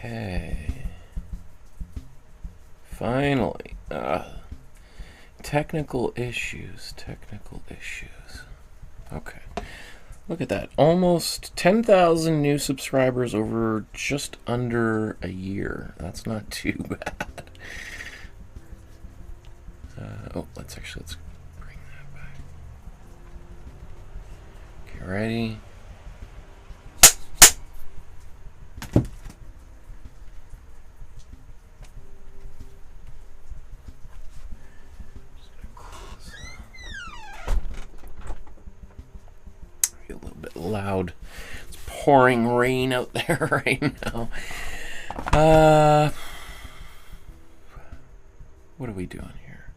Okay. Finally. Technical issues. Okay. Look at that. Almost 10,000 new subscribers over just under a year. That's not too bad. Let's bring that back. Okay, ready? A little bit loud. It's pouring rain out there right now. What are we doing here?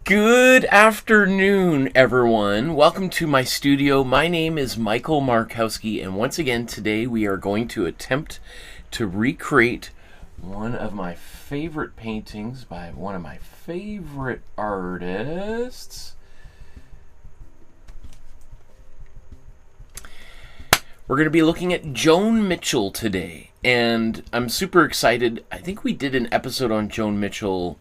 Good afternoon, everyone. Welcome to my studio. My name is Michael Markowsky, and once again today we are going to attempt to recreate one of my favorite paintings by one of my favorite artists. We're going to be looking at Joan Mitchell today, and I'm super excited. I think we did an episode on Joan Mitchell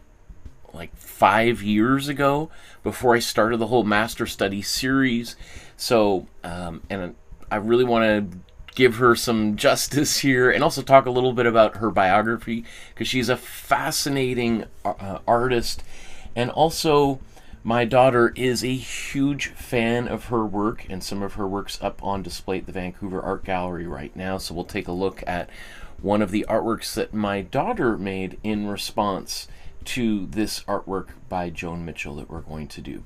like 5 years ago before I started the whole Master Study series. So, and I really want to give her some justice here and also talk a little bit about her biography because she's a fascinating artist, and also my daughter is a huge fan of her work, and some of her work's up on display at the Vancouver Art Gallery right now. So we'll take a look at one of the artworks that my daughter made in response to this artwork by Joan Mitchell that we're going to do.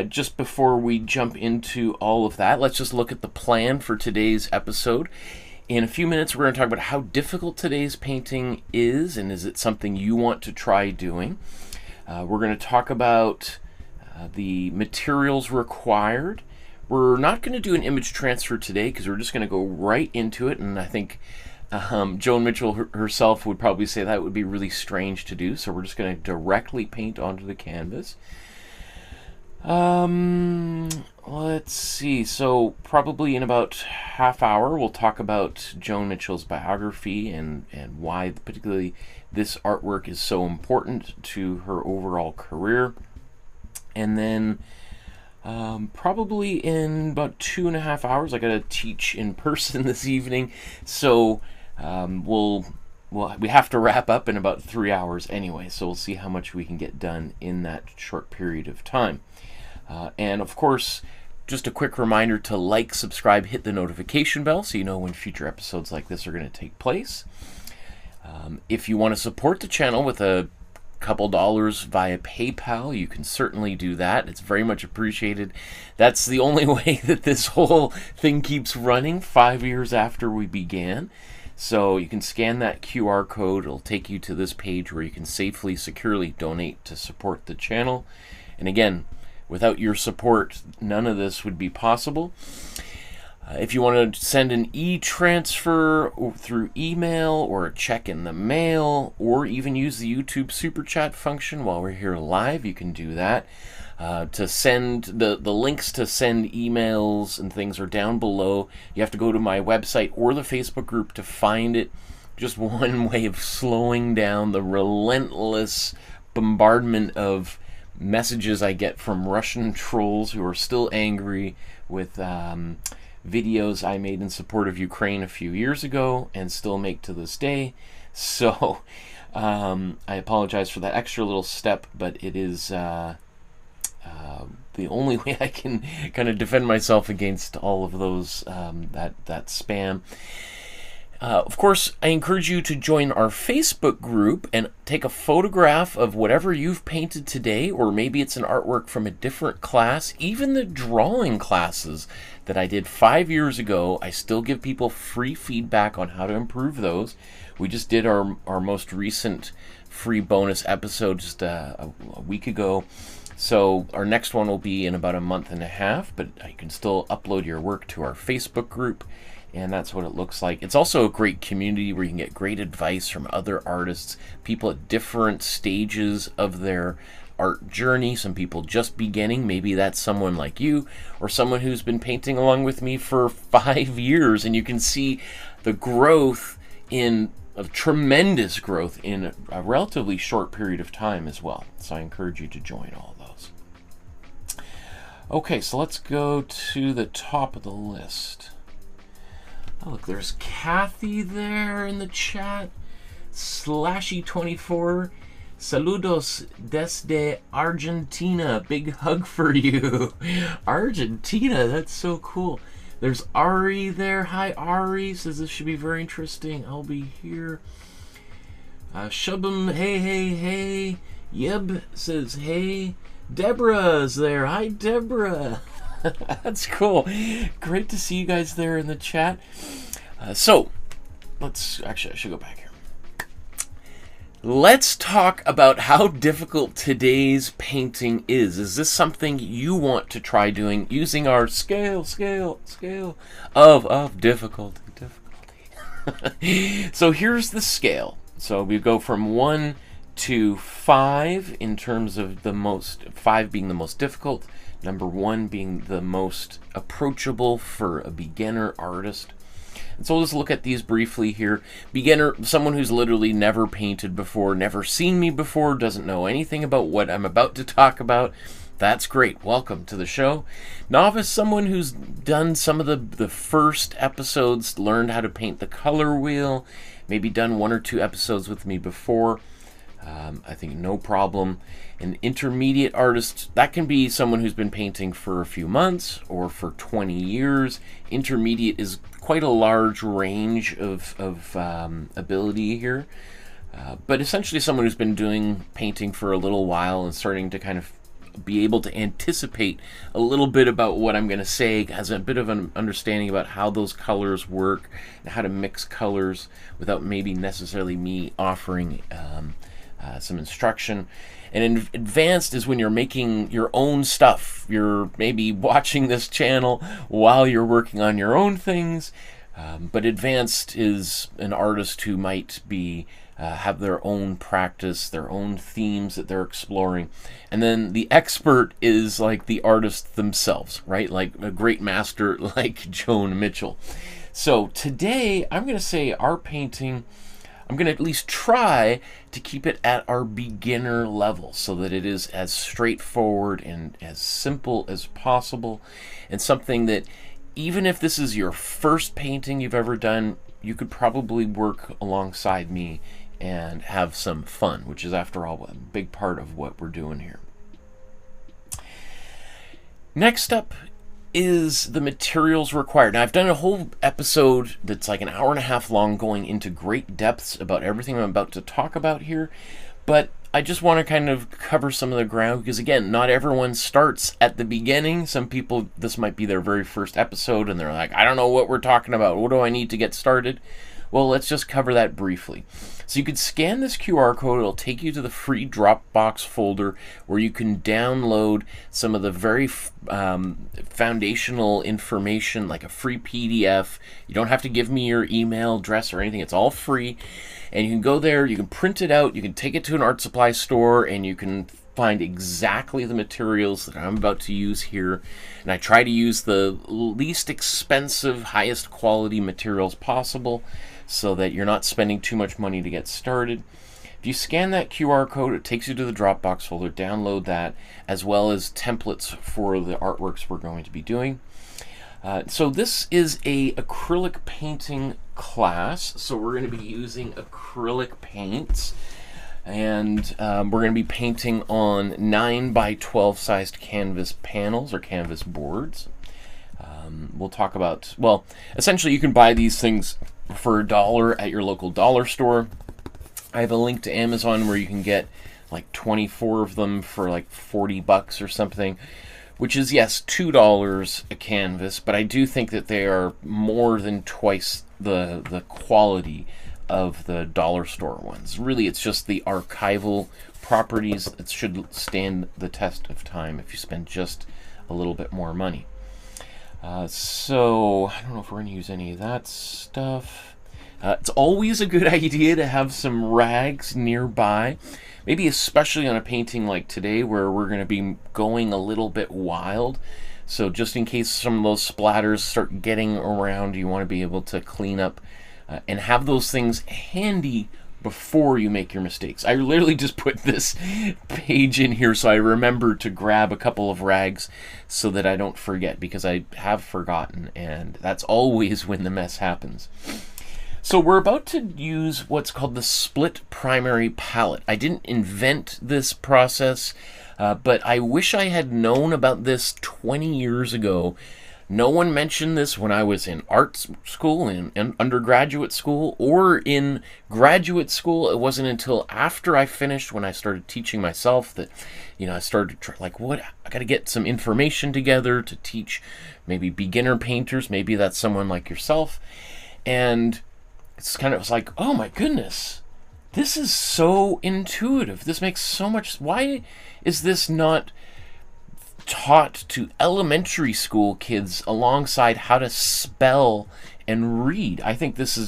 Just before we jump into all of that, let's just look at the plan for today's episode. In a few minutes, we're going to talk about how difficult today's painting is, and is it something you want to try doing. We're going to talk about the materials required. We're not going to do an image transfer today because we're just going to go right into it, and I think Joan Mitchell herself would probably say that would be really strange to do, so we're just going to directly paint onto the canvas. Let's see, so probably in about half hour we'll talk about Joan Mitchell's biography and why particularly this artwork is so important to her overall career. And then probably in about 2.5 hours, I gotta teach in person this evening, so we have to wrap up in about 3 hours anyway, so we'll see how much we can get done in that short period of time. And of course, just a quick reminder to like, subscribe, hit the notification bell so you know when future episodes like this are going to take place. If you want to support the channel with a couple dollars via PayPal, you can certainly do that. It's very much appreciated. That's the only way that this whole thing keeps running 5 years after we began. So you can scan that QR code. It'll take you to this page where you can safely, securely donate to support the channel. And again, without your support, none of this would be possible. If you want to send an e-transfer through email or a check in the mail, or even use the YouTube Super Chat function while we're here live, you can do that. To send the links to send emails and things are down below. You have to go to my website or the Facebook group to find it. Just one way of slowing down the relentless bombardment of messages I get from Russian trolls who are still angry with videos I made in support of Ukraine a few years ago and still make to this day. So I apologize for that extra little step, but it is the only way I can kind of defend myself against all of those that spam. Of course, I encourage you to join our Facebook group and take a photograph of whatever you've painted today, or maybe it's an artwork from a different class. Even the drawing classes that I did 5 years ago, I still give people free feedback on how to improve those. We just did our most recent free bonus episode just a week ago. So our next one will be in about a month and a half, but you can still upload your work to our Facebook group. And that's what it looks like. It's also a great community where you can get great advice from other artists, people at different stages of their art journey, some people just beginning. Maybe that's someone like you, or someone who's been painting along with me for 5 years, and you can see the growth of tremendous growth in a relatively short period of time as well. So I encourage you to join all of those. Okay, so let's go to the top of the list. Oh, look, there's Kathy there in the chat. Slashy24. Saludos desde Argentina. Big hug for you. Argentina, that's so cool. There's Ari there. Hi, Ari. Says this should be very interesting. I'll be here. Shubham, hey, hey, hey. Yeb says, hey. Deborah's there. Hi, Deborah. That's cool. Great to see you guys there in the chat. So, actually, I should go back here. Let's talk about how difficult today's painting is. Is this something you want to try doing using our scale of difficulty? So here's the scale. So we go from 1 to 5 in terms of 5 being the most difficult, number 1 being the most approachable for a beginner artist. And so we'll just look at these briefly here. Beginner, someone who's literally never painted before, never seen me before, doesn't know anything about what I'm about to talk about. That's great. Welcome to the show. Novice, someone who's done some of the first episodes, learned how to paint the color wheel, maybe done 1 or 2 episodes with me before. I think no problem. An intermediate artist, that can be someone who's been painting for a few months or for 20 years. Intermediate is quite a large range of ability here. But essentially someone who's been doing painting for a little while and starting to kind of be able to anticipate a little bit about what I'm going to say, has a bit of an understanding about how those colors work and how to mix colors without maybe necessarily me offering some instruction. And advanced is when you're making your own stuff. You're maybe watching this channel while you're working on your own things. But advanced is an artist who might be have their own practice, their own themes that they're exploring. And then the expert is like the artists themselves, right? Like a great master like Joan Mitchell. So today I'm going to say our painting, I'm going to at least try to keep it at our beginner level so that it is as straightforward and as simple as possible, and something that even if this is your first painting you've ever done, you could probably work alongside me and have some fun, which is after all a big part of what we're doing here. Next up is the materials required. Now, I've done a whole episode that's like an hour and a half long going into great depths about everything I'm about to talk about here, but I just want to kind of cover some of the ground because, again, not everyone starts at the beginning. Some people, this might be their very first episode and they're like, I don't know what we're talking about. What do I need to get started? Well, let's just cover that briefly. So you could scan this QR code. It'll take you to the free Dropbox folder where you can download some of the very foundational information, like a free PDF. You don't have to give me your email address or anything. It's all free. And you can go there, you can print it out, you can take it to an art supply store, and you can find exactly the materials that I'm about to use here. And I try to use the least expensive, highest quality materials possible so that you're not spending too much money to get started. If you scan that QR code, it takes you to the Dropbox folder. Download that, as well as templates for the artworks we're going to be doing. So this is a acrylic painting class. So we're going to be using acrylic paints. And we're going to be painting on 9 by 12 sized canvas panels or canvas boards. We'll talk about, well, essentially you can buy these things for $1 at your local dollar store. I have a link to Amazon where you can get like 24 of them for like $40 or something, which is, yes, $2 a canvas, but I do think that they are more than twice the quality of the dollar store ones. Really, it's just the archival properties that should stand the test of time if you spend just a little bit more money. So I don't know if we're going to use any of that stuff. It's always a good idea to have some rags nearby, maybe especially on a painting like today where we're going to be going a little bit wild. So just in case some of those splatters start getting around, you want to be able to clean up and have those things handy before you make your mistakes. I literally just put this page in here so I remember to grab a couple of rags so that I don't forget, because I have forgotten, and that's always when the mess happens. So we're about to use what's called the split primary palette. I didn't invent this process, but I wish I had known about this 20 years ago. No one mentioned this when I was in art school, in undergraduate school, or in graduate school. It wasn't until after I finished, when I started teaching myself, that, you know, I started to like, what, I got to get some information together to teach maybe beginner painters. Maybe that's someone like yourself. And it's kind of like, oh my goodness, this is so intuitive. This makes so much. Why is this not taught to elementary school kids alongside how to spell and read? I think this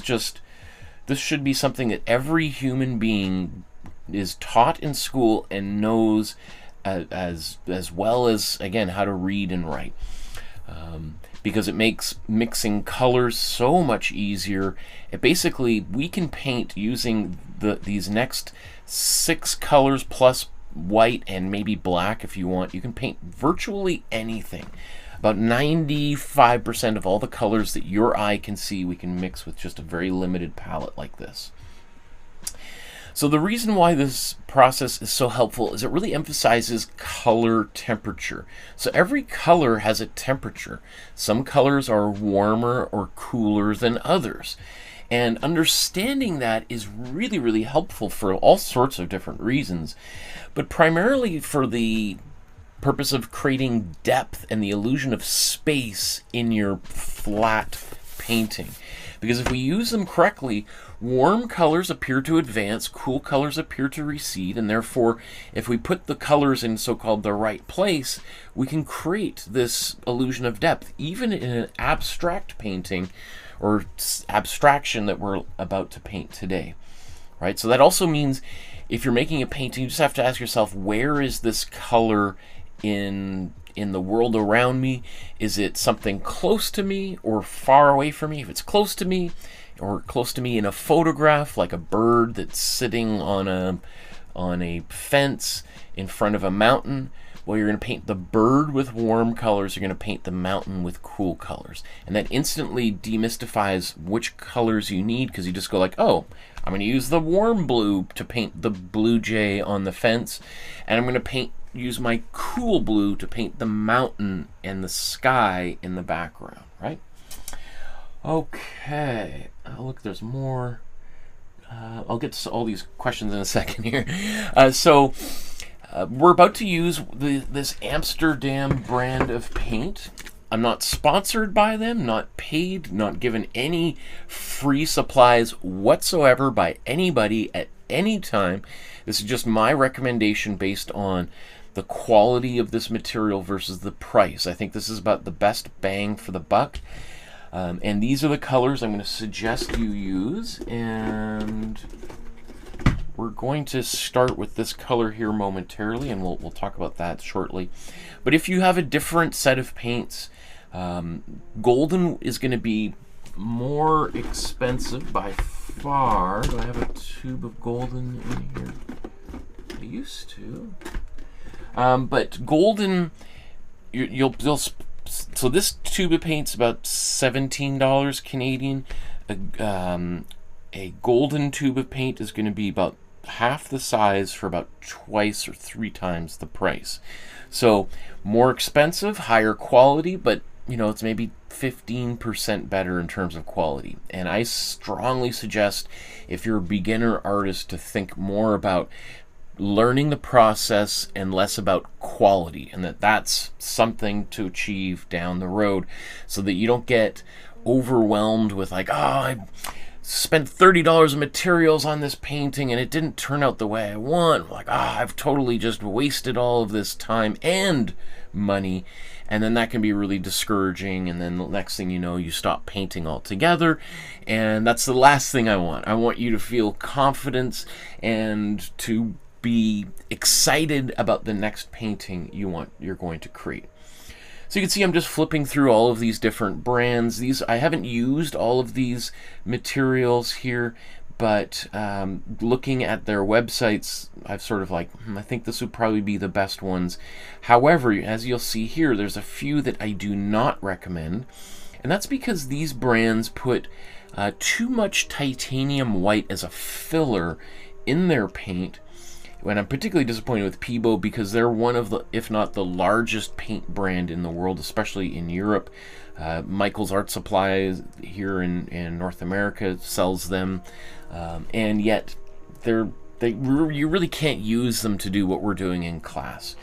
should be something that every human being is taught in school and knows as well as, again, how to read and write. Because it makes mixing colors so much easier. Basically, we can paint using these next 6 colors plus white and maybe black if you want. You can paint virtually anything. About 95% of all the colors that your eye can see, we can mix with just a very limited palette like this. So the reason why this process is so helpful is it really emphasizes color temperature. So every color has a temperature. Some colors are warmer or cooler than others. And understanding that is really, really helpful for all sorts of different reasons, but primarily for the purpose of creating depth and the illusion of space in your flat painting. Because if we use them correctly, warm colors appear to advance, cool colors appear to recede, and therefore, if we put the colors in so-called the right place, we can create this illusion of depth, even in an abstract painting or abstraction that we're about to paint today, right? So that also means if you're making a painting, you just have to ask yourself, where is this color in the world around me? Is it something close to me or far away from me? If it's close to me, or close to me in a photograph, like a bird that's sitting on a fence in front of a mountain, well, you're going to paint the bird with warm colors, you're going to paint the mountain with cool colors. And that instantly demystifies which colors you need, because you just go like, oh, I'm going to use the warm blue to paint the blue jay on the fence, and I'm going to use my cool blue to paint the mountain and the sky in the background, right? Okay, look, there's more. I'll get to all these questions in a second here. We're about to use this Amsterdam brand of paint. I'm not sponsored by them, not paid, not given any free supplies whatsoever by anybody at any time. This is just my recommendation based on the quality of this material versus the price. I think this is about the best bang for the buck. And these are the colors I'm going to suggest you use, and we're going to start with this color here momentarily, and we'll talk about that shortly. But if you have a different set of paints, golden is going to be more expensive by far. Do I have a tube of golden in here? I used to. But golden, so this tube of paint's about $17 Canadian. A golden tube of paint is going to be about half the size for about twice or 3 times the price. So more expensive, higher quality, but you know, it's maybe 15% better in terms of quality. And I strongly suggest, if you're a beginner artist, to think more about learning the process and less about quality, and that's something to achieve down the road, so that you don't get overwhelmed with like, oh, I spent $30 of materials on this painting and it didn't turn out the way I want. Like, I've totally just wasted all of this time and money, and then that can be really discouraging, and then the next thing you know, you stop painting altogether, and that's the last thing I want. I want you to feel confidence and to be excited about the next painting you're going to create. So you can see I'm just flipping through all of these different brands. I haven't used all of these materials here, but looking at their websites, I've sort of like, I think this would probably be the best ones. However, as you'll see here, there's a few that I do not recommend, and that's because these brands put too much titanium white as a filler in their paint. And I'm particularly disappointed with Peebo because they're one of the, if not the largest paint brand in the world, especially in Europe. Michael's Art Supply here in North America sells them, and yet you really can't use them to do what we're doing in class.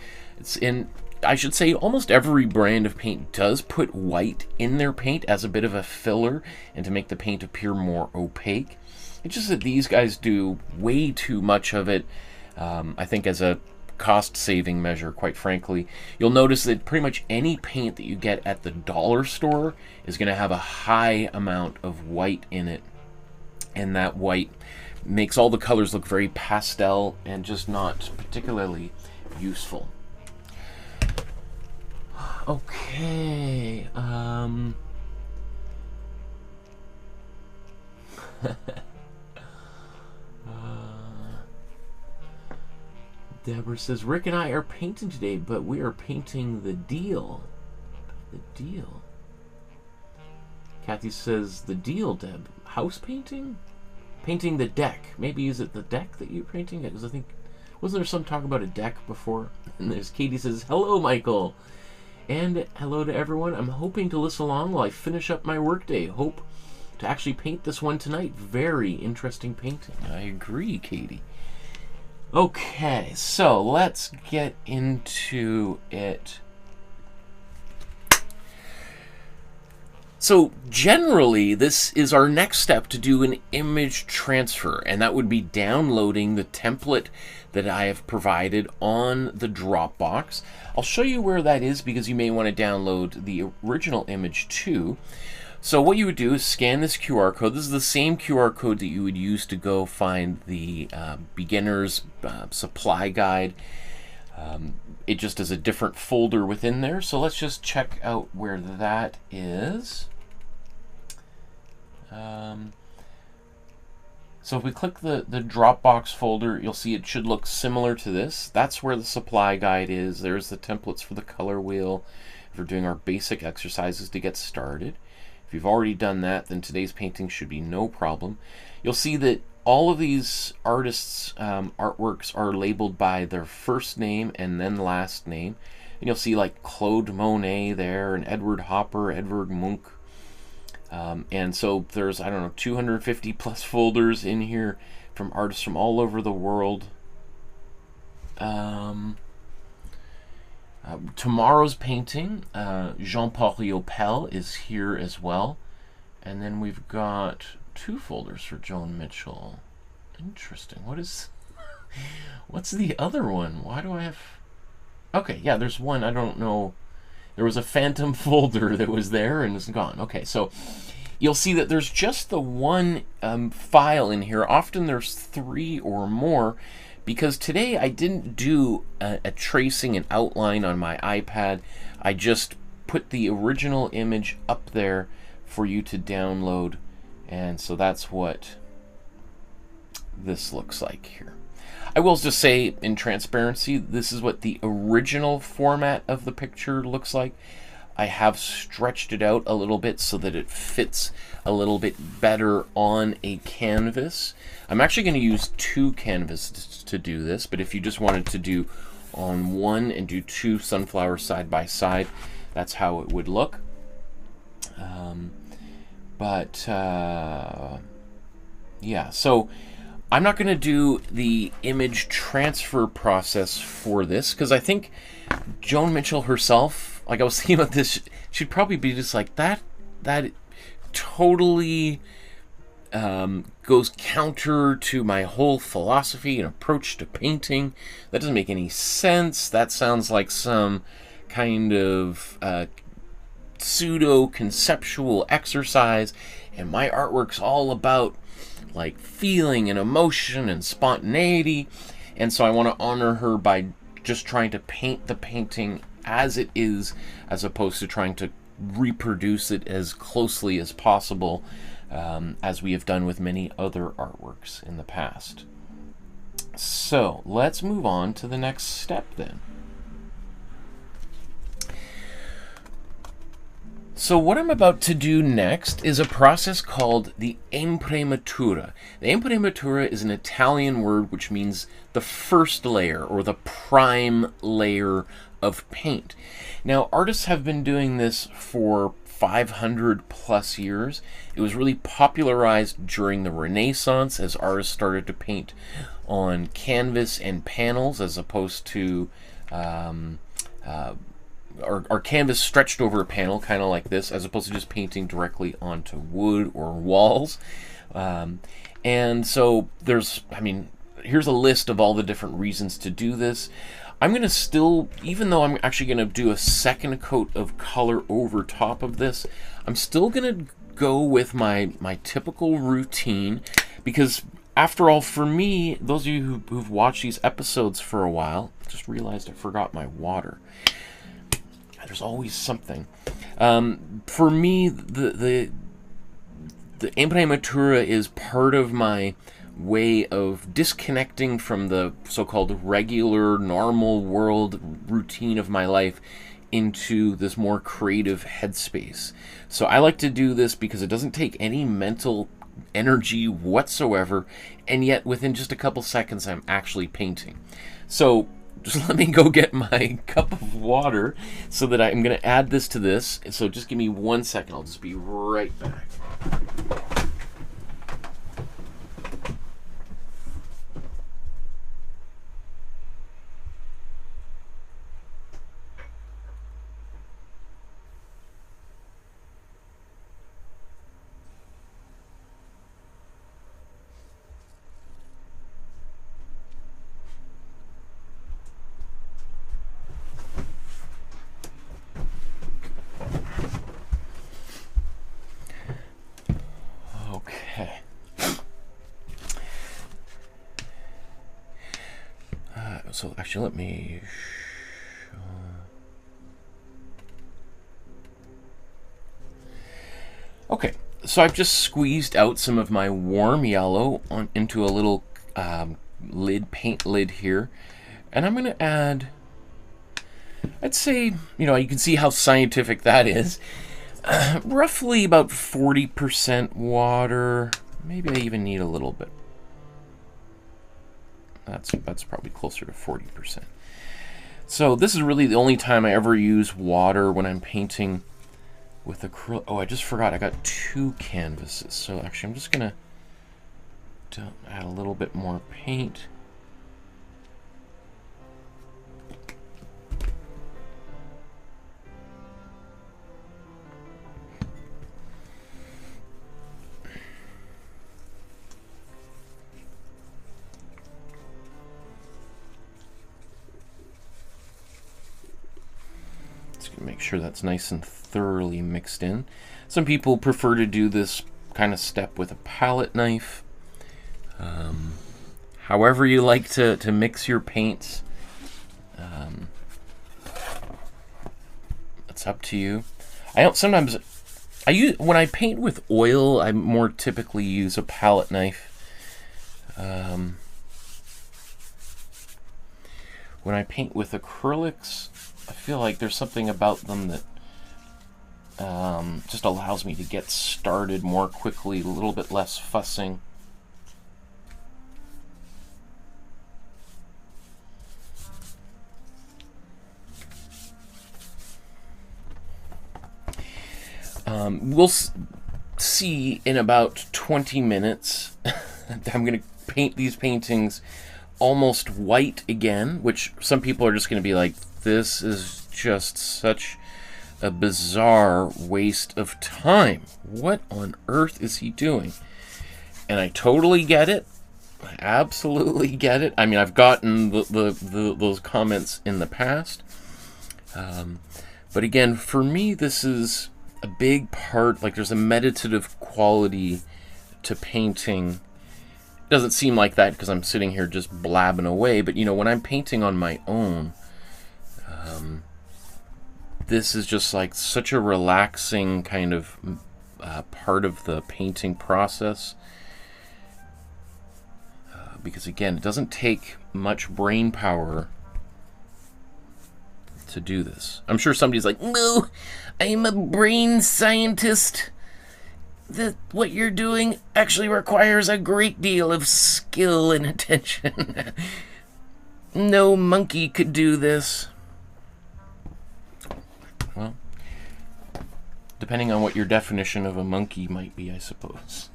I should say almost every brand of paint does put white in their paint as a bit of a filler and to make the paint appear more opaque. It's just that these guys do way too much of it. I think as a cost-saving measure, quite frankly. You'll notice that pretty much any paint that you get at the dollar store is going to have a high amount of white in it, and that white makes all the colors look very pastel and just not particularly useful. Okay, Deborah says, Rick and I are painting today, but we are painting the deal. The deal. Kathy says, the deal, Deb. House painting? Painting the deck. Maybe is it the deck that you're painting? Because I think, wasn't there some talk about a deck before? And there's Katie says, hello, Michael. And hello to everyone. I'm hoping to listen along while I finish up my workday. Hope to actually paint this one tonight. Very interesting painting. I agree, Katie. Okay, so let's get into it. So generally, this is our next step to do an image transfer, and that would be downloading the template that I have provided on the Dropbox. I'll show you where that is because you may want to download the original image too. So what you would do is scan this QR code. This is the same QR code that you would use to go find the beginner's supply guide. It just is a different folder within there. So let's just check out where that is. So if we click the Dropbox folder, you'll see it should look similar to this. That's where the supply guide is. There's the templates for the color wheel. If we're doing our basic exercises to get started. If you've already done that, then today's painting should be no problem. You'll see that all of these artists' artworks are labeled by their first name and then last name. And you'll see like Claude Monet there, and Edward Hopper, Edvard Munch. And so there's, I don't know, 250 plus folders in here from artists from all over the world. Tomorrow's painting, Jean-Paul Riopel is here as well. And then we've got 2 folders for Joan Mitchell. Interesting. What's the other one? Why do I have... Okay, yeah, there's one. I don't know. There was a phantom folder that was there and it's gone. Okay, so you'll see that there's just the one file in here. Often there's 3 or more. Because today I didn't do a tracing and outline on my iPad. I just put the original image up there for you to download. And so that's what this looks like here. I will just say in transparency, this is what the original format of the picture looks like. I have stretched it out a little bit so that it fits a little bit better on a canvas. I'm actually going to use 2 canvases to do this, but if you just wanted to do on one and do 2 sunflowers side by side, that's how it would look. Yeah, so I'm not going to do the image transfer process for this because I think Joan Mitchell herself, like I was thinking about this, she'd probably be just like, that totally goes counter to my whole philosophy and approach to painting. That doesn't make any sense. That sounds like some kind of pseudo-conceptual exercise, and my artwork's all about like feeling and emotion and spontaneity, and so I want to honor her by just trying to paint the painting as it is, as opposed to trying to reproduce it as closely as possible, as we have done with many other artworks in the past. So let's move on to the next step then. So what I'm about to do next is a process called the Imprimatura. The Imprimatura is an Italian word which means the first layer or the prime layer of paint. Now, artists have been doing this for 500 plus years. It was really popularized during the Renaissance as artists started to paint on canvas and panels as opposed to or canvas stretched over a panel, kind of like this, as opposed to just painting directly onto wood or walls. And so there's, I mean, here's a list of all the different reasons to do this. I'm going to still, even though I'm actually going to do a second coat of color over top of this, I'm still going to go with my typical routine, because after all, for me, those of you who've watched these episodes for a while, I just realized I forgot my water. There's always something. For me, the Imprimatura is part of my way of disconnecting from the so-called regular, normal world routine of my life into this more creative headspace. So I like to do this because it doesn't take any mental energy whatsoever, and yet within just a couple seconds I'm actually painting. So just let me go get my cup of water so that I'm going to add this to this. So just give me 1 second. I'll just be right back. So actually, let me show. Okay, so I've just squeezed out some of my warm yellow into a little paint lid here, and I'm going to add, I'd say, you know, you can see how scientific that is. Roughly about 40% water. Maybe I even need a little bit. That's probably closer to 40%. So this is really the only time I ever use water, when I'm painting with acrylic. Oh, I just forgot, I got 2 canvases. So actually I'm just gonna add a little bit more paint. Make sure that's nice and thoroughly mixed in. Some people prefer to do this kind of step with a palette knife. However you like to mix your paints, it's up to you. When I paint with oil, I more typically use a palette knife. When I paint with acrylics, I feel like there's something about them that just allows me to get started more quickly, a little bit less fussing. We'll see in about 20 minutes. I'm going to paint these paintings almost white again, which some people are just going to be like, this is just such a bizarre waste of time. What on earth is he doing? And I totally get it. I absolutely get it. I mean, I've gotten those comments in the past. But again, for me, this is a big part. Like, there's a meditative quality to painting. It doesn't seem like that because I'm sitting here just blabbing away, but when I'm painting on my own, this is just like such a relaxing kind of part of the painting process. Because again, it doesn't take much brain power to do this. I'm sure somebody's like, no, I'm a brain scientist. What you're doing actually requires a great deal of skill and attention. No monkey could do this. Well, depending on what your definition of a monkey might be, I suppose.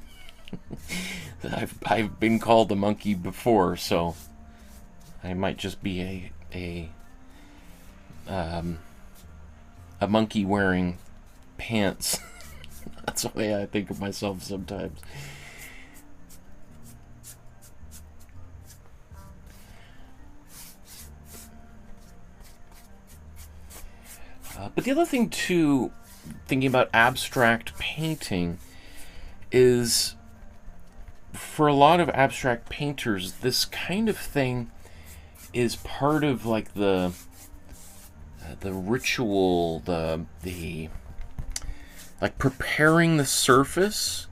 I've been called a monkey before, so I might just be a monkey wearing pants. That's the way I think of myself sometimes. But the other thing too, thinking about abstract painting, is for a lot of abstract painters, this kind of thing is part of like the ritual, the like preparing the surface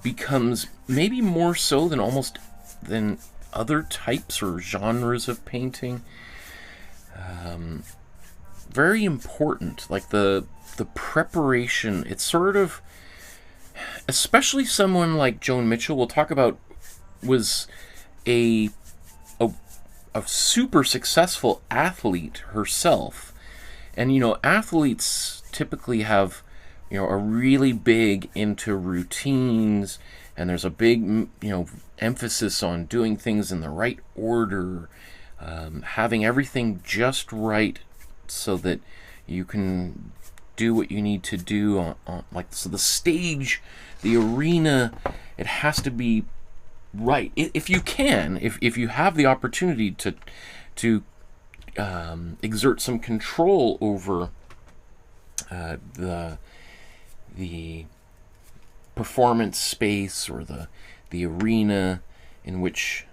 becomes maybe more so than other types or genres of painting. Very important, like the preparation. It's sort of, especially someone like Joan Mitchell, we'll talk about, was a super successful athlete herself. And athletes typically have are really big into routines, and there's a big emphasis on doing things in the right order, having everything just right so that you can do what you need to do on so the stage, the arena, it has to be right. If you can, if you have the opportunity to exert some control over the performance space or the arena in which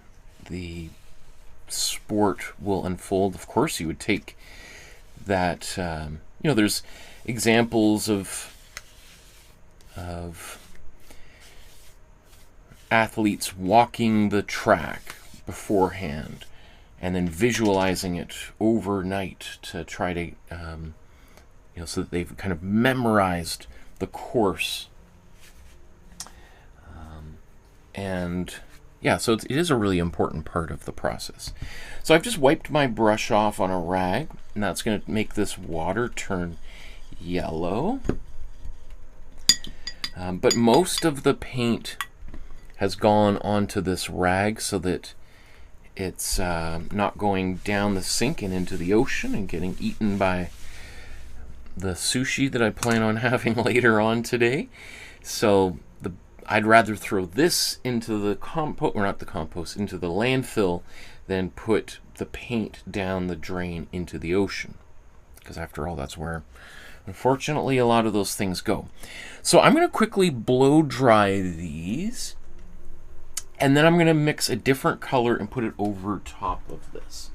the sport will unfold, of course you would take that. There's examples of athletes walking the track beforehand and then visualizing it overnight to try to so that they've kind of memorized the course. And yeah, so it is a really important part of the process. So I've just wiped my brush off on a rag, and that's going to make this water turn yellow. But most of the paint has gone onto this rag so that it's not going down the sink and into the ocean and getting eaten by the sushi that I plan on having later on today. So I'd rather throw this into the into the landfill than put the paint down the drain into the ocean. Because after all, that's where, unfortunately, a lot of those things go. So I'm going to quickly blow dry these, and then I'm going to mix a different color and put it over top of this.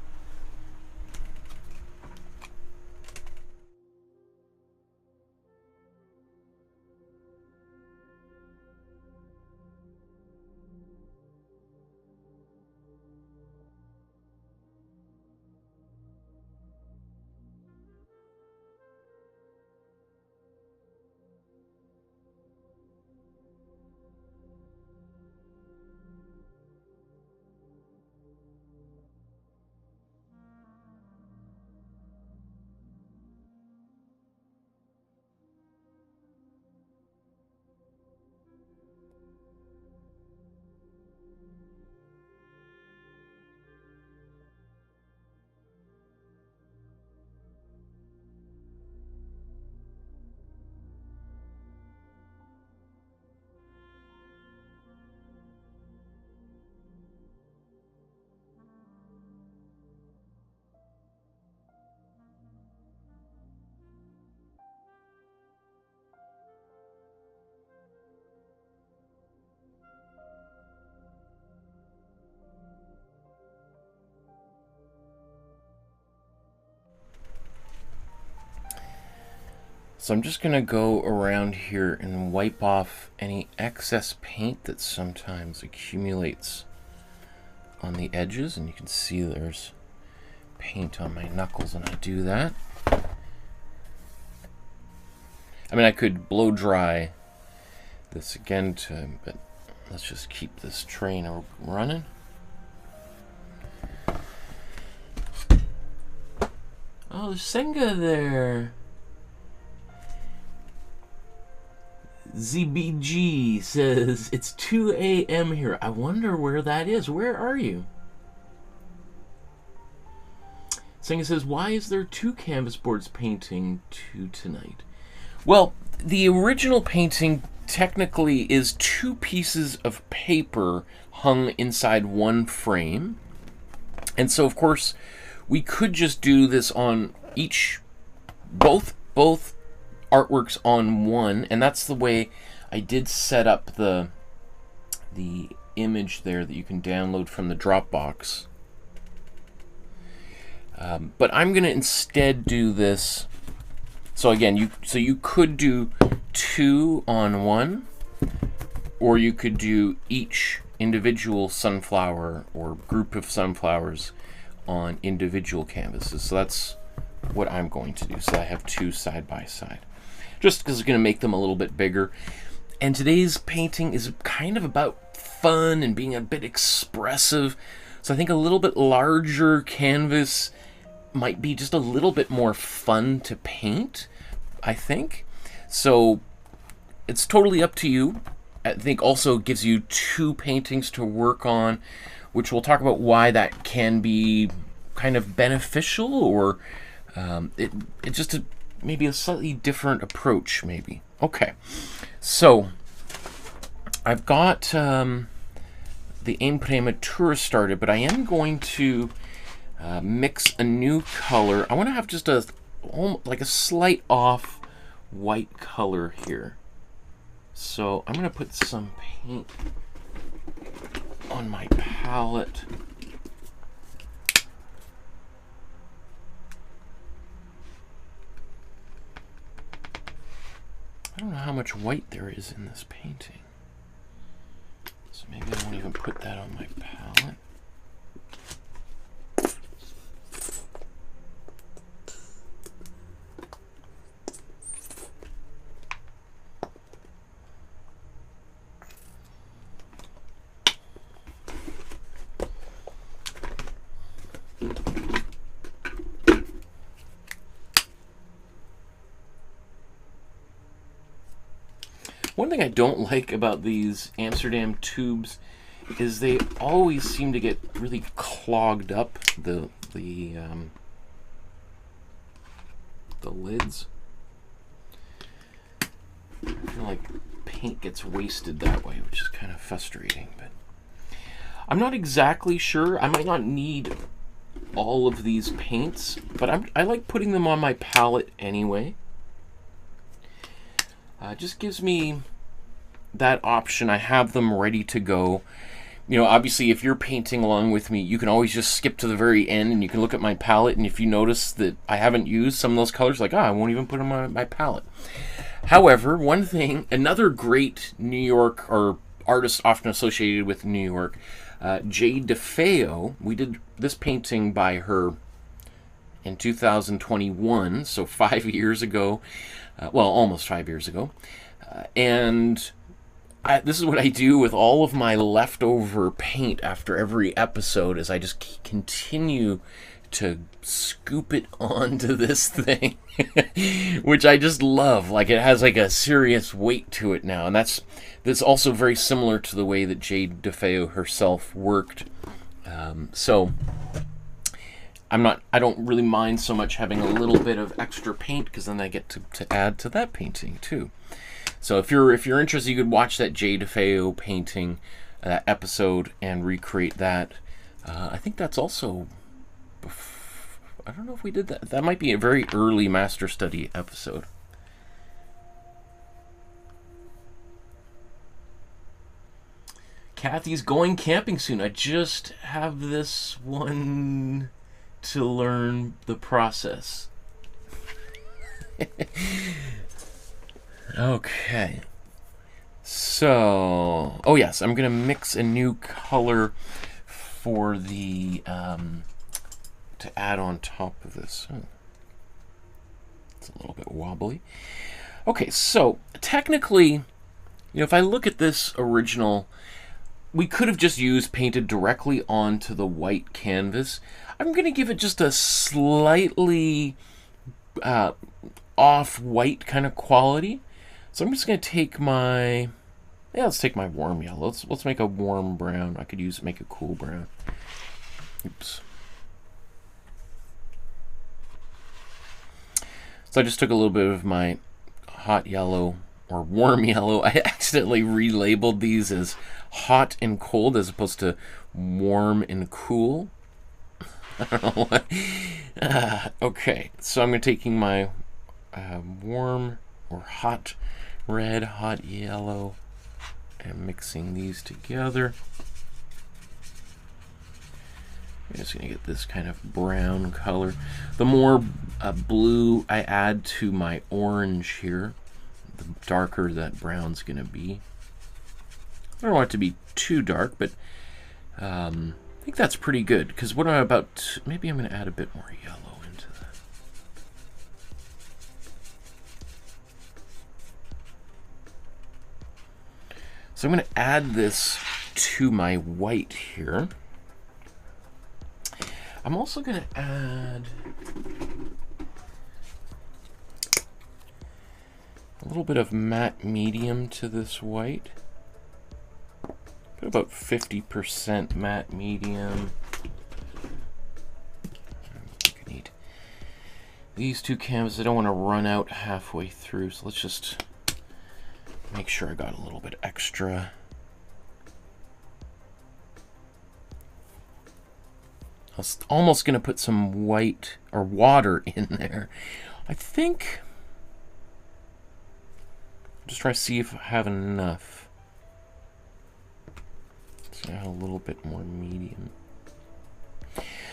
So I'm just going to go around here and wipe off any excess paint that sometimes accumulates on the edges. And you can see there's paint on my knuckles when I do that. I mean, I could blow dry this again, but let's just keep this train running. Oh, there's Senga there. ZBG says, it's 2 a.m. here. I wonder where that is. Where are you? Senga says, why is there 2 canvas boards painting tonight? Well, the original painting technically is 2 pieces of paper hung inside one frame. And so, of course, we could just do this on both artworks on one, and that's the way I did set up the image there that you can download from the Dropbox. But I'm going to instead do this. So again, you could do 2 on one, or you could do each individual sunflower or group of sunflowers on individual canvases. So that's what I'm going to do. So I have 2 side by side, just because it's going to make them a little bit bigger. And today's painting is kind of about fun and being a bit expressive. So I think a little bit larger canvas might be just a little bit more fun to paint, I think. So it's totally up to you. I think also gives you 2 paintings to work on, which we'll talk about why that can be kind of beneficial, or it just maybe a slightly different approach, maybe. Okay, so I've got the Imprimatura started, but I am going to mix a new color. I want to have just like a slight off white color here. So I'm going to put some paint on my palette. I don't know how much white there is in this painting, so maybe I won't even put that on my palette. One thing I don't like about these Amsterdam tubes is they always seem to get really clogged up, the lids. I feel like paint gets wasted that way, which is kind of frustrating. But I'm not exactly sure. I might not need all of these paints, but I like putting them on my palette anyway. Just gives me that option. I have them ready to go. You know, obviously, if you're painting along with me, you can always just skip to the very end and you can look at my palette, and if you notice that I haven't used some of those colors, like, I won't even put them on my palette. However, one thing, another great New York, or artist often associated with New York, Jade DeFeo, we did this painting by her in 2021, so 5 years ago. Well, almost 5 years ago. And this is what I do with all of my leftover paint after every episode, is I just continue to scoop it onto this thing, which I just love. Like, it has like a serious weight to it now, and that's also very similar to the way that Jade DeFeo herself worked. So I don't really mind so much having a little bit of extra paint, because then I get to add to that painting too. So if you're interested, you could watch that Jade DeFeo painting episode and recreate that. I think that's also, I don't know if we did that. That might be a very early Master Study episode. Kathy's going camping soon. I just have this one to learn the process. Okay. So, oh yes, I'm going to mix a new color for the, to add on top of this. Oh, it's a little bit wobbly. Okay, so technically, you know, if I look at this original, we could have just used painted directly onto the white canvas. I'm going to give it just a slightly off-white kind of quality. So I'm just going to take my, yeah, let's take my warm yellow. Let's make a warm brown. I could make a cool brown. Oops. So I just took a little bit of my hot yellow or warm yellow. I accidentally relabeled these as hot and cold as opposed to warm and cool. I don't know what. Okay, so I'm taking my warm or hot red, hot yellow, and mixing these together. I'm just going to get this kind of brown color. The more blue I add to my orange here, the darker that brown's going to be. I don't want it to be too dark, but I think that's pretty good, because what I'm about to, maybe I'm going to add a bit more yellow into that. So I'm going to add this to my white here. I'm also going to add a little bit of matte medium to this white. Put about 50% matte medium. I need these two canvases. I don't want to run out halfway through, so let's just make sure I got a little bit extra. I was almost going to put some white or water in there. I think, just try to see if I have enough. So add a little bit more medium.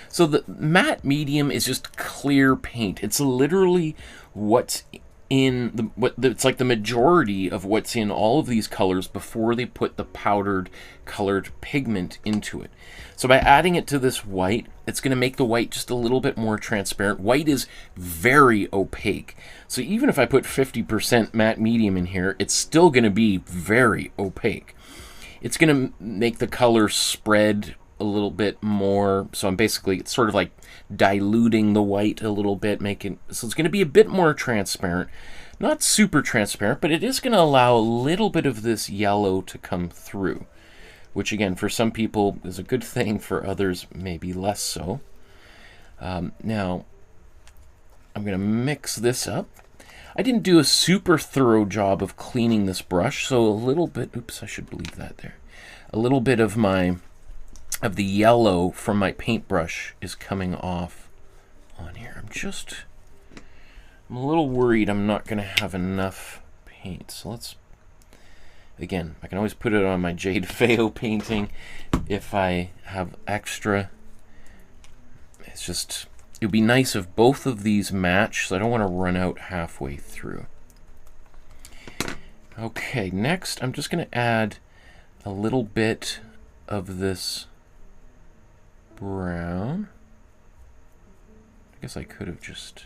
So the matte medium is just clear paint. It's literally what's in it's like the majority of what's in all of these colors before they put the powdered colored pigment into it. So by adding it to this white, it's going to make the white just a little bit more transparent. White is very opaque. So even if I put 50% matte medium in here, it's still going to be very opaque. It's going to make the color spread a little bit more. So I'm basically, it's sort of like diluting the white a little bit, so it's going to be a bit more transparent. Not super transparent, but it is going to allow a little bit of this yellow to come through, which again, for some people is a good thing, for others maybe less so. Now, I'm going to mix this up. I didn't do a super thorough job of cleaning this brush, so a little bit, oops, I should leave that there. A little bit of the yellow from my paintbrush is coming off on here. I'm a little worried I'm not going to have enough paint. So let's, again, I can always put it on my Jade Feo painting if I have extra. It's just, it would be nice if both of these match, so I don't want to run out halfway through. Okay, next I'm just going to add a little bit of this brown. I guess I could have just...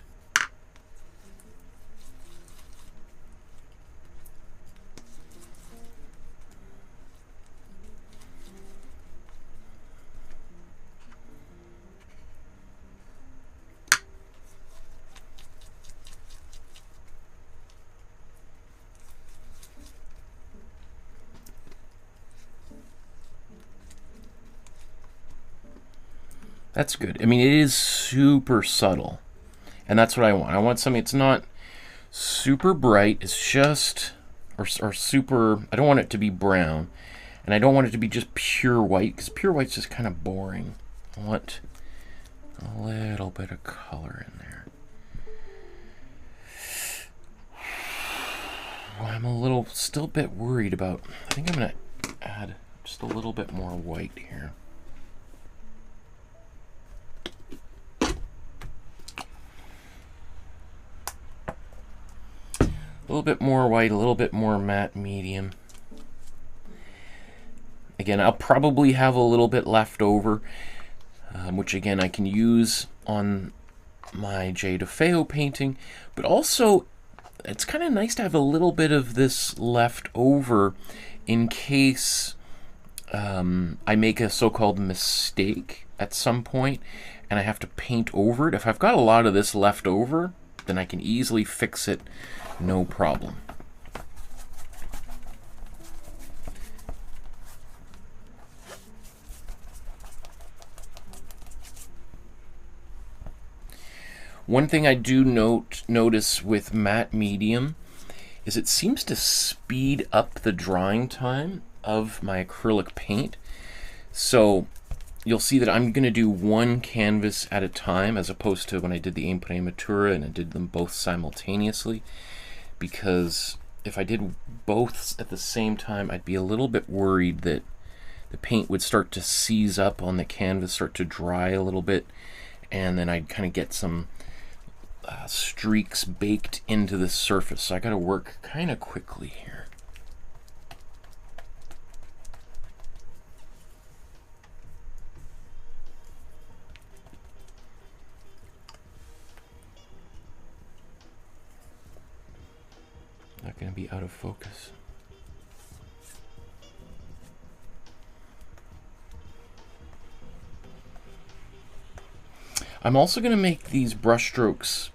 That's good. I mean, it is super subtle, and that's what I want. I want something that's not super bright. It's just, or super, I don't want it to be brown, and I don't want it to be just pure white, because pure white's just kind of boring. I want a little bit of color in there. Well, I'm still a bit worried about, I think I'm going to add just a little bit more white here. A little bit more white, a little bit more matte medium. Again, I'll probably have a little bit left over, which again I can use on my J. DeFeo painting, but also it's kind of nice to have a little bit of this left over in case I make a so-called mistake at some point and I have to paint over it. If I've got a lot of this left over, then I can easily fix it, no problem. One thing I do notice with matte medium is it seems to speed up the drying time of my acrylic paint. So you'll see that I'm going to do one canvas at a time as opposed to when I did the Imprimatura and I did them both simultaneously, because if I did both at the same time, I'd be a little bit worried that the paint would start to seize up on the canvas, start to dry a little bit, and then I'd kind of get some streaks baked into the surface. So I got to work kind of quickly here. Not going to be out of focus. I'm also going to make these brush strokes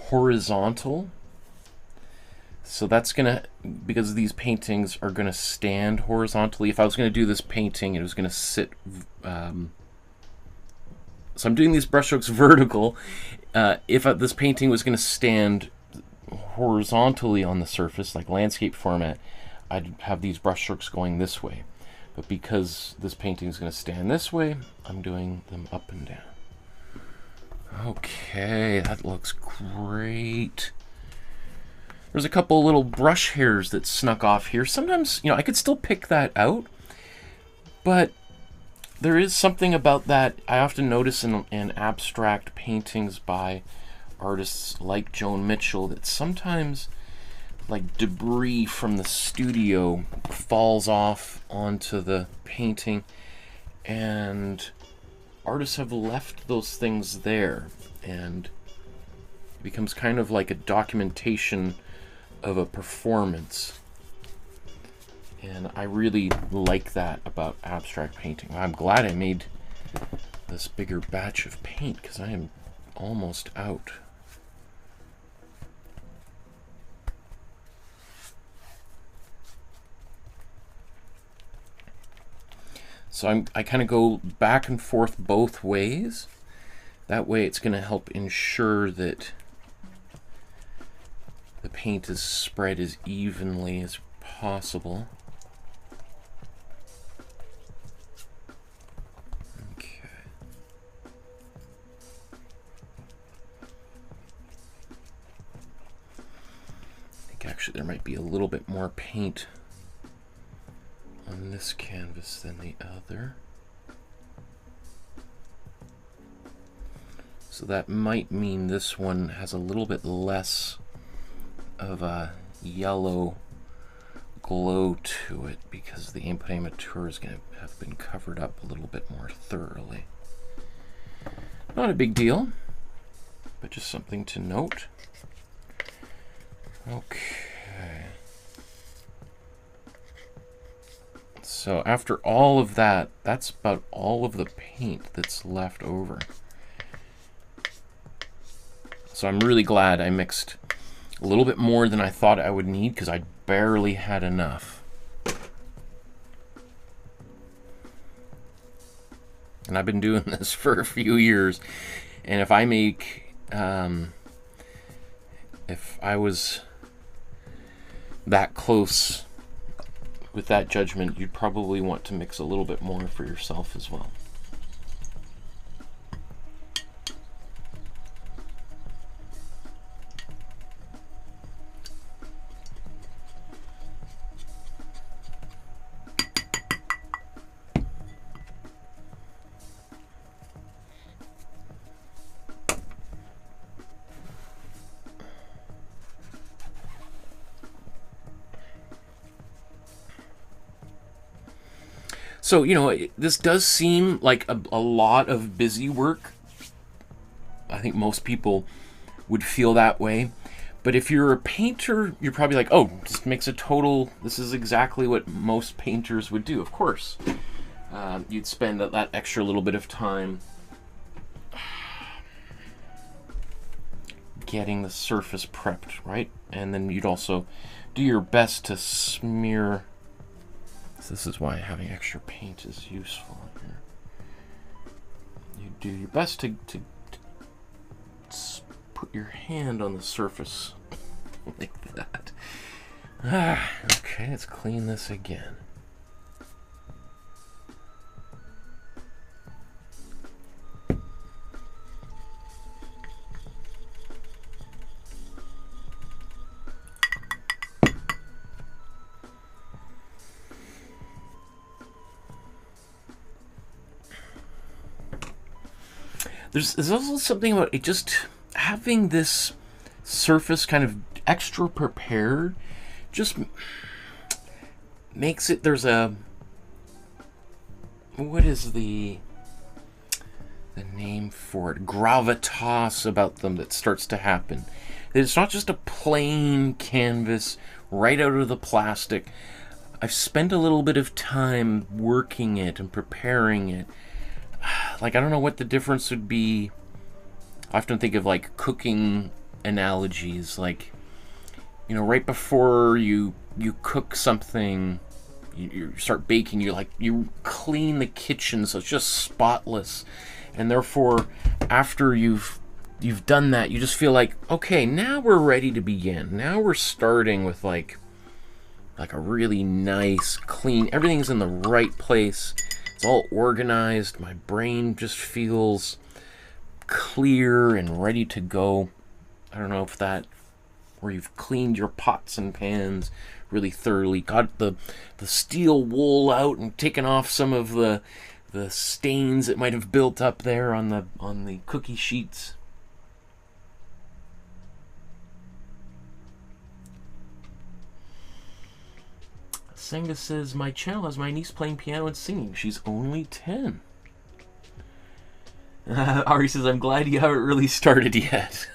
horizontal. So that's going to, because these paintings are going to stand horizontally. If I was going to do this painting, it was going to sit, so I'm doing these brush strokes vertical. If this painting was going to stand horizontally on the surface, like landscape format, I'd have these brush strokes going this way. But because this painting is going to stand this way, I'm doing them up and down. Okay, that looks great. There's a couple little brush hairs that snuck off here. Sometimes, you know, I could still pick that out, but there is something about that I often notice in abstract paintings by artists like Joan Mitchell, that sometimes like debris from the studio falls off onto the painting, and artists have left those things there, and it becomes kind of like a documentation of a performance. And I really like that about abstract painting. I'm glad I made this bigger batch of paint because I am almost out. So I kind of go back and forth both ways. That way it's going to help ensure that the paint is spread as evenly as possible. Okay. I think actually there might be a little bit more paint on this canvas than the other. So that might mean this one has a little bit less of a yellow glow to it because the Imprimatura is going to have been covered up a little bit more thoroughly. Not a big deal, but just something to note. Okay. So after all of that, that's about all of the paint that's left over. So I'm really glad I mixed a little bit more than I thought I would need because I barely had enough. And I've been doing this for a few years. And if I make, if I was that close with that judgment, you'd probably want to mix a little bit more for yourself as well. So, this does seem like a lot of busy work. I think most people would feel that way. But if you're a painter, you're probably like, oh, this is exactly what most painters would do. Of course, you'd spend that extra little bit of time getting the surface prepped, right? And then you'd also do your best to smear. This is why having extra paint is useful here. You do your best to put your hand on the surface like that. Okay, let's clean this again. There's also something about it, just having this surface kind of extra prepared just makes it, what is the name for it, gravitas about them that starts to happen. It's not just a plain canvas right out of the plastic. I've spent a little bit of time working it and preparing it. Like, I don't know what the difference would be. I often think of like cooking analogies, like, right before you cook something, you start baking, you clean the kitchen so it's just spotless, and therefore after you've done that, you just feel like, okay, now we're ready to begin. Now we're starting with like a really nice, clean, everything's in the right place. It's all organized. My brain just feels clear and ready to go. I don't know if that, where you've cleaned your pots and pans really thoroughly, got the steel wool out and taken off some of the stains that might have built up there on the cookie sheets. Senga says, my channel has my niece playing piano and singing. She's only 10. Ari says, I'm glad you haven't really started yet.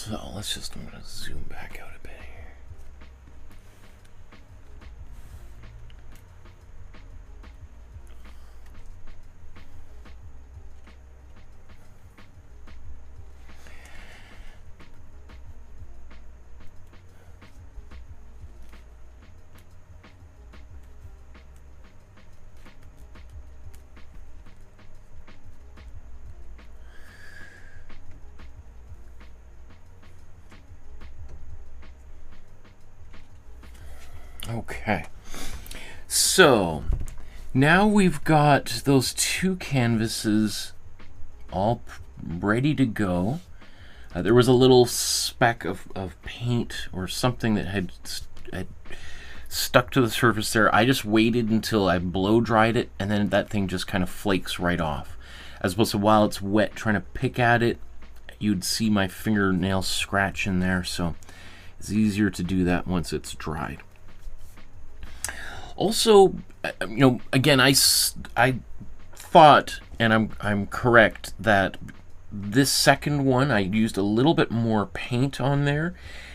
So I'm going to zoom back out a bit here. Okay, so now we've got those two canvases all ready to go. There was a little speck of paint or something that had stuck to the surface there. I just waited until I blow dried it, and then that thing just kind of flakes right off. As opposed to while it's wet, trying to pick at it, you'd see my fingernail scratch in there, so it's easier to do that once it's dried. Also, you know, again, I thought, and I'm correct, that this second one I used a little bit more paint on there,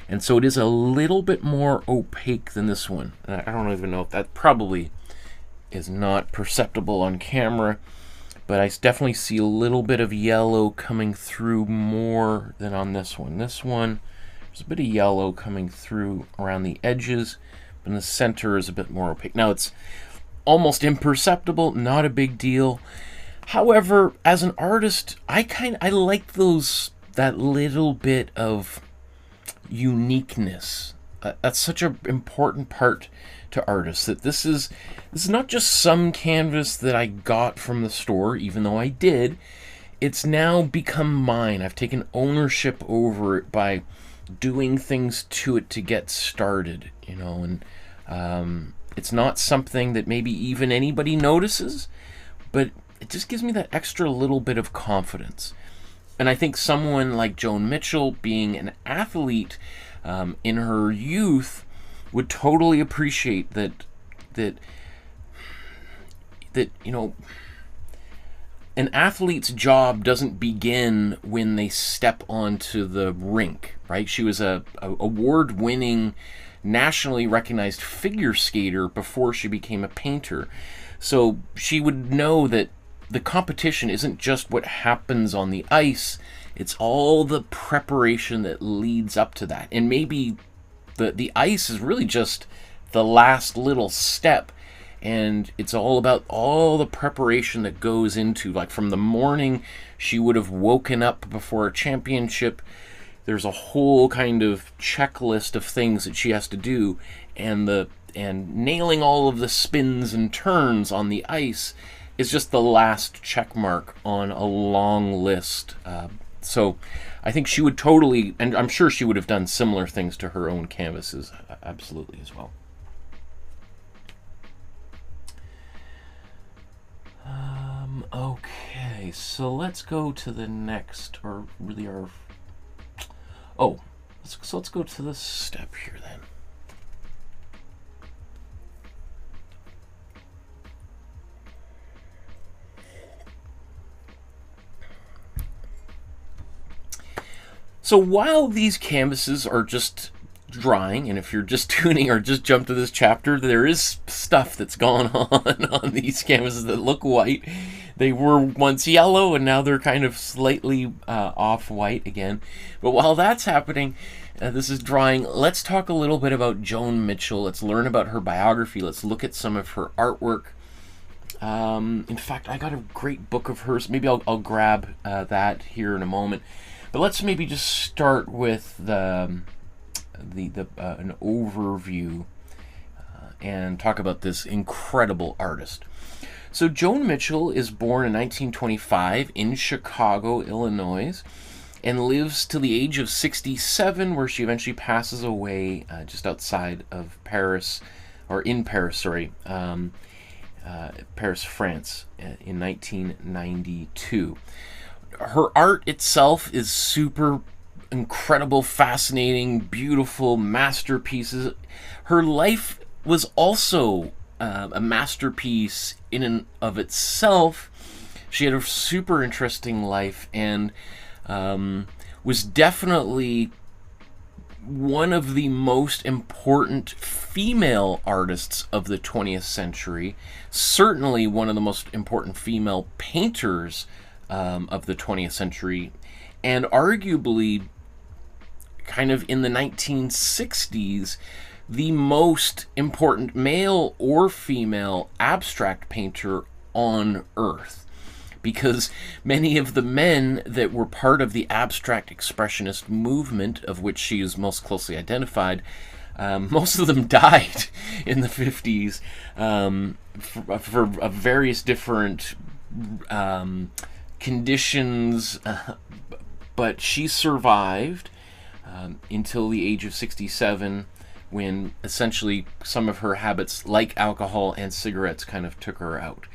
and so it is a little bit more opaque than this one. I don't even know if that probably is not perceptible on camera, but I definitely see a little bit of yellow coming through more than on this one. This one, there's a bit of yellow coming through around the edges, and the center is a bit more opaque. Now it's almost imperceptible, not a big deal. However, as an artist, I like that little bit of uniqueness. That's such an important part to artists, that this is not just some canvas that I got from the store, even though I did. It's now become mine. I've taken ownership over it by doing things to it to get started, you know, and it's not something that maybe even anybody notices, but it just gives me that extra little bit of confidence. And I think someone like Joan Mitchell, being an athlete in her youth, would totally appreciate that you know, an athlete's job doesn't begin when they step onto the rink, right? She was a award-winning, nationally recognized figure skater before she became a painter. So she would know that the competition isn't just what happens on the ice, it's all the preparation that leads up to that. And maybe the ice is really just the last little step, and it's all about all the preparation that goes into, like, from the morning she would have woken up before a championship. There's a whole kind of checklist of things that she has to do, and nailing all of the spins and turns on the ice is just the last check mark on a long list. So I think she would totally, and I'm sure she would have done similar things to her own canvases, absolutely, as well. Okay, so let's go to the next, or really our, let's go to this step here then. So while these canvases are just drying, and if you're just tuning or just jumped to this chapter, there is stuff that's gone on these canvases that look white. They were once yellow, and now they're kind of slightly off-white again. But while that's happening, this is drying, let's talk a little bit about Joan Mitchell. Let's learn about her biography. Let's look at some of her artwork. In fact, I got a great book of hers. Maybe I'll grab that here in a moment. But let's maybe just start with an overview and talk about this incredible artist. So Joan Mitchell is born in 1925 in Chicago, Illinois, and lives till the age of 67, where she eventually passes away just outside of Paris, or in Paris, sorry, Paris, France, in 1992. Her art itself is super incredible, fascinating, beautiful masterpieces. Her life was also a masterpiece in and of itself. She had a super interesting life, and was definitely one of the most important female artists of the 20th century, certainly one of the most important female painters of the 20th century, and arguably, kind of in the 1960s, the most important male or female abstract painter on Earth. Because many of the men that were part of the abstract expressionist movement, of which she is most closely identified, most of them died in the 50s for various different conditions, but she survived until the age of 67, when essentially some of her habits, like alcohol and cigarettes, kind of took her out.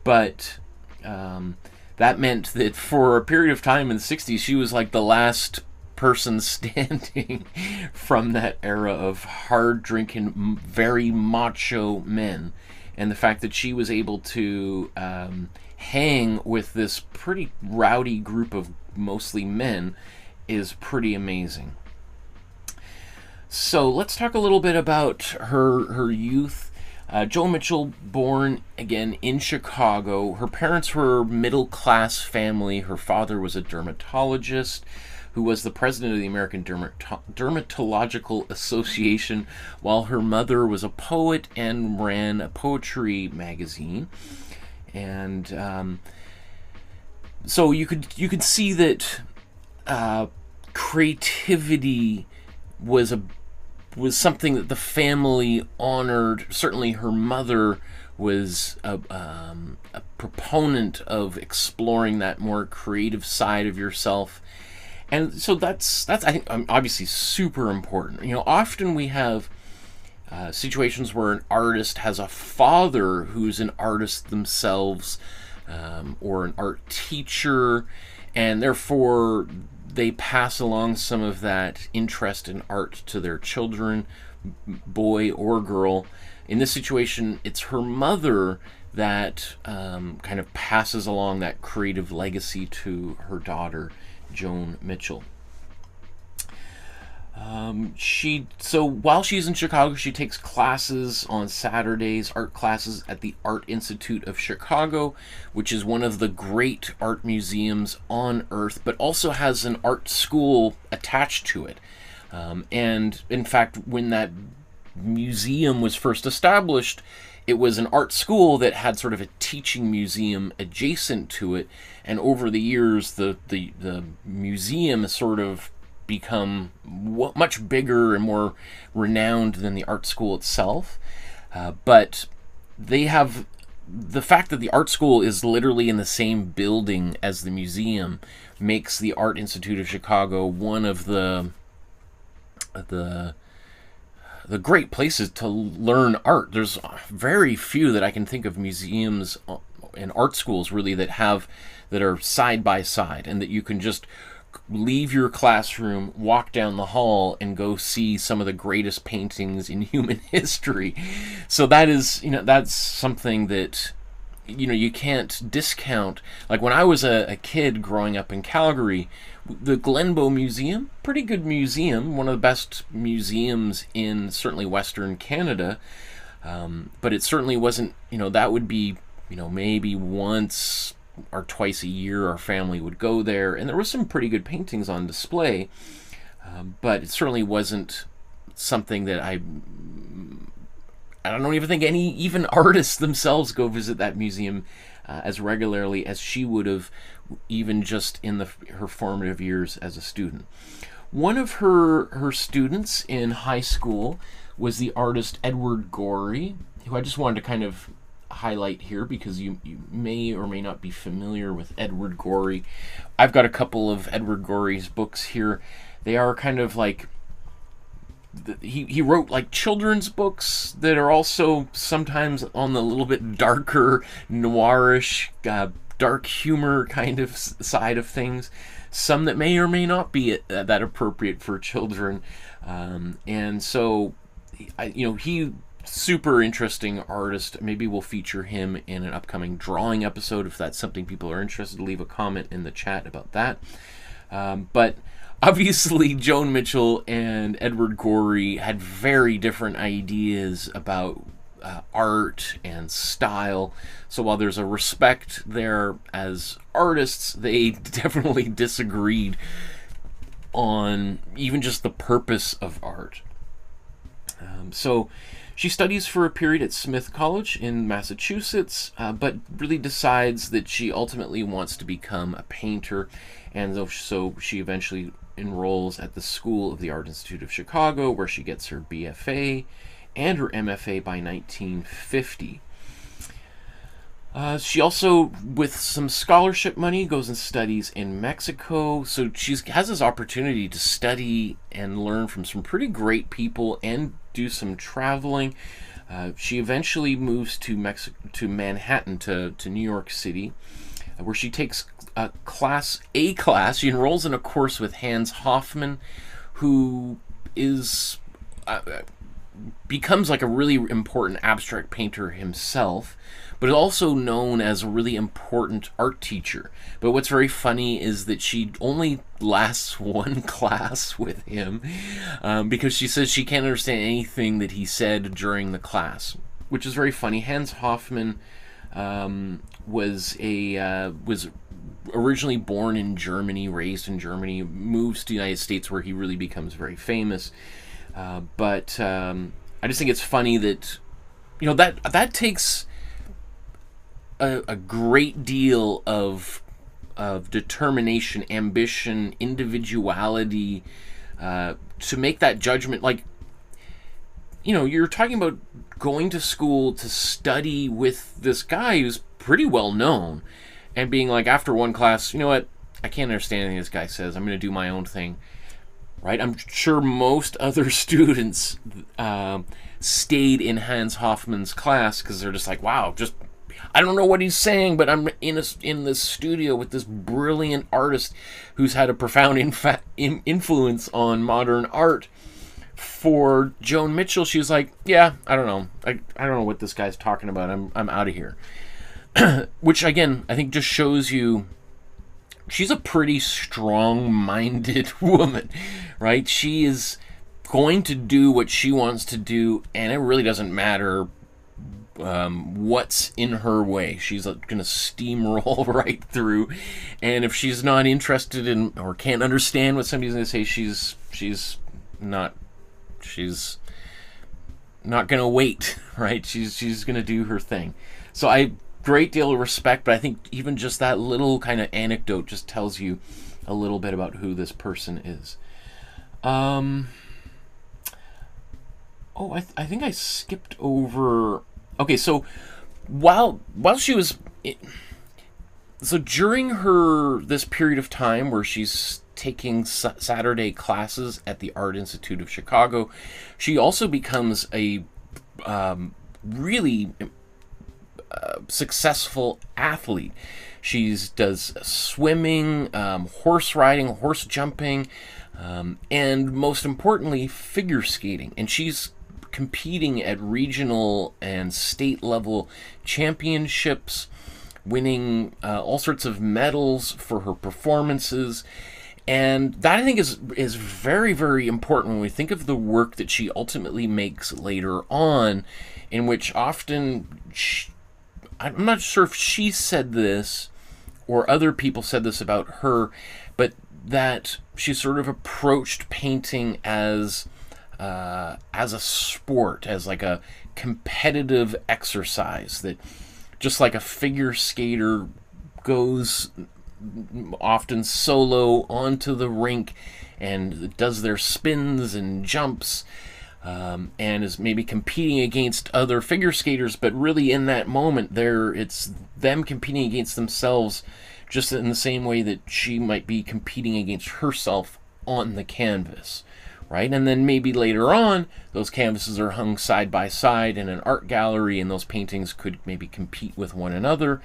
But that meant that for a period of time in the 60s, she was like the last person standing from that era of hard-drinking, very macho men. And the fact that she was able to hang with this pretty rowdy group of mostly men is pretty amazing. So let's talk a little bit about her youth. Joan Mitchell, born again in Chicago. Her parents were middle-class family. Her father was a dermatologist who was the president of the American Dermatological Association, while her mother was a poet and ran a poetry magazine. And so you could see that creativity was something that the family honored. Certainly her mother was a proponent of exploring that more creative side of yourself. And so that's I think obviously super important. You know, often we have situations where an artist has a father who's an artist themselves, or an art teacher, and therefore they pass along some of that interest in art to their children, boy or girl. In this situation, it's her mother that kind of passes along that creative legacy to her daughter, Joan Mitchell. So while she's in Chicago, she takes classes on Saturdays, art classes at the Art Institute of Chicago, which is one of the great art museums on Earth, but also has an art school attached to it. And in fact, when that museum was first established, it was an art school that had sort of a teaching museum adjacent to it, and over the years, the museum has sort of become much bigger and more renowned than the art school itself. But they have the fact that the art school is literally in the same building as the museum makes the Art Institute of Chicago one of the great places to learn art. There's very few that I can think of museums and art schools really that are side by side, and that you can just leave your classroom, walk down the hall, and go see some of the greatest paintings in human history. So that is, that's something that, you can't discount. Like when I was a kid growing up in Calgary, the Glenbow Museum, pretty good museum, one of the best museums in certainly Western Canada, but it certainly wasn't, that would be, maybe once or twice a year our family would go there, and there was some pretty good paintings on display, but it certainly wasn't something that I don't even think even artists themselves go visit that museum as regularly as she would have, even just in her formative years as a student. One of her students in high school was the artist Edward Gorey, who I just wanted to kind of highlight here because you may or may not be familiar with Edward Gorey. I've got a couple of Edward Gorey's books here. They are kind of like, he wrote like children's books that are also sometimes on the little bit darker, noirish, dark humor kind of side of things. Some that may or may not be that appropriate for children. And so, he super interesting artist. Maybe we'll feature him in an upcoming drawing episode if that's something people are interested. Leave a comment in the chat about that. But obviously, Joan Mitchell and Edward Gorey had very different ideas about art and style. So while there's a respect there as artists, they definitely disagreed on even just the purpose of art. So she studies for a period at Smith College in Massachusetts, but really decides that she ultimately wants to become a painter, and so she eventually enrolls at the School of the Art Institute of Chicago, where she gets her BFA and her MFA by 1950. She also, with some scholarship money, goes and studies in Mexico. So she has this opportunity to study and learn from some pretty great people and do some traveling. She eventually moves to Manhattan, to New York City, where she takes a class. She enrolls in a course with Hans Hofmann, who is becomes like a really important abstract painter himself, but also known as a really important art teacher. But what's very funny is that she only lasts one class with him, because she says she can't understand anything that he said during the class, which is very funny. Hans Hofmann was originally born in Germany, raised in Germany, moves to the United States, where he really becomes very famous. But I just think it's funny that, you know, that takes a great deal of determination, ambition, individuality, to make that judgment. Like, you know, you're talking about going to school to study with this guy who's pretty well known, and being like, after one class, you know what, I can't understand anything this guy says, I'm going to do my own thing. Right? I'm sure most other students stayed in Hans Hofmann's class because they're just like, wow, just, I don't know what he's saying, but I'm in this studio with this brilliant artist who's had a profound influence on modern art. For Joan Mitchell, she was like, yeah, I don't know. I don't know what this guy's talking about. I'm out of here. Which, again, I think just shows you she's a pretty strong-minded woman, right? She is going to do what she wants to do, and it really doesn't matter what's in her way. She's going to steamroll right through, and if she's not interested in or can't understand what somebody's going to say, she's not going to wait, right? She's going to do her thing. So great deal of respect, but I think even just that little kind of anecdote just tells you a little bit about who this person is. I think I skipped over. Okay, so while she was, so during this period of time where she's taking Saturday classes at the Art Institute of Chicago, she also becomes a really successful athlete. She does swimming, horse riding, horse jumping, and most importantly, figure skating. And she's competing at regional and state level championships, winning all sorts of medals for her performances. And that, I think, is very, very important when we think of the work that she ultimately makes later on, in which often I'm not sure if she said this or other people said this about her, but that she sort of approached painting as a sport, as like a competitive exercise, that just like a figure skater goes often solo onto the rink and does their spins and jumps, and is maybe competing against other figure skaters, but really in that moment it's them competing against themselves, just in the same way that she might be competing against herself on the canvas, right? And then maybe later on, those canvases are hung side by side in an art gallery, and those paintings could maybe compete with one another,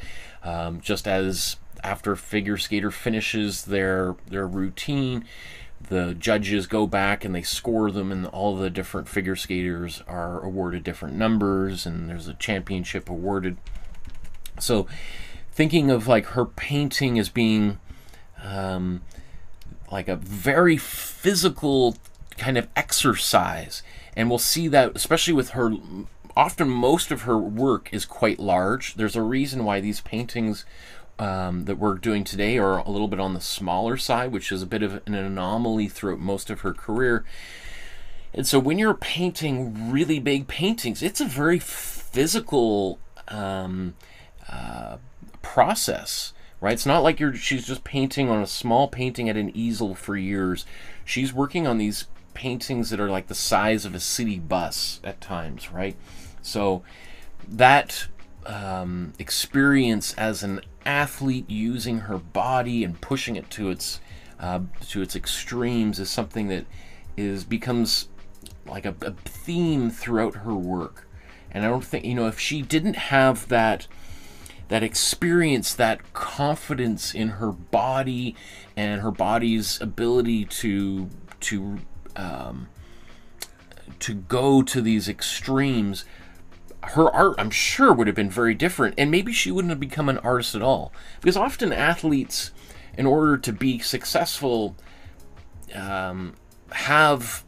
just as after a figure skater finishes their routine, the judges go back and they score them, and all the different figure skaters are awarded different numbers, and there's a championship awarded. So thinking of like her painting as being like a very physical kind of exercise. And we'll see that especially with her. Often most of her work is quite large. There's a reason why these paintings that we're doing today are a little bit on the smaller side, which is a bit of an anomaly throughout most of her career. And so when you're painting really big paintings, it's a very physical process, right? It's not like she's just painting on a small painting at an easel for years. She's working on these paintings that are like the size of a city bus at times, right? So that experience as an athlete, using her body and pushing it to its extremes, is something that becomes like a theme throughout her work. And I don't think, if she didn't have that experience, that confidence in her body and her body's ability to go to these extremes, her art, I'm sure, would have been very different, and maybe she wouldn't have become an artist at all. Because often athletes, in order to be successful, have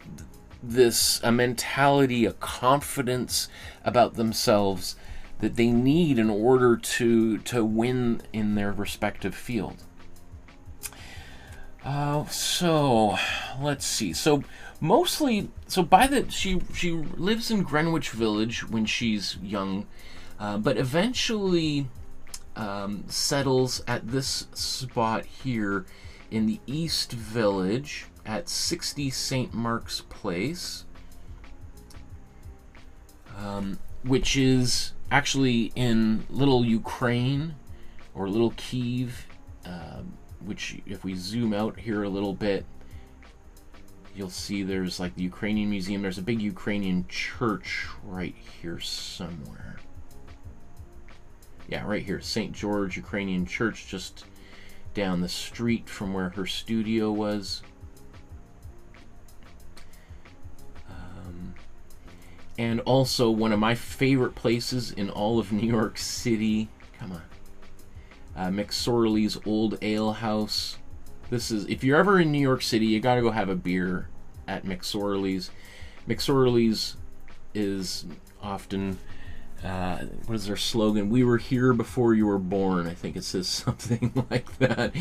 a mentality, a confidence about themselves that they need in order to win in their respective field. So let's see. So mostly, she lives in Greenwich Village when she's young, but eventually settles at this spot here in the East Village at 60 St. Mark's Place, which is actually in Little Ukraine or Little Kiev, which, if we zoom out here a little bit, you'll see there's like the Ukrainian Museum. There's a big Ukrainian church right here somewhere. Yeah, right here, St. George Ukrainian Church, just down the street from where her studio was. And also one of my favorite places in all of New York City. Come on. McSorley's Old Ale House. This is, if you're ever in New York City, you gotta go have a beer at McSorley's. McSorley's is often, what is their slogan? We were here before you were born. I think it says something like that.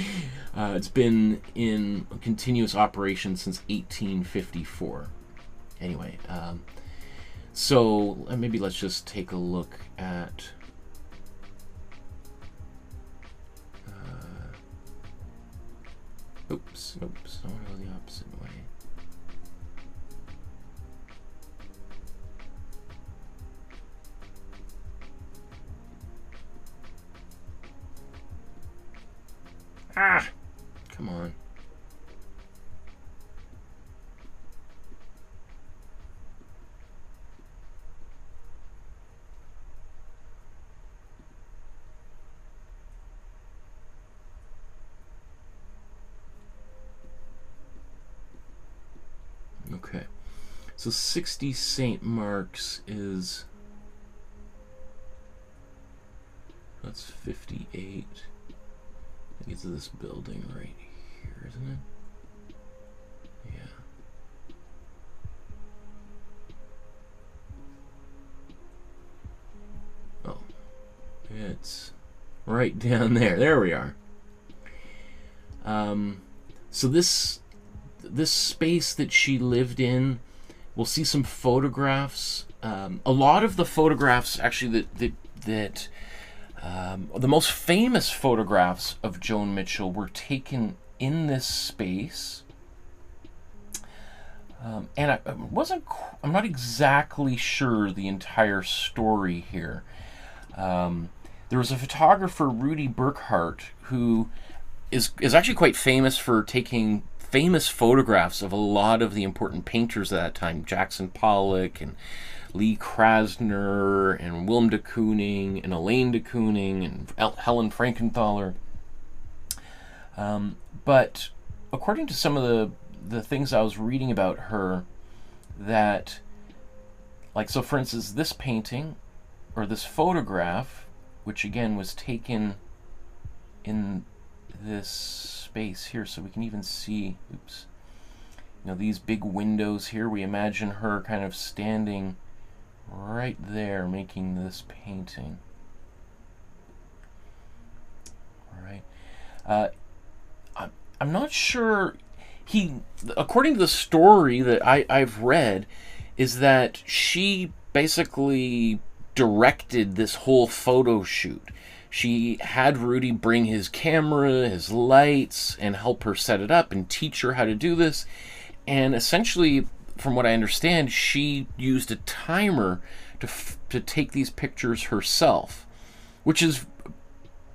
It's been in continuous operation since 1854. Anyway, so maybe let's just take a look at oops, I want to go the opposite way. Come on. Okay, so 60 St. Mark's is, that's 58. I think it's this building right here, isn't it? Yeah. Oh, it's right down there. There we are. So this space that she lived in, we'll see some photographs. A lot of the photographs, actually, that the most famous photographs of Joan Mitchell were taken in this space. And I'm not exactly sure the entire story here. There was a photographer, Rudy Burkhart, who is actually quite famous for taking famous photographs of a lot of the important painters at that time, Jackson Pollock and Lee Krasner and Willem de Kooning and Elaine de Kooning and Helen Frankenthaler. But according to some of the things I was reading about her, that, like, so for instance, this painting or this photograph, which again was taken in this space here so we can even see, oops, you know, these big windows here. We imagine her kind of standing right there making this painting. All right. I'm not sure. According to the story that I've read, is that she basically directed this whole photo shoot. She had Rudy bring his camera, his lights, and help her set it up and teach her how to do this. And essentially, from what I understand, she used a timer to take these pictures herself, which is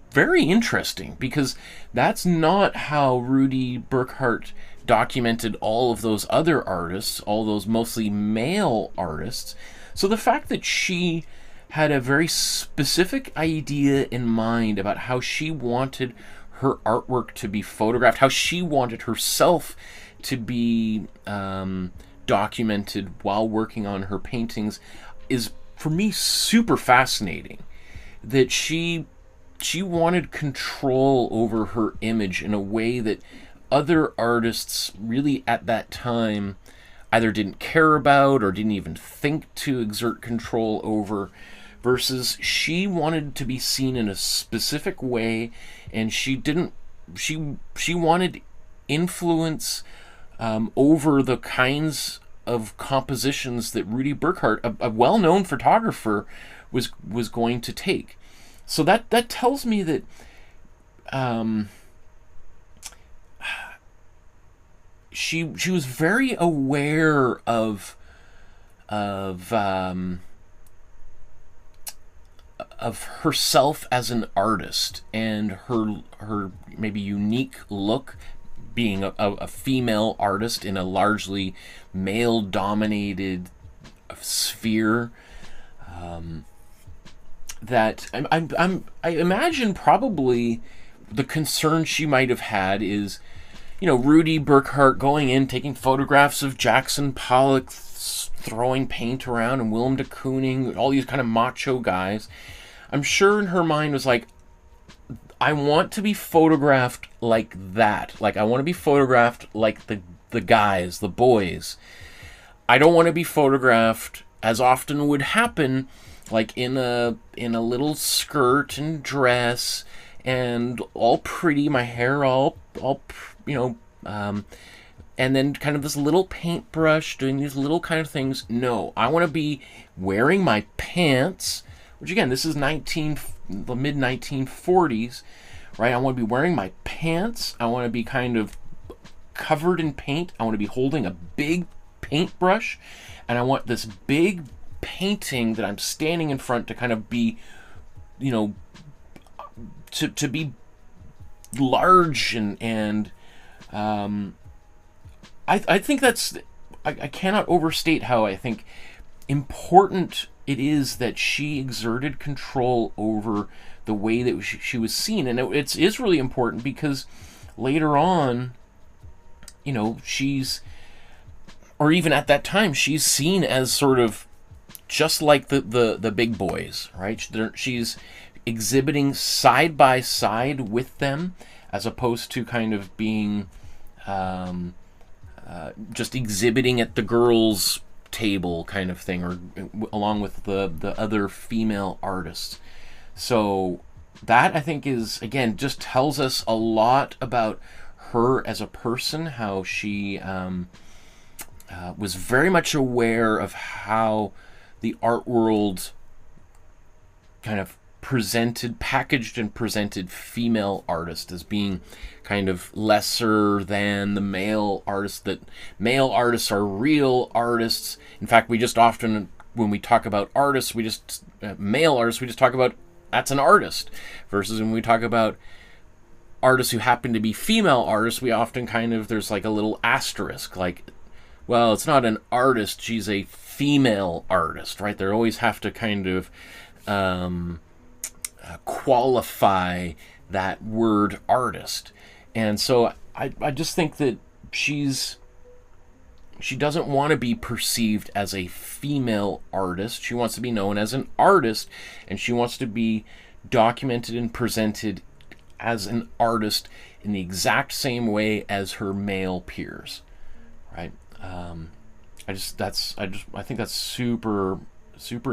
very interesting because that's not how Rudy Burkhart documented all of those other artists, all those mostly male artists. So the fact that she had a very specific idea in mind about how she wanted her artwork to be photographed, how she wanted herself to be documented while working on her paintings, is for me super fascinating. That she wanted control over her image in a way that other artists really at that time either didn't care about or didn't even think to exert control over, versus she wanted to be seen in a specific way, and she wanted influence over the kinds of compositions that Rudy Burkhart, a well-known photographer, was going to take. So that tells me that she was very aware of herself as an artist and her maybe unique look, being a female artist in a largely male-dominated sphere. That I imagine probably the concern she might have had is, you know, Rudy Burkhart going in, taking photographs of Jackson Pollock throwing paint around, and Willem de Kooning, all these kind of macho guys. I'm sure in her mind was like, I want to be photographed like that. Like, I want to be photographed like the guys, the boys. I don't want to be photographed, as often would happen, like in a little skirt and dress and all pretty, my hair all you know, and then kind of this little paintbrush doing these little kind of things. No, I want to be wearing my pants, which again, this is the mid 1940s, right? I want to be wearing my pants. I want to be kind of covered in paint. I want to be holding a big paintbrush, and I want this big painting that I'm standing in front to kind of be, you know, to be large, and I think that's, I cannot overstate how I think important it is that she exerted control over the way that she was seen. And it is really important because later on, you know, or even at that time, she's seen as sort of just like the big boys, right? She's exhibiting side by side with them, as opposed to kind of being just exhibiting at the girls' table kind of thing, or along with the other female artists. So that, I think, is, again, just tells us a lot about her as a person, how she was very much aware of how the art world kind of packaged and presented female artists as being kind of lesser than the male artists, that male artists are real artists. In fact, we just often, when we talk about artists, male artists, we just talk about that's an artist, versus when we talk about artists who happen to be female artists, we often there's like a little asterisk, like, well, it's not an artist, she's a female artist, right? They always have to kind of qualify that word artist. And so I just think that she doesn't want to be perceived as a female artist. She wants to be known as an artist, and she wants to be documented and presented as an artist in the exact same way as her male peers, right? I think that's super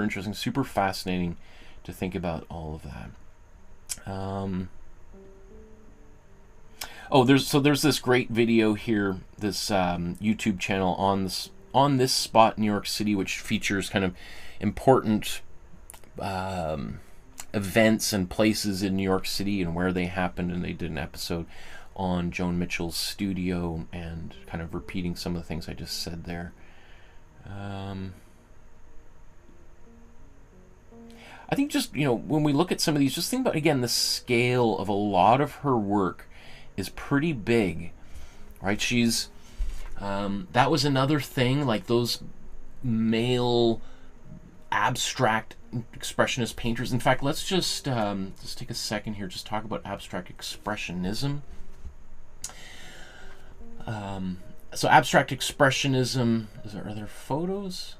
interesting, super fascinating to think about all of that. There's this great video here, this YouTube channel on this spot in New York City, which features kind of important events and places in New York City and where they happened, and they did an episode on Joan Mitchell's studio and kind of repeating some of the things I just said there. I think just, when we look at some of these, just think about, again, the scale of a lot of her work is pretty big, right? She's, that was another thing, like those male abstract expressionist painters. In fact, let's just take a second here, just talk about abstract expressionism. So abstract expressionism, are there photos?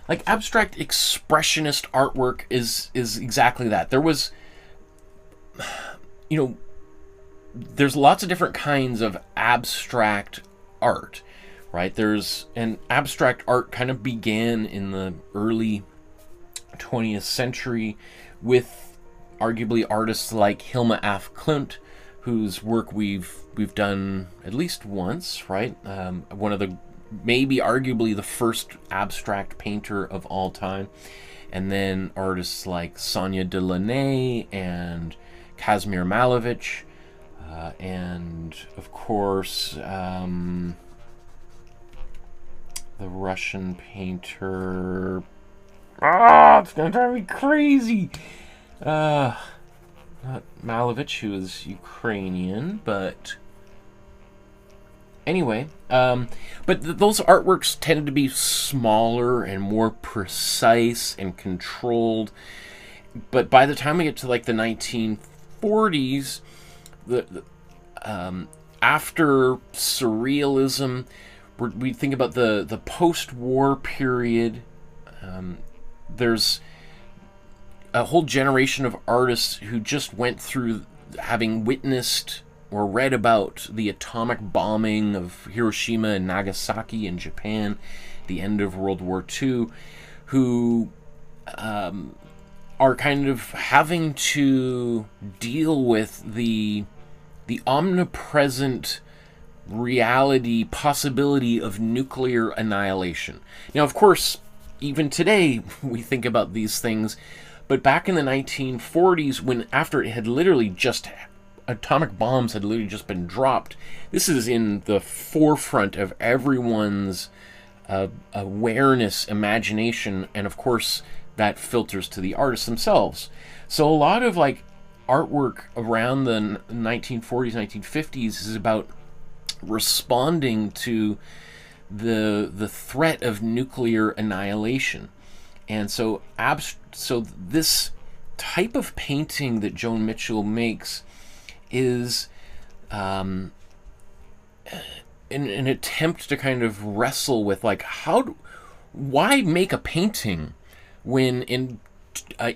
Like abstract expressionist artwork is exactly that. There was, there's lots of different kinds of abstract art, right? And abstract art kind of began in the early 20th century with arguably artists like Hilma af Klint, whose work we've done at least once, right? One of the, maybe arguably the first abstract painter of all time. And then artists like Sonia Delaunay and Kazimir Malevich, and of course the Russian painter, it's gonna drive me crazy, not Malevich, who is Ukrainian, but anyway, those artworks tended to be smaller and more precise and controlled. But by the time we get to like the 1940s, after Surrealism, we think about the post-war period. There's a whole generation of artists who just went through having witnessed or read about the atomic bombing of Hiroshima and Nagasaki in Japan, the end of World War II, who are kind of having to deal with the omnipresent reality, possibility of nuclear annihilation. Now, of course, even today we think about these things, but back in the 1940s, when after it had literally just, atomic bombs had literally just been dropped, this is in the forefront of everyone's awareness, imagination, and of course that filters to the artists themselves. So a lot of like artwork around the 1940s, 1950s is about responding to the threat of nuclear annihilation. And so this type of painting that Joan Mitchell makes is an attempt to kind of wrestle with, like, why make a painting when in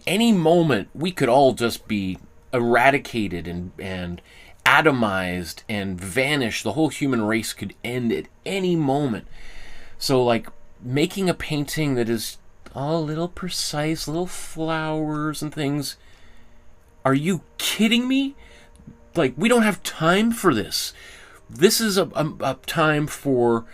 any moment we could all just be eradicated and atomized and vanish. The whole human race could end at any moment. So, like, making a painting that is all a little precise, little flowers and things. Are you kidding me? Like, we don't have time for this. This is a time for,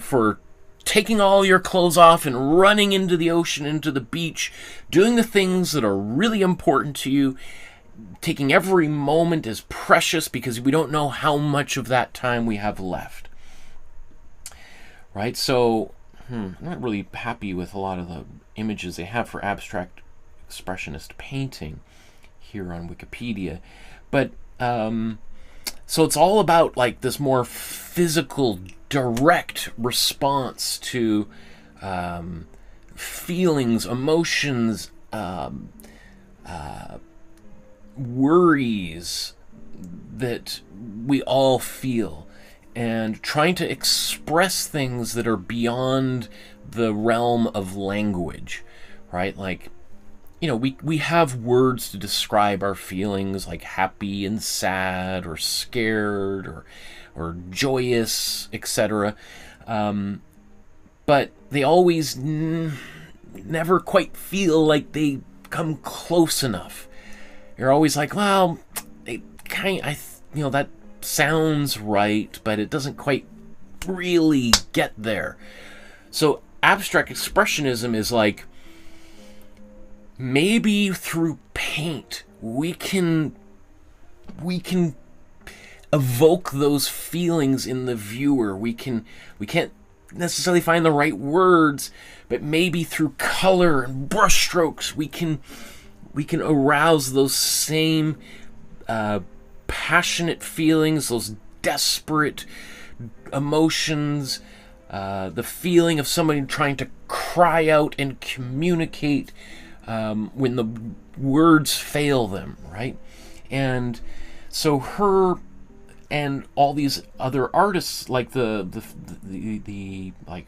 for taking all your clothes off and running into the ocean, into the beach, doing the things that are really important to you, taking every moment as precious because we don't know how much of that time we have left. Right? So, I'm not really happy with a lot of the images they have for abstract expressionist painting here on Wikipedia. But, so it's all about, like, this more physical, direct response to feelings, emotions, worries that we all feel. and trying to express things that are beyond the realm of language, right? Like, you know, we have words to describe our feelings, like happy and sad, or scared, or joyous, etc. But they always never quite feel like they come close enough. You're always like, well, it that sounds right, but it doesn't quite really get there. So abstract expressionism is like, maybe through paint we can evoke those feelings in the viewer. We can't necessarily find the right words, but maybe through color and brushstrokes we can arouse those same passionate feelings, those desperate emotions, the feeling of somebody trying to cry out and communicate when the words fail them, right? And so her and all these other artists, like the like,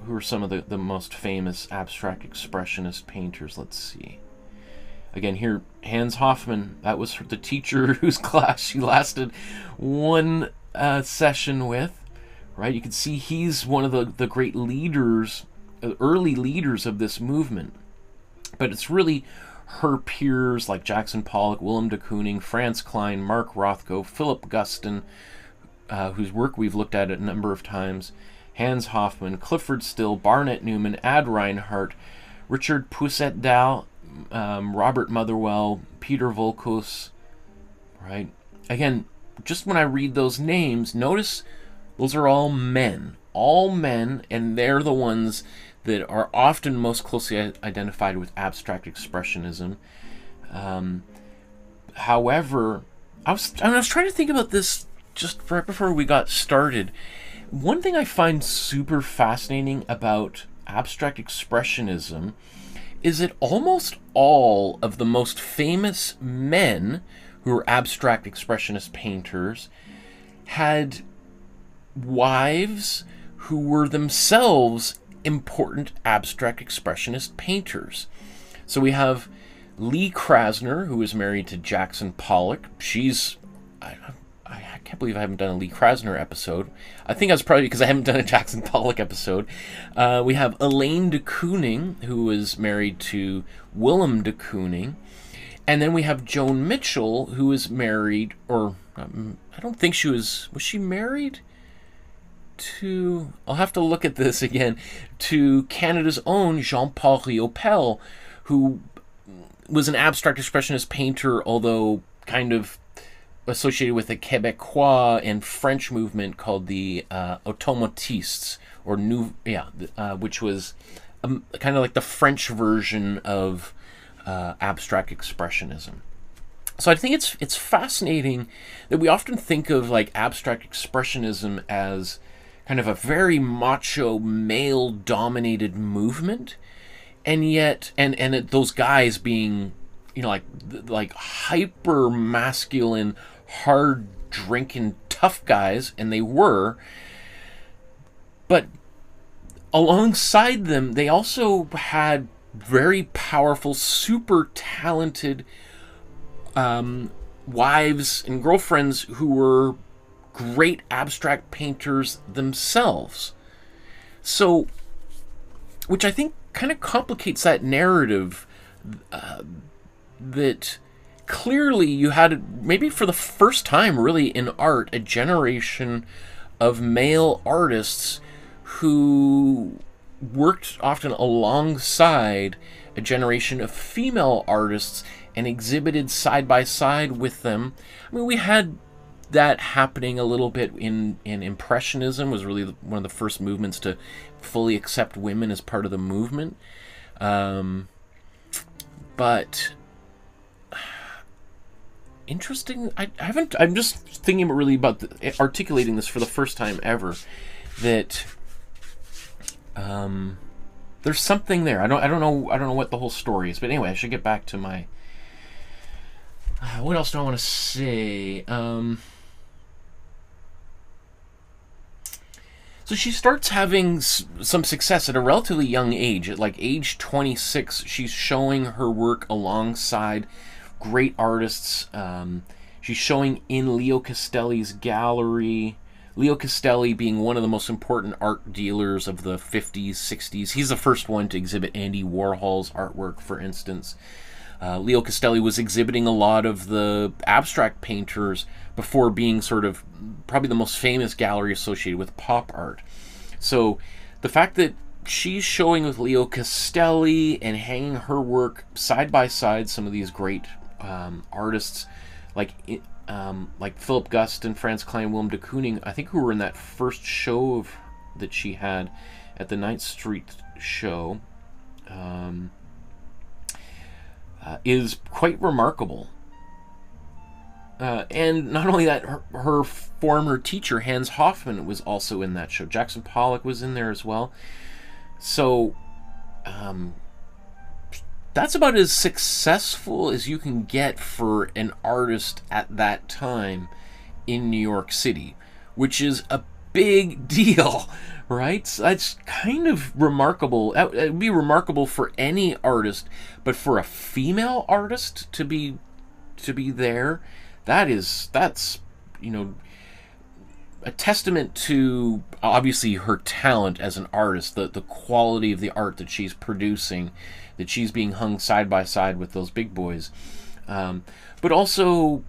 who are some of the most famous abstract expressionist painters? Let's see. Again, here, Hans Hofmann, that was the teacher whose class she lasted one session with, right? You can see he's one of the great leaders, early leaders of this movement. But it's really her peers like Jackson Pollock, Willem de Kooning, Franz Klein, Mark Rothko, Philip Guston, whose work we've looked at a number of times, Hans Hofmann, Clifford Still, Barnett Newman, Ad Reinhardt, Richard Poussetdal, Robert Motherwell, Peter Volkus, right? Again, just when I read those names, notice those are all men, and they're the ones that are often most closely identified with abstract expressionism. However, I was trying to think about this just right before we got started. One thing I find super fascinating about abstract expressionism is that almost all of the most famous men who were abstract expressionist painters had wives who were themselves important abstract expressionist painters. So we have Lee Krasner, who was married to Jackson Pollock. She's... I can't believe I haven't done a Lee Krasner episode. I think that's probably because I haven't done a Jackson Pollock episode. We have Elaine de Kooning, who was married to Willem de Kooning. And then we have Joan Mitchell, who was married, or I don't think she was... Was she married to... I'll have to look at this again. To Canada's own Jean-Paul Riopelle, who was an abstract expressionist painter, although kind of associated with a Quebecois and French movement called the Automatistes, or which was kind of like the French version of abstract expressionism. So I think it's fascinating that we often think of like abstract expressionism as kind of a very macho, male-dominated movement, and yet, and those guys being, you know, like hyper masculine, hard drinking, tough guys, and they were. But alongside them, they also had very powerful, super talented wives and girlfriends who were great abstract painters themselves. So, which I think kind of complicates that narrative, that clearly you had, maybe for the first time really in art, a generation of male artists who worked often alongside a generation of female artists and exhibited side by side with them. I mean, we had that happening a little bit in Impressionism. Was really one of the first movements to fully accept women as part of the movement. But interesting. I'm just thinking really about articulating this for the first time ever. That there's something there. I don't know what the whole story is. But anyway, I should get back to my. What else do I want to say? So she starts having some success at a relatively young age. At like age 26, she's showing her work alongside great artists. She's showing in Leo Castelli's gallery. Leo Castelli being one of the most important art dealers of the 50s, 60s. He's the first one to exhibit Andy Warhol's artwork, for instance. Leo Castelli was exhibiting a lot of the abstract painters before being sort of probably the most famous gallery associated with pop art. So the fact that she's showing with Leo Castelli and hanging her work side by side some of these great artists like Philip Gust and Franz Klein, Willem de Kooning, I think, who were in that first show that she had at the 9th Street show, is quite remarkable. And not only that, her former teacher, Hans Hofmann, was also in that show. Jackson Pollock was in there as well. So, that's about as successful as you can get for an artist at that time in New York City, which is a big deal, right? So that's kind of remarkable. It would be remarkable for any artist, but for a female artist to be there, that's a testament to obviously her talent as an artist, the quality of the art that she's producing, that she's being hung side by side with those big boys. But also,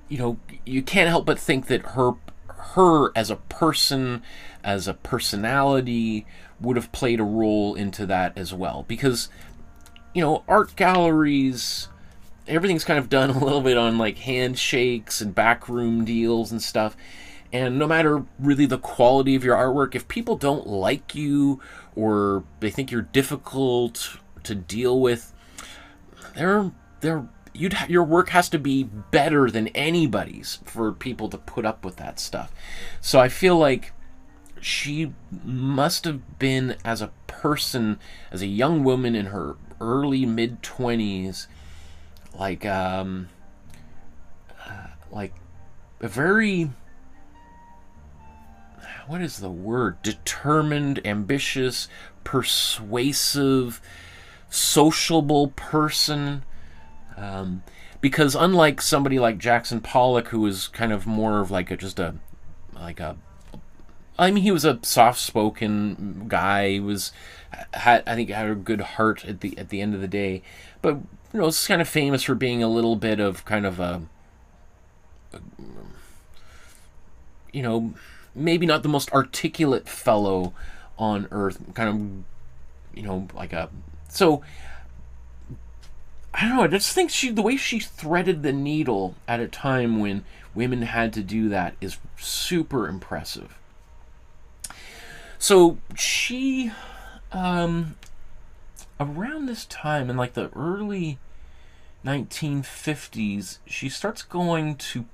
you can't help but think that her as a person, as a personality, would have played a role into that as well. Because, art galleries, everything's kind of done a little bit on like handshakes and backroom deals and stuff. And no matter really the quality of your artwork, if people don't like you or they think you're difficult to deal with, your work has to be better than anybody's for people to put up with that stuff. So I feel like she must have been, as a person, as a young woman in her early mid-20s, like a very, what is the word? Determined, ambitious, persuasive, sociable person. Because unlike somebody like Jackson Pollock, who was kind of more of he was a soft-spoken guy. He had a good heart at the end of the day, but it's kind of famous for being a little bit of kind of a maybe not the most articulate fellow on earth, kind of, so I don't know, I just think the way she threaded the needle at a time when women had to do that is super impressive. So she, around this time, in like the early 1950s, she starts going to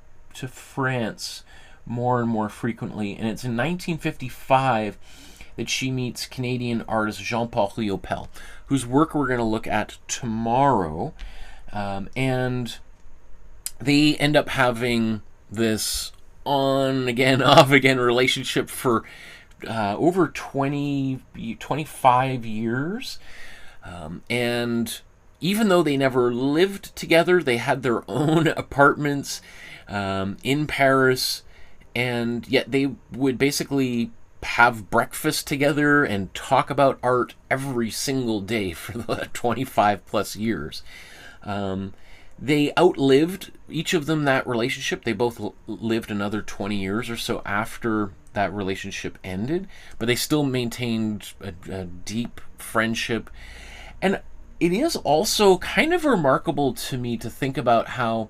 France more and more frequently, and it's in 1955 that she meets Canadian artist Jean-Paul Riopelle, whose work we're going to look at tomorrow, and they end up having this on-again, off-again relationship for over 25 years, and even though they never lived together, they had their own apartments in Paris, and yet they would basically have breakfast together and talk about art every single day for the 25 plus years. They outlived, each of them, that relationship. They both lived another 20 years or so after that relationship ended, but they still maintained a deep friendship. And it is also kind of remarkable to me to think about how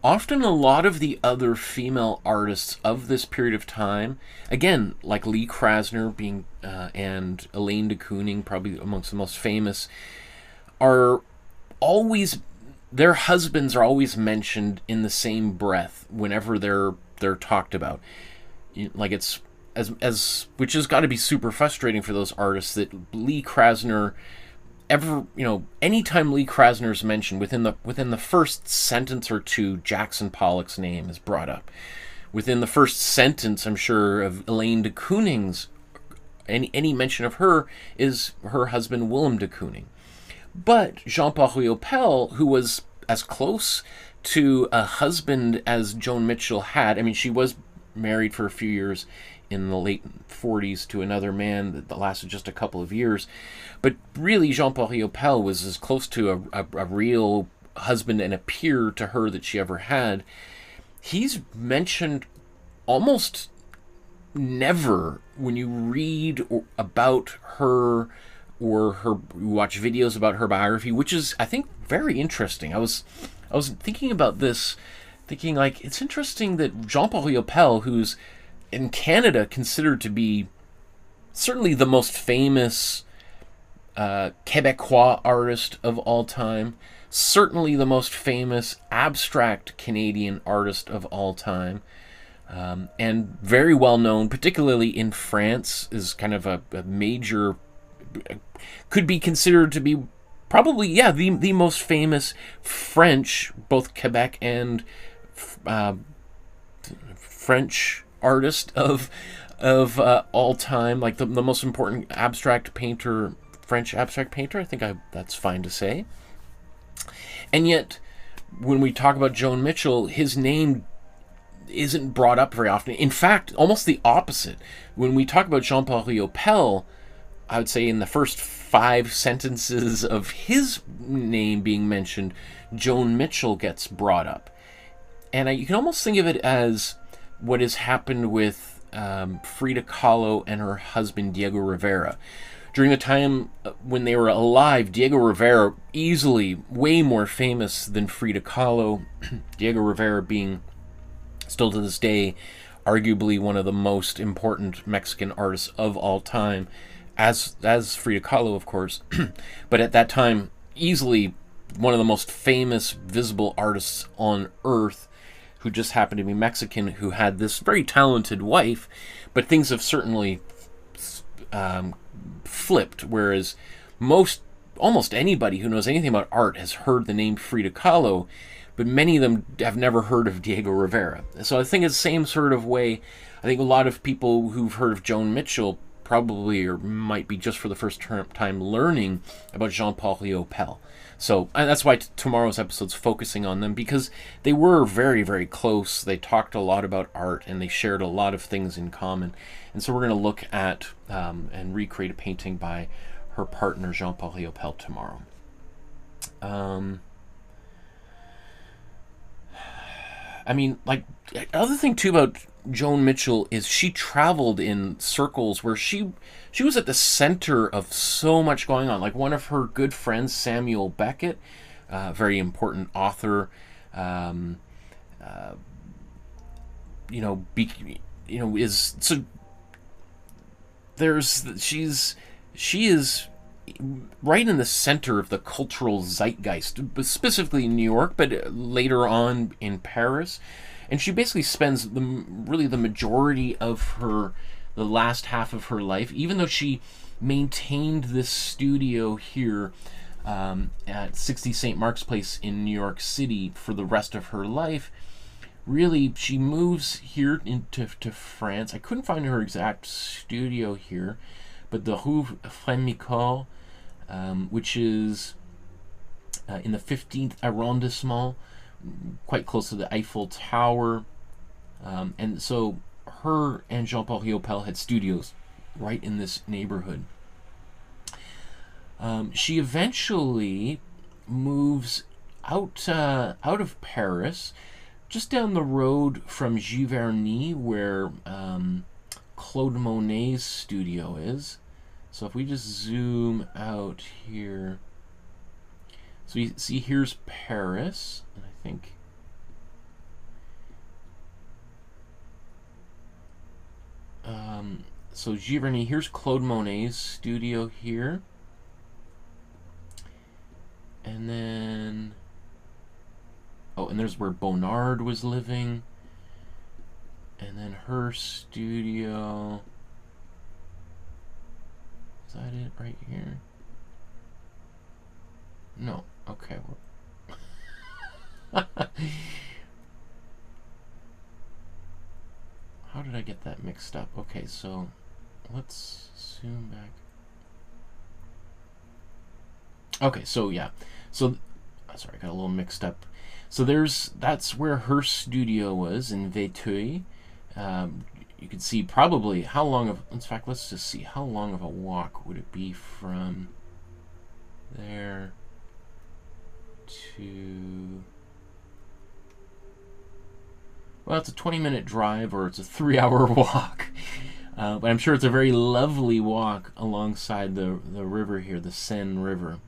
often a lot of the other female artists of this period of time, again, like Lee Krasner being and Elaine de Kooning, probably amongst the most famous, are always, their husbands are always mentioned in the same breath whenever they're talked about. Like, it's as which has got to be super frustrating for those artists, that Lee Krasner, anytime Lee Krasner's mentioned, within the first sentence or two, Jackson Pollock's name is brought up. within the first sentence, I'm sure, of Elaine de Kooning's, any mention of her is her husband Willem de Kooning. But Jean-Paul Riopelle, who was as close to a husband as Joan Mitchell had, I mean, she was married for a few years in the late 40s to another man that lasted just a couple of years, but really Jean-Paul Riopelle was as close to a real husband and a peer to her that she ever had. He's mentioned almost never when you read about her or watch videos about her biography, which is, I think, very interesting. I was thinking about this, thinking like, it's interesting that Jean-Paul Riopelle, who's in Canada considered to be certainly the most famous Quebecois artist of all time, certainly the most famous abstract Canadian artist of all time, and very well known, particularly in France, is kind of a major, could be considered to be probably, yeah, the most famous French, both Quebec and French artist of all time, like the most important abstract painter, French abstract painter. I think that's fine to say. And yet, when we talk about Joan Mitchell, his name isn't brought up very often. In fact, almost the opposite. When we talk about Jean-Paul Riopelle, I would say in the first 5 sentences of his name being mentioned, Joan Mitchell gets brought up. And you can almost think of it as what has happened with Frida Kahlo and her husband Diego Rivera. During the time when they were alive, Diego Rivera easily way more famous than Frida Kahlo. Diego Rivera being, still to this day, arguably one of the most important Mexican artists of all time, as Frida Kahlo, of course. But at that time, easily one of the most famous visible artists on earth, who just happened to be Mexican, who had this very talented wife. But things have certainly flipped, whereas almost anybody who knows anything about art has heard the name Frida Kahlo, but many of them have never heard of Diego Rivera. So I think it's the same sort of way. I think a lot of people who've heard of Joan Mitchell probably or might be just for the first time learning about Jean-Paul Riopelle. So that's why tomorrow's episode's focusing on them, because they were very, very close. They talked a lot about art, and they shared a lot of things in common. And so we're going to look at and recreate a painting by her partner, Jean-Paul Riopelle, tomorrow. I mean, like, other thing, too, about Joan Mitchell is she traveled in circles where she was at the center of so much going on. Like, one of her good friends, Samuel Beckett, very important author, is so. She is right in the center of the cultural zeitgeist, specifically in New York, but later on in Paris. And she basically spends the majority of the last half of her life, even though she maintained this studio here at 60 St. Mark's Place in New York City for the rest of her life. Really, she moves here to France. I couldn't find her exact studio here, but the Rue Frémicourt, which is in the 15th arrondissement, quite close to the Eiffel Tower. And so her and Jean-Paul Riopelle had studios right in this neighborhood. She eventually moves out of Paris, just down the road from Giverny, where Claude Monet's studio is. So if we just zoom out here, so you see here's Paris, and I think so Giverny, here's Claude Monet's studio here, and then and there's where Bonnard was living, and then her studio, is that it right here? No, okay. get that mixed up. Okay, so let's zoom back. Okay, so yeah. So, sorry, I got a little mixed up. So that's where her studio was, in Véteuil. You can see probably how long of, in fact, let's just see, how long of a walk would it be from there to, well, it's a 20-minute drive, or it's a 3-hour walk. But I'm sure it's a very lovely walk alongside the river here, the Seine River.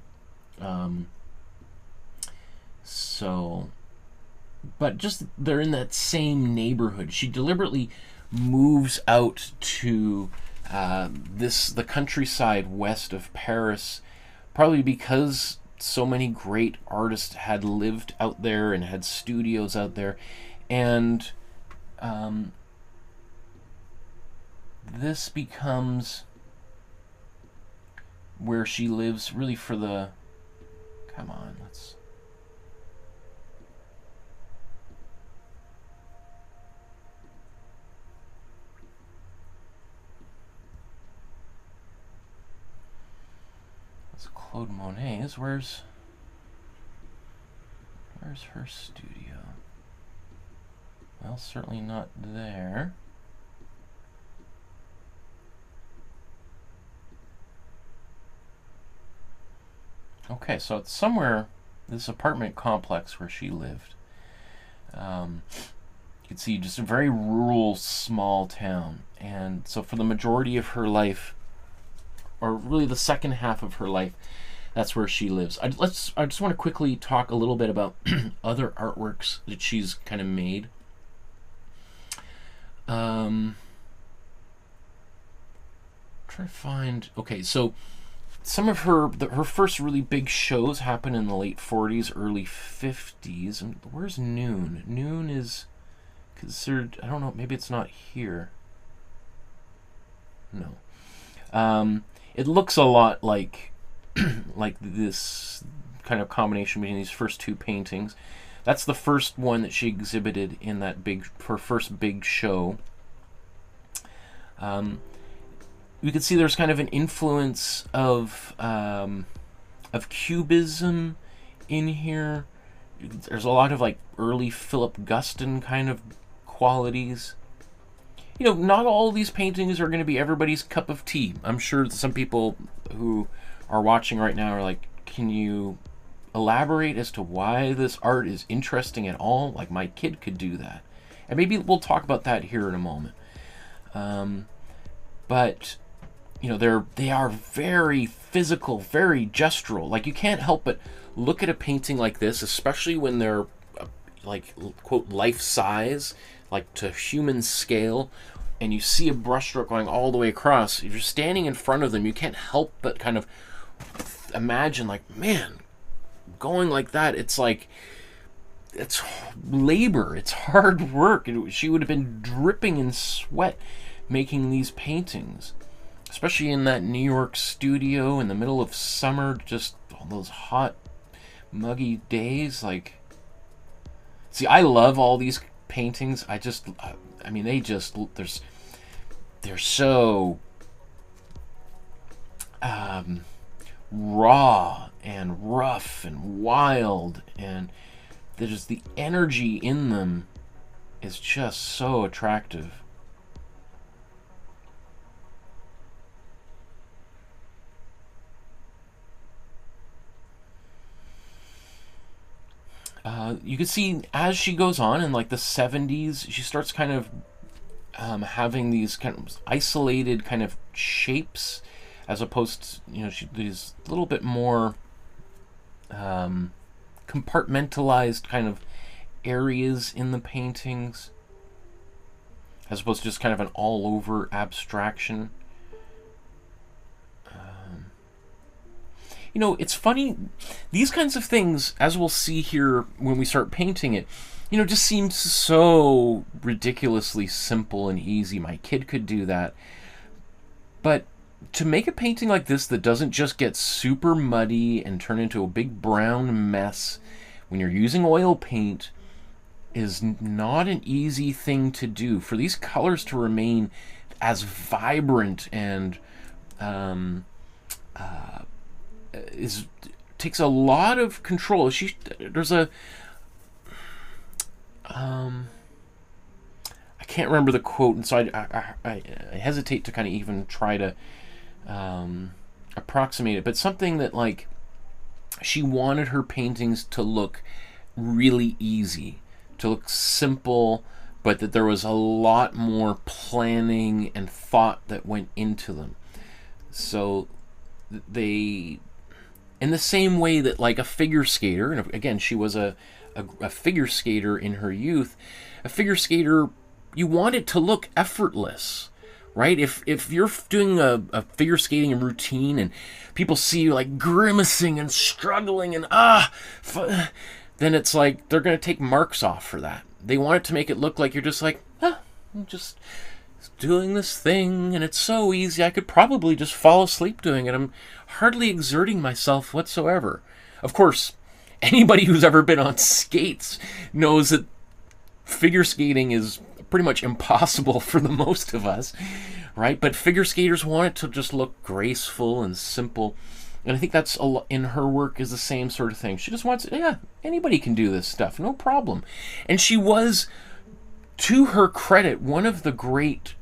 So, but just they're in that same neighborhood. She deliberately moves out to the countryside west of Paris, probably because so many great artists had lived out there and had studios out there, and this becomes where she lives really for the, come on, let's, Claude Monet's. Where's her studio? Well, certainly not there. Okay, so it's somewhere, this apartment complex where she lived. You can see just a very rural, small town. And so for the majority of her life, or really the second half of her life, that's where she lives. I just want to quickly talk a little bit about other artworks that she's kind of made. Try to find, okay, so some of her first really big shows happened in the late 40s, early 50s. And where's Noon? Noon is considered, I don't know, maybe it's not here. No. It looks a lot like like this kind of combination between these first two paintings. That's the first one that she exhibited in that her first big show. You can see there's kind of an influence of cubism in here. There's a lot of like early Philip Guston kind of qualities. You know, not all these paintings are going to be everybody's cup of tea. I'm sure some people who are watching right now are like, can you elaborate as to why this art is interesting at all? Like, my kid could do that. And maybe we'll talk about that here in a moment. But, you know, they are very physical, very gestural. Like, you can't help but look at a painting like this, especially when they're, like, quote, life-size, like to human scale, and you see a brushstroke going all the way across. If you're standing in front of them, you can't help but kind of imagine, like, man, going like that, it's like, it's labor, it's hard work. She would have been dripping in sweat making these paintings, especially in that New York studio in the middle of summer, just all those hot, muggy days. Like, see, I love all these paintings. I mean, they're so raw and rough and wild, and there's the energy in them is just so attractive. You can see as she goes on in like the 70s, she starts kind of having these kind of isolated kind of shapes, as opposed to, you know, these little bit more compartmentalized kind of areas in the paintings, as opposed to just kind of an all-over abstraction. You know, it's funny, these kinds of things, as we'll see here when we start painting it, you know, just seems so ridiculously simple and easy. My kid could do that. But to make a painting like this that doesn't just get super muddy and turn into a big brown mess when you're using oil paint, is not an easy thing to do. For these colors to remain as vibrant and takes a lot of control. There's a I can't remember the quote, and so I hesitate to kind of even try to approximate it, but something that, like, she wanted her paintings to look really easy, to look simple, but that there was a lot more planning and thought that went into them. So they, in the same way that, like, a figure skater, and again, she was a figure skater in her youth, a figure skater, you want it to look effortless, right? If you're doing a figure skating routine and people see you, like, grimacing and struggling and then it's like they're going to take marks off for that. They want it to make it look like you're just like, I'm just doing this thing and it's so easy. I could probably just fall asleep doing it. I'm hardly exerting myself whatsoever. Of course, anybody who's ever been on skates knows that figure skating is pretty much impossible for the most of us, right? But figure skaters want it to just look graceful and simple. And I think that's in her work is the same sort of thing. She just wants, anybody can do this stuff, no problem. And she was, to her credit, one of the great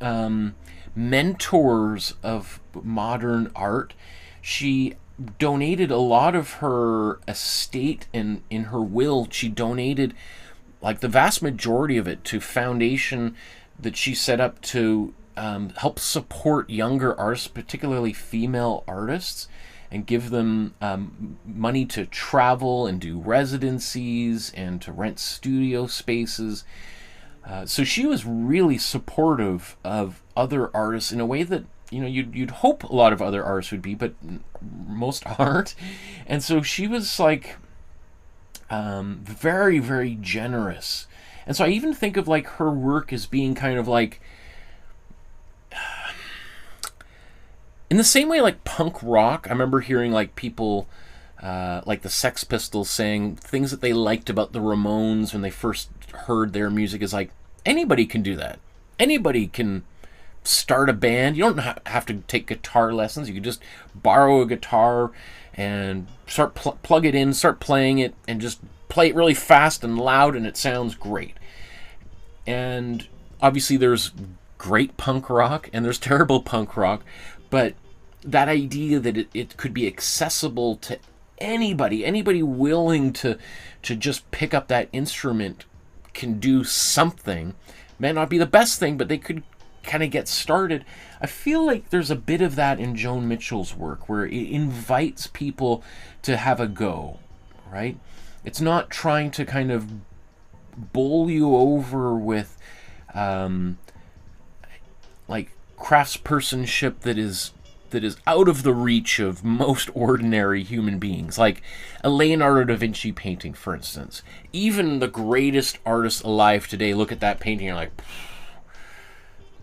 mentors of modern art. She donated a lot of her estate, and in her will, she donated, like, the vast majority of it to foundation that she set up to help support younger artists, particularly female artists, and give them money to travel and do residencies and to rent studio spaces. So she was really supportive of other artists in a way that, you know, you'd hope a lot of other artists would be, but most aren't. And so she was, like, very, very generous. And so I even think of, like, her work as being kind of like, in the same way, like, punk rock. I remember hearing, like, people like the Sex Pistols saying things that they liked about the Ramones when they first heard their music is like, anybody can do that. Anybody can start a band. You don't have to take guitar lessons. You can just borrow a guitar and start plug it in, start playing it, and just play it really fast and loud, and it sounds great. And obviously there's great punk rock and there's terrible punk rock, but that idea that it could be accessible to anybody willing to just pick up that instrument can do something. May not be the best thing, but they could kind of get started. I feel like there's a bit of that in Joan Mitchell's work, where it invites people to have a go, right? It's not trying to kind of bowl you over with like craftspersonship that is out of the reach of most ordinary human beings. Like a Leonardo da Vinci painting, for instance. Even the greatest artists alive today look at that painting and are like,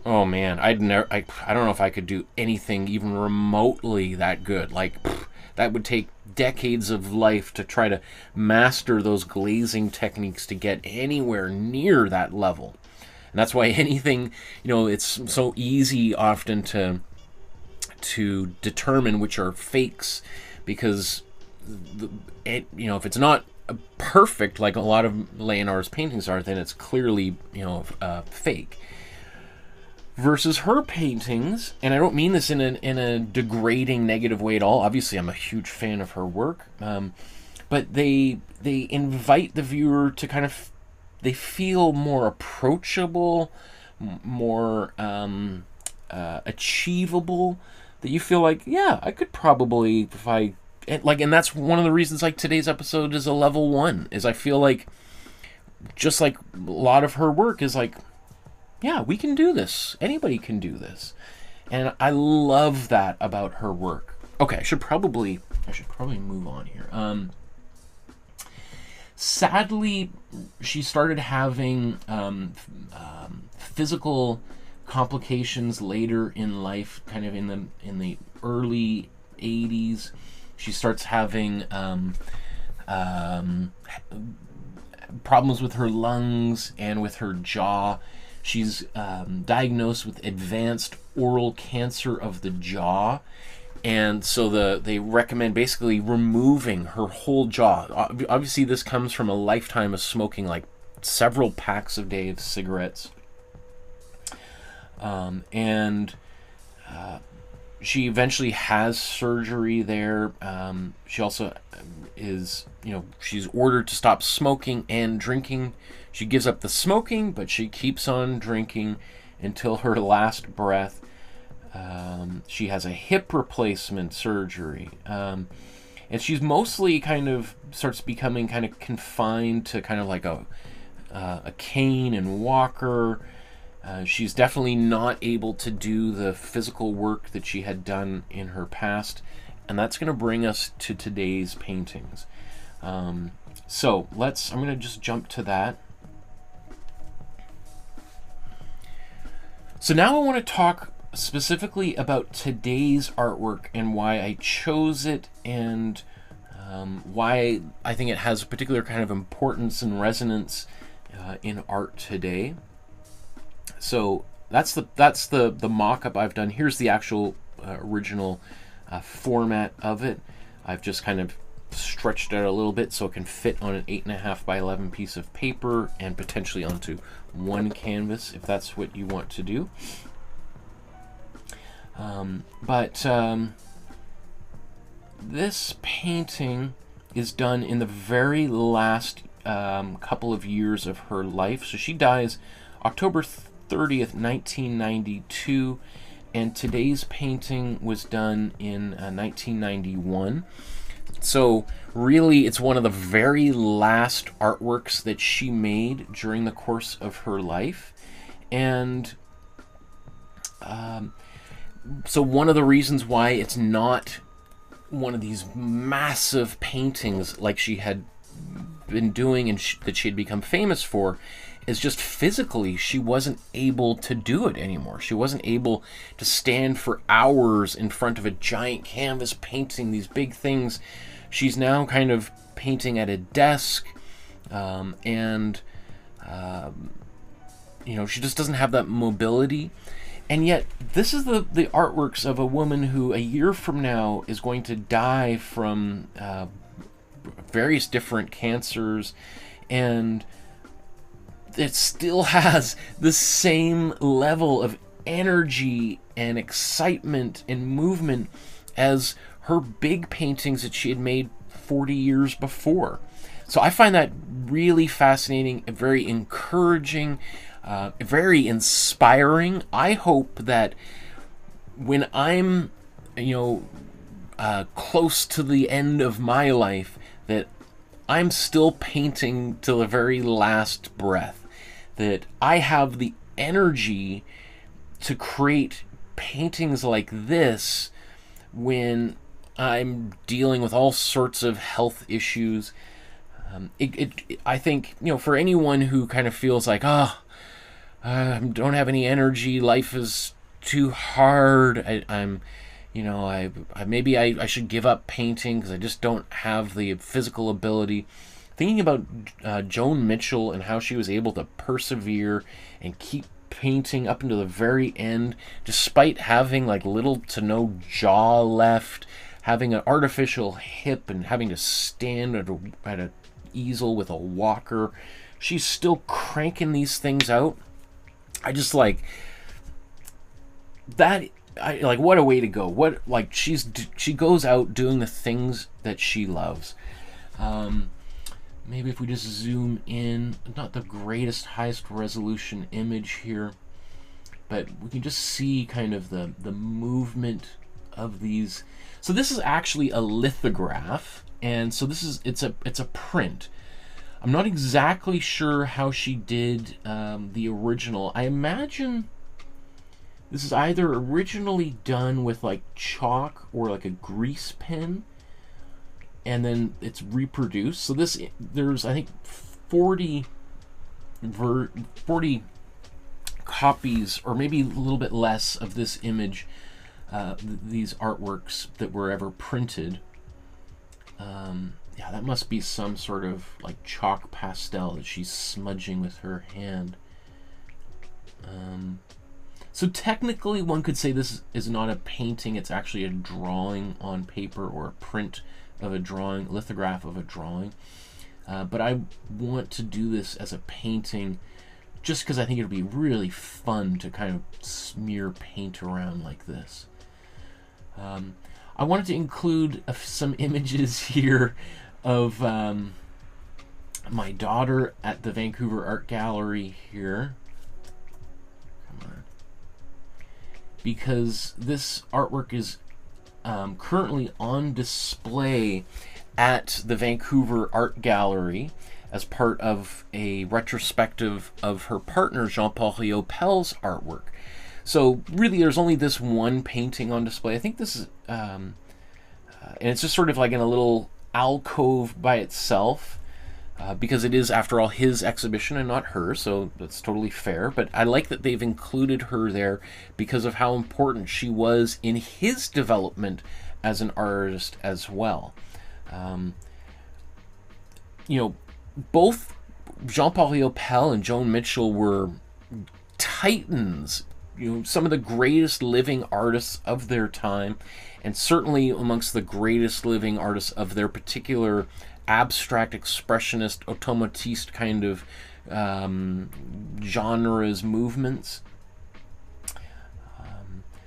oh man, I don't know if I could do anything even remotely that good. Like, that would take decades of life to try to master those glazing techniques to get anywhere near that level. And that's why anything, you know, it's so easy often to determine which are fakes, because if it's not perfect like a lot of Leonardo's paintings are, then it's clearly, fake. Versus her paintings, and I don't mean this in a degrading, negative way at all. Obviously, I'm a huge fan of her work, but they invite the viewer to kind of, they feel more approachable, more achievable. That you feel like, yeah, I could probably, and that's one of the reasons, like, today's episode is a level 1, is I feel like, just like a lot of her work is like, yeah, we can do this. Anybody can do this. And I love that about her work. Okay, I should probably move on here. Sadly, she started having physical complications later in life, kind of in the early 80s. She starts having problems with her lungs and with her jaw. She's diagnosed with advanced oral cancer of the jaw, and so they recommend basically removing her whole jaw. Obviously, this comes from a lifetime of smoking like several packs a day of cigarettes, and she eventually has surgery there. She also is, she's ordered to stop smoking and drinking. She gives up the smoking, but she keeps on drinking until her last breath. She has a hip replacement surgery. And she's mostly starts becoming kind of confined to kind of like a cane and walker. She's definitely not able to do the physical work that she had done in her past, and that's going to bring us to today's paintings. So I'm going to just jump to that. So now I want to talk specifically about today's artwork and why I chose it, and why I think it has a particular kind of importance and resonance in art today. So that's the mock-up I've done. Here's the actual original format of it. I've just kind of stretched it out a little bit so it can fit on an 8.5 by 11 piece of paper and potentially onto one canvas if that's what you want to do. This painting is done in the very last couple of years of her life. So she dies October 30th, 1992, and today's painting was done in 1991. So really, it's one of the very last artworks that she made during the course of her life. And so one of the reasons why it's not one of these massive paintings like she had been doing and that she had become famous for is just physically she wasn't able to do it anymore. She wasn't able to stand for hours in front of a giant canvas painting these big things. She's now kind of painting at a desk, and she just doesn't have that mobility. And yet this is the artworks of a woman who a year from now is going to die from various different cancers, and it still has the same level of energy and excitement and movement as her big paintings that she had made 40 years before. So I find that really fascinating, very encouraging, very inspiring. I hope that when I'm, close to the end of my life, that I'm still painting till the very last breath, that I have the energy to create paintings like this when I'm dealing with all sorts of health issues. I think, for anyone who kind of feels like, I don't have any energy, life is too hard, maybe I should give up painting because I just don't have the physical ability. Thinking about Joan Mitchell and how she was able to persevere and keep painting up until the very end, despite having like little to no jaw left, having an artificial hip and having to stand at an easel with a walker. She's still cranking these things out. I just like that. What a way to go. She goes out doing the things that she loves. Maybe if we just zoom in, not the greatest, highest resolution image here, but we can just see kind of the movement of these. So this is actually a lithograph, and so it's a print. I'm not exactly sure how she did the original. I imagine this is either originally done with like chalk or like a grease pen, and then it's reproduced. So there's I think 40 copies, or maybe a little bit less, of this image, these artworks that were ever printed. Yeah, that must be some sort of like chalk pastel that she's smudging with her hand. So technically one could say this is not a painting, it's actually a drawing on paper, or a print of a drawing, lithograph of a drawing. But I want to do this as a painting just because I think it would be really fun to kind of smear paint around like this. I wanted to include some images here of my daughter at the Vancouver Art Gallery here. Come on. Because this artwork is currently on display at the Vancouver Art Gallery as part of a retrospective of her partner Jean-Paul Riopel's artwork. So really there's only this one painting on display. I think this is, and it's just sort of like in a little alcove by itself, because it is, after all, his exhibition and not hers, so that's totally fair. But I like that they've included her there because of how important she was in his development as an artist as well. You know, both Jean-Paul Riopel and Joan Mitchell were titans, you know, some of the greatest living artists of their time, and certainly amongst the greatest living artists of their particular abstract, expressionist, automatiste kind of genres, movements.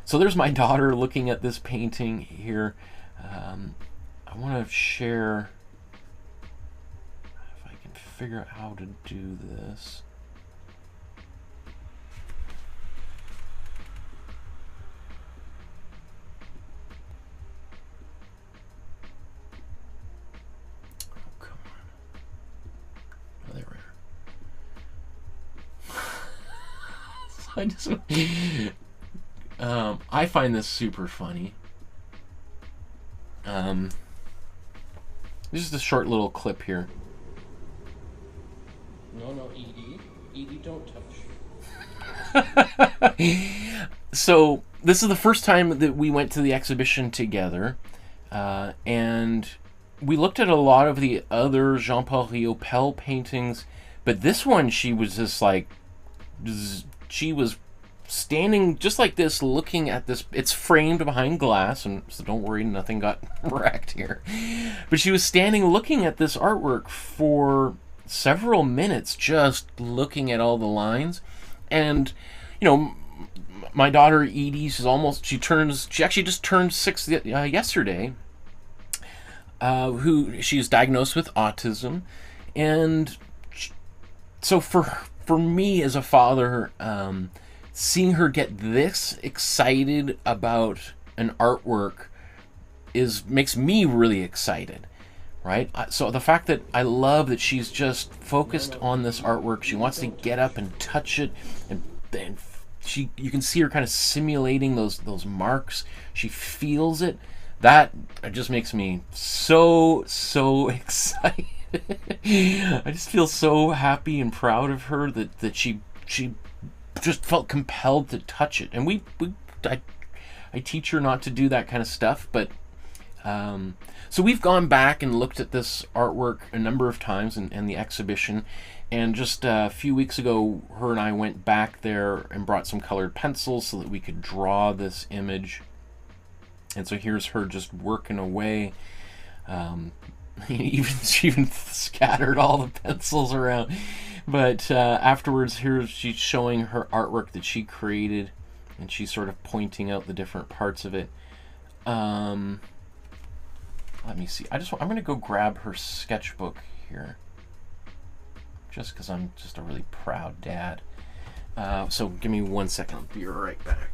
So there's my daughter looking at this painting here. I want to share, if I can figure out how to do this. I find this super funny. This is a short little clip here. No, Edie, don't touch. So this is the first time that we went to the exhibition together, and we looked at a lot of the other Jean-Paul Riopel paintings, but this one she was just like, she was standing just like this, looking at this. It's framed behind glass, and so don't worry, nothing got wrecked here. But she was standing looking at this artwork for several minutes, just looking at all the lines. And, you know, my daughter Edie, she actually just turned 6 yesterday. She's diagnosed with autism, and so for me as a father, seeing her get this excited about an artwork makes me really excited, right? So the fact that I love that she's just focused on this artwork, she wants to get up and touch it, and you can see her kind of simulating those marks. She feels it. That just makes me so excited. I just feel so happy and proud of her that she just felt compelled to touch it. And I teach her not to do that kind of stuff, but so we've gone back and looked at this artwork a number of times in the exhibition, and just a few weeks ago her and I went back there and brought some colored pencils so that we could draw this image. And so here's her just working away. She even scattered all the pencils around. But afterwards, here she's showing her artwork that she created, and she's sort of pointing out the different parts of it. Let me see. I'm going to go grab her sketchbook here, just because I'm just a really proud dad. So give me 1 second. I'll be right back.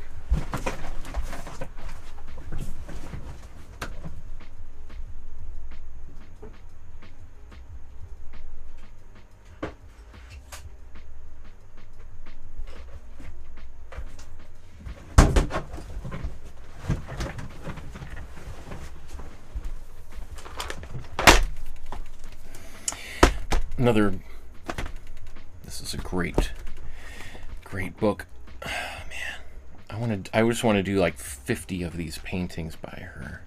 This is a great book. Man, I just want to do like 50 of these paintings by her.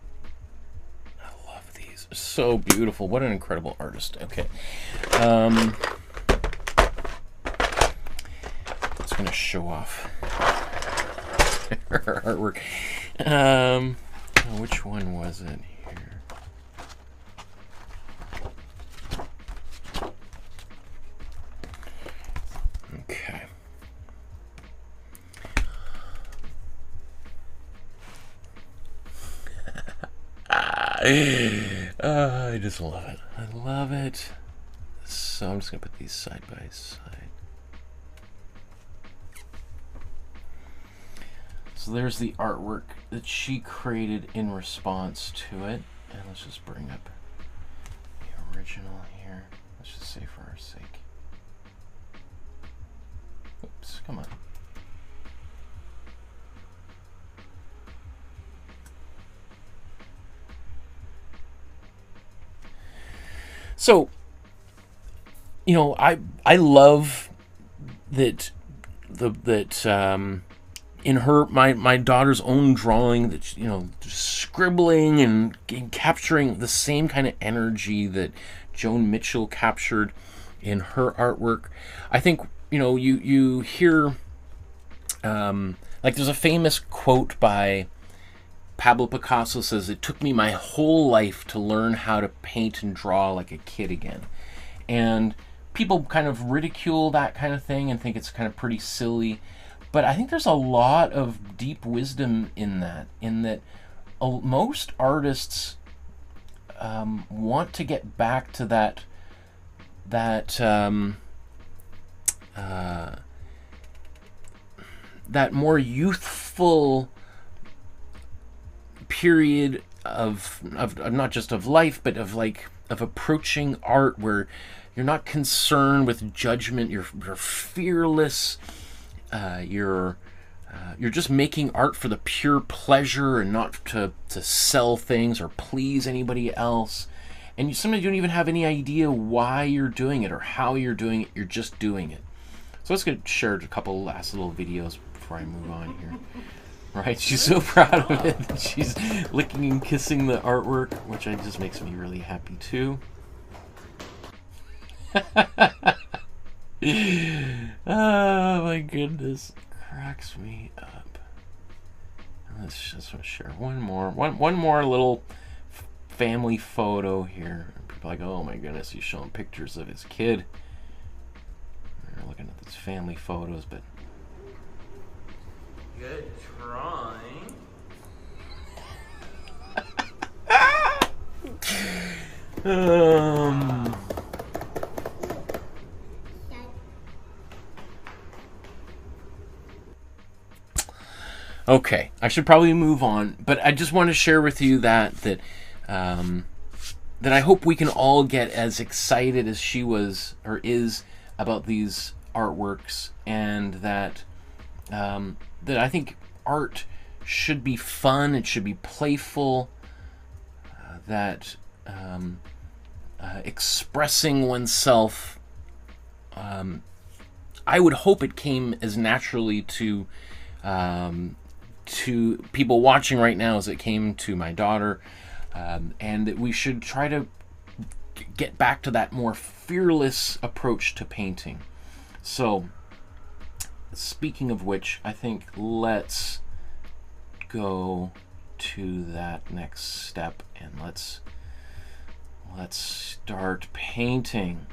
I love these. So beautiful. What an incredible artist. Okay. It's going to show off her artwork. Which one was it here? Okay. I just love it. I love it. So I'm just going to put these side by side. So there's the artwork that she created in response to it. And let's just bring up the original here. Let's just say for our sake. Oops, come on. So, you know, I love that in her my daughter's own drawing, that, you know, scribbling and capturing the same kind of energy that Joan Mitchell captured in her artwork. I think, you know, you hear like there's a famous quote by Pablo Picasso, says, "It took me my whole life to learn how to paint and draw like a kid again." And people kind of ridicule that kind of thing and think it's kind of pretty silly. But I think there's a lot of deep wisdom in that most artists want to get back to that more youthful period of not just of life, but of approaching art where you're not concerned with judgment, you're fearless, you're just making art for the pure pleasure and not to sell things or please anybody else. And you sometimes don't even have any idea why you're doing it or how you're doing it, you're just doing it. So let's get shared a couple last little videos before I move on here. Right, she's so proud of it. She's licking and kissing the artwork, which just makes me really happy too. Oh my goodness, cracks me up. Let's just share one more little family photo here. People are like, oh my goodness, he's showing pictures of his kid. We're looking at these family photos, but good drawing. Okay, I should probably move on, but I just want to share with you that I hope we can all get as excited as she was or is about these artworks, and that I think art should be fun, it should be playful, that expressing oneself, I would hope it came as naturally to people watching right now as it came to my daughter, and that we should try to get back to that more fearless approach to painting. So, speaking of which, I think let's go to that next step and let's start painting.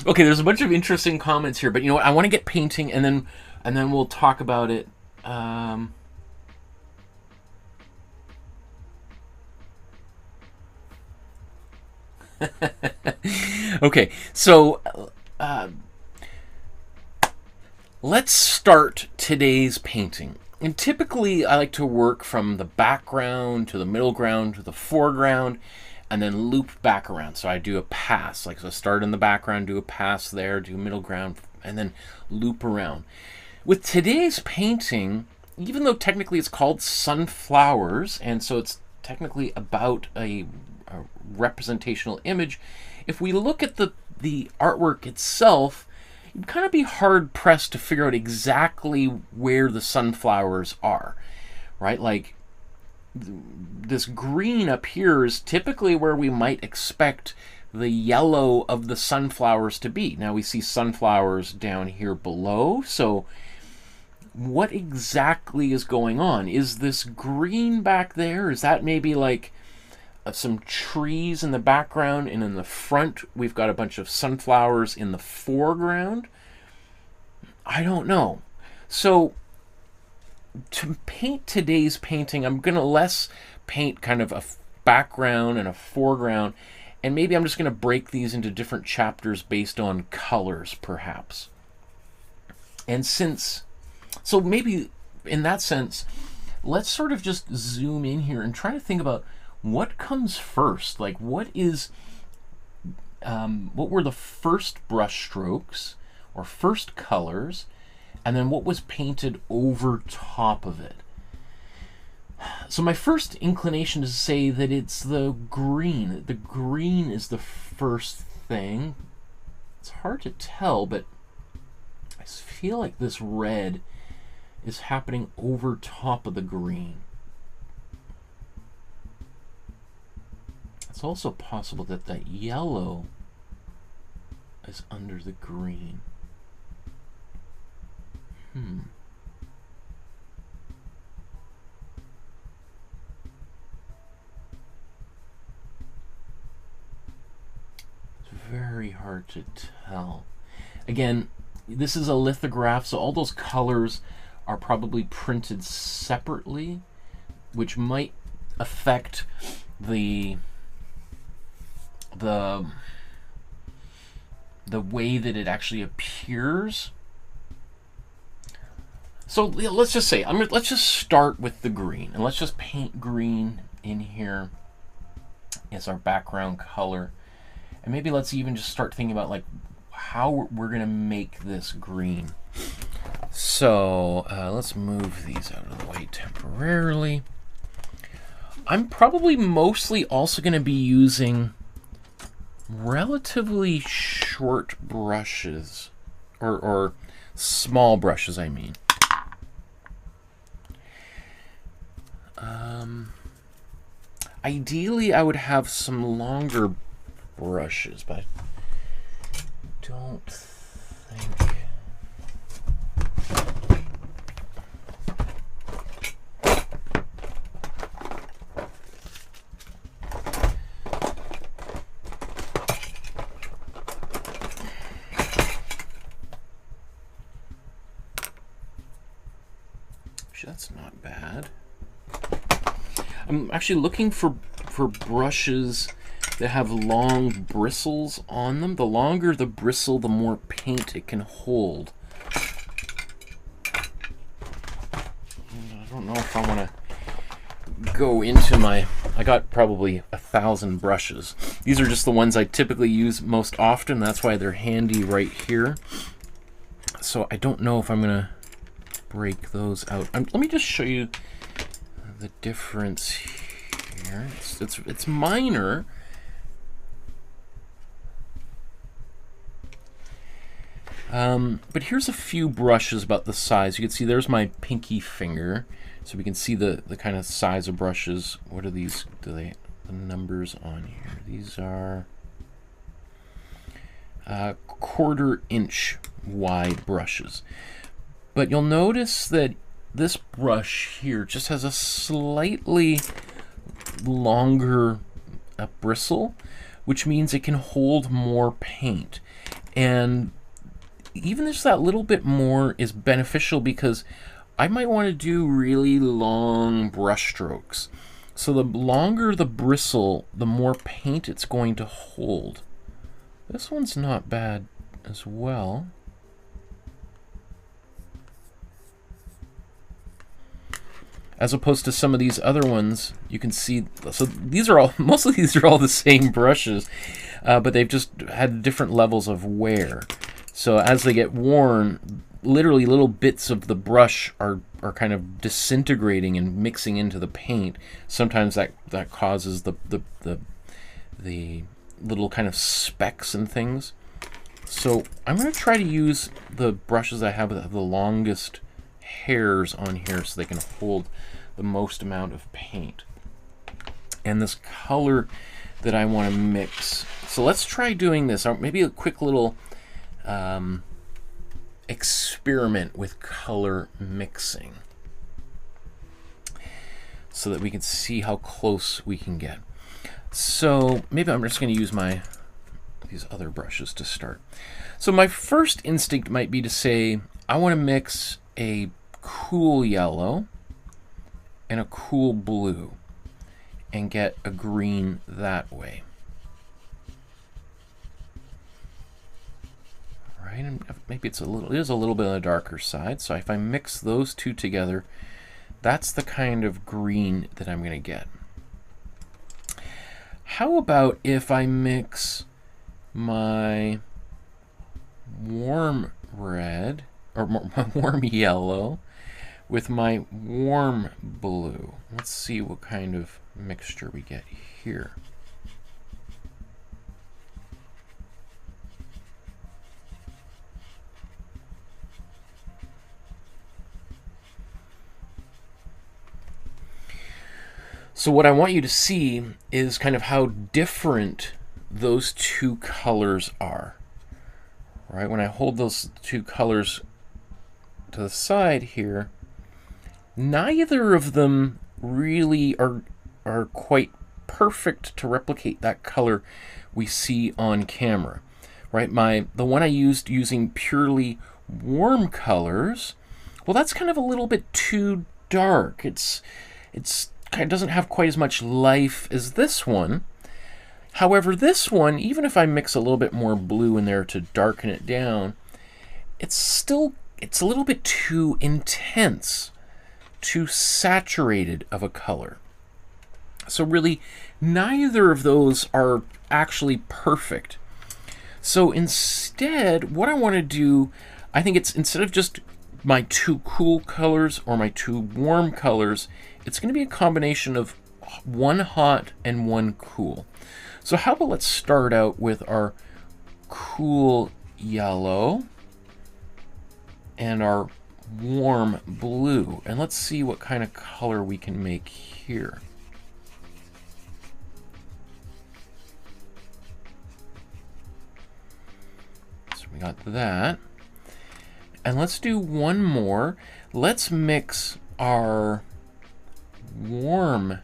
Okay, there's a bunch of interesting comments here, but you know what? I want to get painting, and then we'll talk about it. Okay, so let's start today's painting. And typically I like to work from the background to the middle ground to the foreground and then loop back around. So I do a pass, like, so start in the background, do a pass there, do middle ground, and then loop around. With today's painting, even though technically it's called Sunflowers, and so it's technically about a representational image, if we look at the the artwork itself, you'd kind of be hard pressed to figure out exactly where the sunflowers are, right? Like this green up here is typically where we might expect the yellow of the sunflowers to be. Now we see sunflowers down here below, so what exactly is going on? Is this green back there? Is that maybe like some trees in the background, and in the front we've got a bunch of sunflowers in the foreground? I don't know. So to paint today's painting, I'm going to less paint kind of a background and a foreground, and maybe I'm just going to break these into different chapters based on colors, perhaps. And so maybe in that sense, let's sort of just zoom in here and try to think about what comes first. Like, what were the first brush strokes or first colors, and then what was painted over top of it? So my first inclination is to say that it's the green. The green is the first thing. It's hard to tell, but I feel like this red is happening over top of the green. It's also possible that that yellow is under the green. It's very hard to tell. Again, this is a lithograph, so all those colors are probably printed separately, which might affect the way that it actually appears. So let's just say, let's just start with the green, and let's just paint green in here as our background color. And maybe let's even just start thinking about like how we're going to make this green. So let's move these out of the way temporarily. I'm probably mostly also going to be using relatively short brushes, or small brushes, I mean. Ideally, I would have some longer brushes, but I don't think... That's not bad. I'm actually looking for brushes that have long bristles on them. The longer the bristle, the more paint it can hold. I don't know if I want to go into I got probably 1,000 brushes. These are just the ones I typically use most often. That's why they're handy right here. So I don't know if I'm going to break those out. Let me just show you the difference here. It's minor. But here's a few brushes about the size. You can see there's my pinky finger, so we can see the kind of size of brushes. What are these? The numbers on here? These are 1/4 inch wide brushes. But you'll notice that this brush here just has a slightly longer bristle, which means it can hold more paint. And even just that little bit more is beneficial, because I might want to do really long brush strokes. So the longer the bristle, the more paint it's going to hold. This one's not bad as well. As opposed to some of these other ones, you can see, so these are all, most of these are all the same brushes, but they've just had different levels of wear. So as they get worn, literally little bits of the brush are kind of disintegrating and mixing into the paint. Sometimes that causes the little kind of specks and things. So I'm going to try to use the brushes I have that have the longest hairs on here so they can hold the most amount of paint. And this color that I want to mix. So let's try doing this. Maybe a quick little experiment with color mixing so that we can see how close we can get. So maybe I'm just going to use these other brushes to start. So my first instinct might be to say, I want to mix a cool yellow and a cool blue and get a green that way. Right, and maybe it is a little bit on the darker side. So if I mix those two together, that's the kind of green that I'm going to get. How about if I mix my warm red, or my warm yellow, with my warm blue? Let's see what kind of mixture we get here. So what I want you to see is kind of how different those two colors are. Right? When I hold those two colors to the side here, neither of them really are quite perfect to replicate that color we see on camera. Right? The one I used using purely warm colors, well, that's kind of a little bit too dark. It doesn't have quite as much life as this one. However, this one, even if I mix a little bit more blue in there to darken it down, it's a little bit too intense, too saturated of a color. So really, neither of those are actually perfect. So instead, what I want to do, I think it's, instead of just my two cool colors or my two warm colors, it's going to be a combination of one hot and one cool. So how about let's start out with our cool yellow and our warm blue, and let's see what kind of color we can make here. So we got that. And let's do one more. Let's mix our warm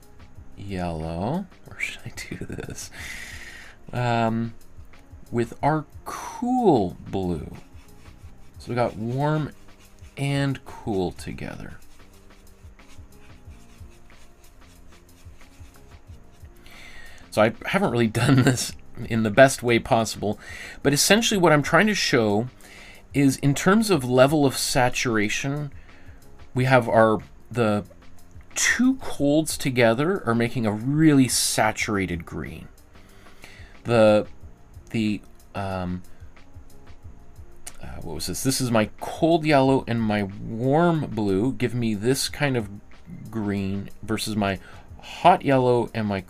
yellow, or should I do this, with our cool blue. So we got warm and cool together. So I haven't really done this in the best way possible, but essentially what I'm trying to show is, in terms of level of saturation, we have the two colds together are making a really saturated green. What was this? This is my cold yellow and my warm blue give me this kind of green, versus my hot yellow and my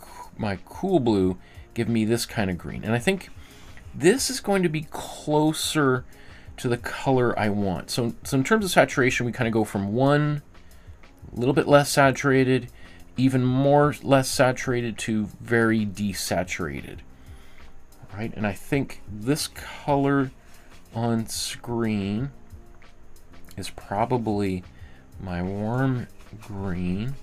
cool blue give me this kind of green. And I think this is going to be closer to the color I want. So in terms of saturation, we kind of go from one, a little bit less saturated, even more less saturated, to very desaturated. Right? And I think this color on screen is probably my warm green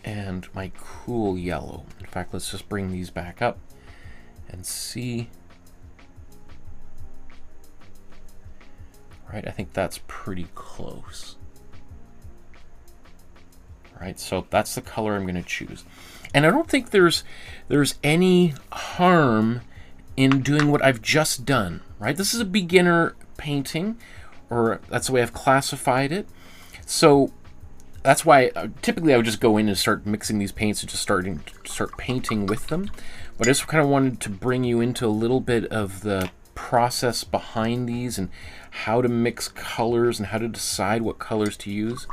and my cool yellow. In fact, let's just bring these back up and see. Right, I think that's pretty close. Right, so that's the color I'm going to choose. And I don't think there's any harm in doing what I've just done. Right, this is a beginner painting, or that's the way I've classified it. So that's why typically I would just go in and start mixing these paints and just start painting with them. But I just kind of wanted to bring you into a little bit of the process behind these and how to mix colors and how to decide what colors to use.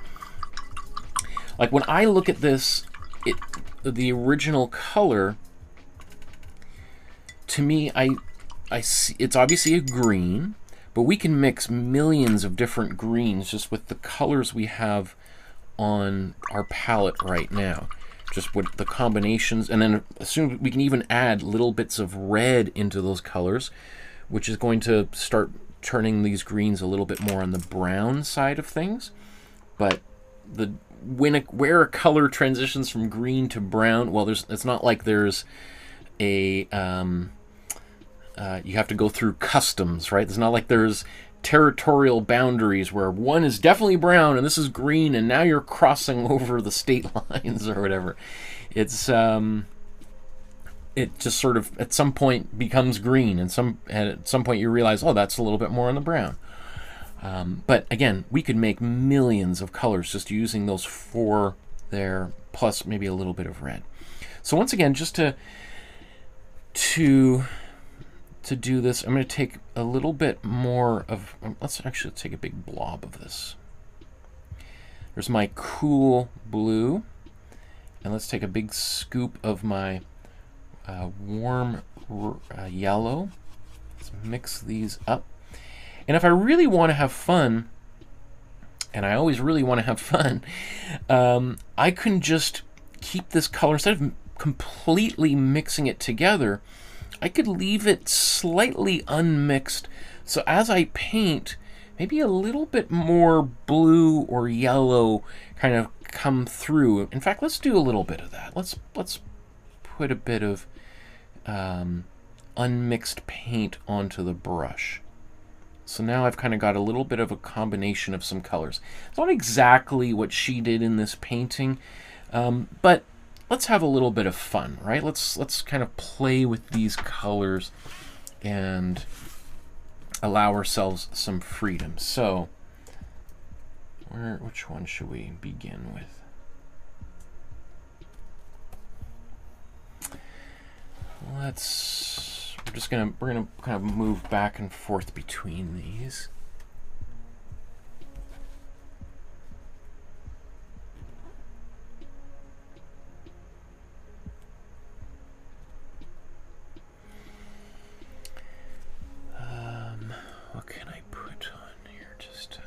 Like when I look at this, the original color, to me, I see it's obviously a green, but we can mix millions of different greens just with the colors we have on our palette right now. Just with the combinations, and then assume we can even add little bits of red into those colors, which is going to start turning these greens a little bit more on the brown side of things. But where a color transitions from green to brown, well, it's not like there's a you have to go through customs, right? It's not like there's territorial boundaries where one is definitely brown and this is green and now you're crossing over the state lines or whatever. It's it just sort of at some point becomes green, and at some point you realize, oh, that's a little bit more on the brown. But again, we could make millions of colors just using those 4 there, plus maybe a little bit of red. So once again, just to do this, I'm going to take a little bit more of, let's actually take a big blob of this. There's my cool blue, and let's take a big scoop of my warm yellow. Let's mix these up. And if I really want to have fun, and I always really want to have fun, I can just keep this color, instead of completely mixing it together, I could leave it slightly unmixed. So as I paint, maybe a little bit more blue or yellow kind of come through. In fact, let's do a little bit of that. Let's put a bit of unmixed paint onto the brush. So now I've kind of got a little bit of a combination of some colors. It's not exactly what she did in this painting, but let's have a little bit of fun, right? Let's kind of play with these colors and allow ourselves some freedom. So, which one should we begin with? We're gonna kind of move back and forth between these. What can I put on here? Just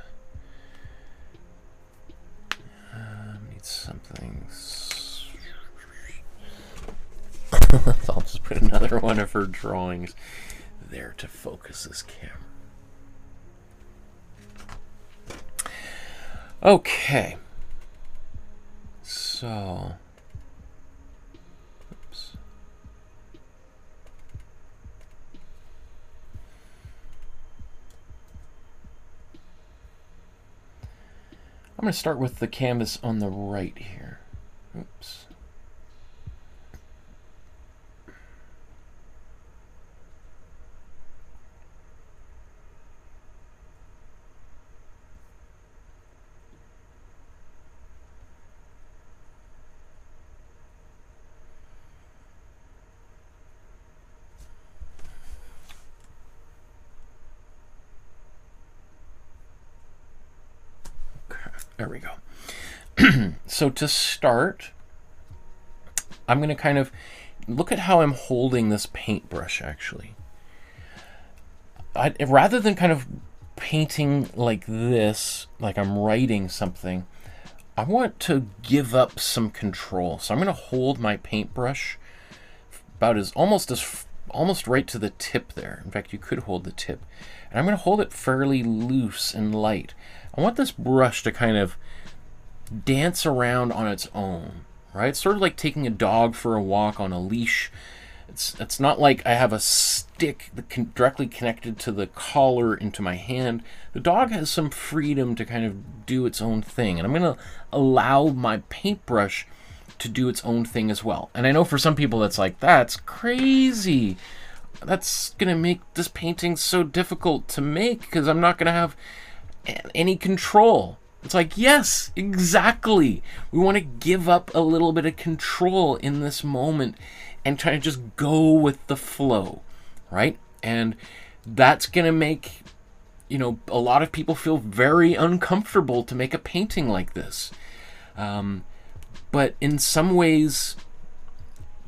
need something. I'll just put another one of her drawings there to focus this camera. Okay. So, oops. I'm going to start with the canvas on the right here. Oops. There we go. So to start, I'm going to kind of look at how I'm holding this paintbrush, actually. Rather than kind of painting like this, like I'm writing something, I want to give up some control. So I'm going to hold my paintbrush about almost right to the tip there. In fact, you could hold the tip. And I'm going to hold it fairly loose and light. I want this brush to kind of dance around on its own, right? It's sort of like taking a dog for a walk on a leash. It's not like I have a stick directly connected to the collar into my hand. The dog has some freedom to kind of do its own thing, and I'm going to allow my paintbrush to do its own thing as well. And I know for some people that's like, that's crazy. That's going to make this painting so difficult to make because I'm not going to have any control. It's like, yes, exactly. We want to give up a little bit of control in this moment and try to just go with the flow, right? And that's going to make, you know, a lot of people feel very uncomfortable to make a painting like this. But in some ways,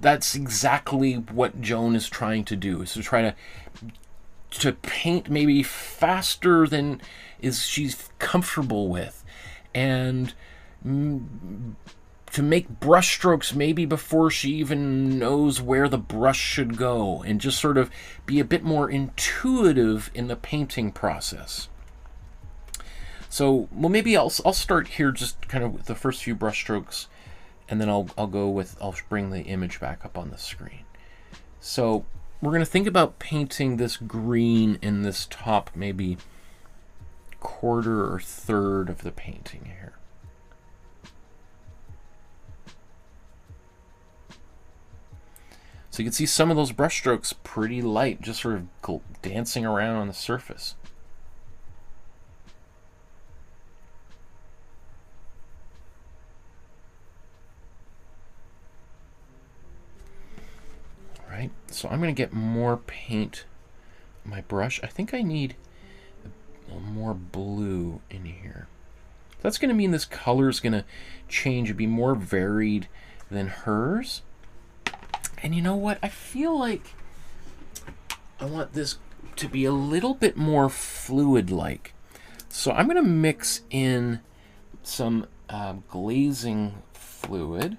that's exactly what Joan is trying to do, is to try to to paint maybe faster than she's comfortable with, and to make brush strokes maybe before she even knows where the brush should go, and just sort of be a bit more intuitive in the painting process. So, well, maybe I'll start here just kind of with the first few brush strokes, and then I'll bring the image back up on the screen. So we're going to think about painting this green in this top maybe quarter or third of the painting here. So you can see some of those brush strokes pretty light, just sort of dancing around on the surface. Right, so I'm going to get more paint on my brush. I think I need a little more blue in here. That's going to mean this color is going to change and be more varied than hers. And you know what? I feel like I want this to be a little bit more fluid-like. So I'm going to mix in some glazing fluid,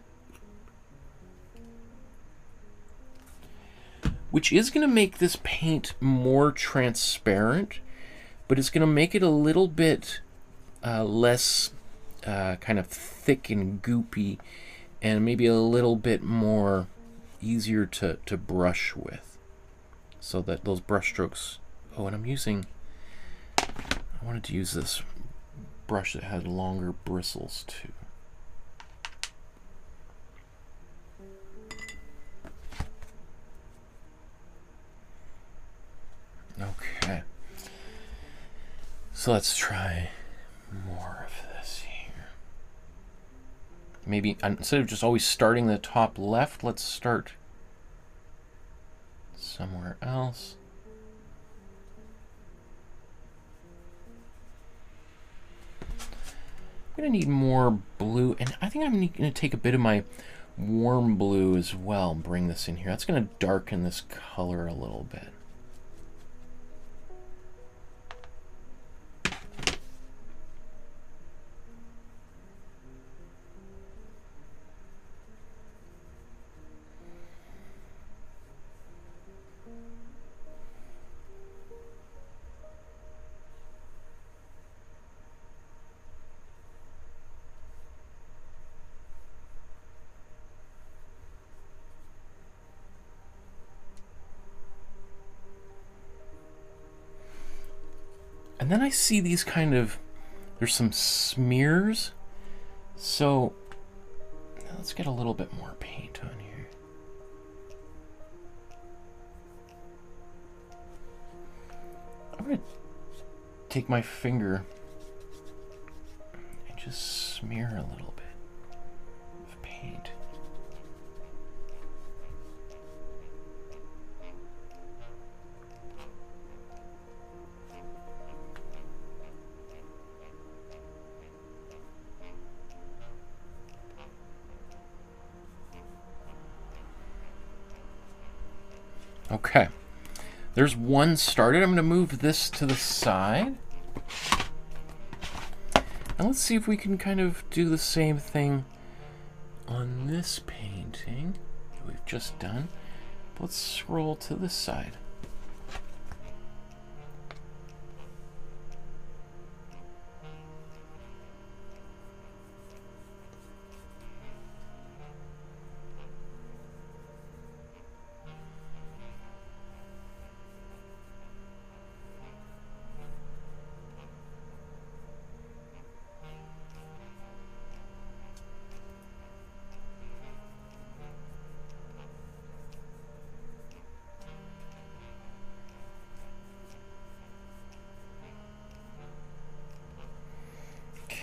which is going to make this paint more transparent, but it's going to make it a little bit less kind of thick and goopy, and maybe a little bit more easier to brush with, so that those brush strokes. Oh, and I wanted to use this brush that had longer bristles too. Okay, so let's try more of this here. Maybe instead of just always starting the top left, let's start somewhere else. I'm going to need more blue, and I think I'm going to take a bit of my warm blue as well, bring this in here. That's going to darken this color a little bit. And then I see these kind of, there's some smears. So let's get a little bit more paint on here. I'm going to take my finger and just smear a little bit of paint. Okay, there's one started. I'm going to move this to the side. And let's see if we can kind of do the same thing on this painting that we've just done. Let's scroll to this side.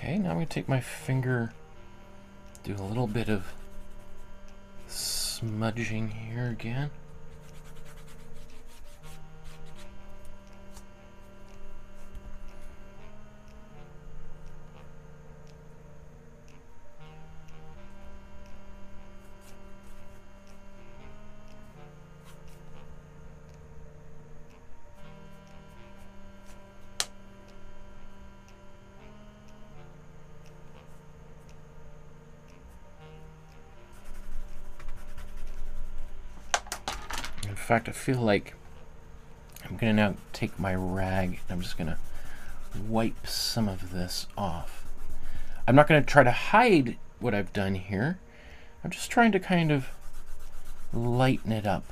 Okay, now I'm going to take my finger, do a little bit of smudging here again. fact, I feel like I'm going to now take my rag and I'm just going to wipe some of this off. I'm not going to try to hide what I've done here. I'm just trying to kind of lighten it up.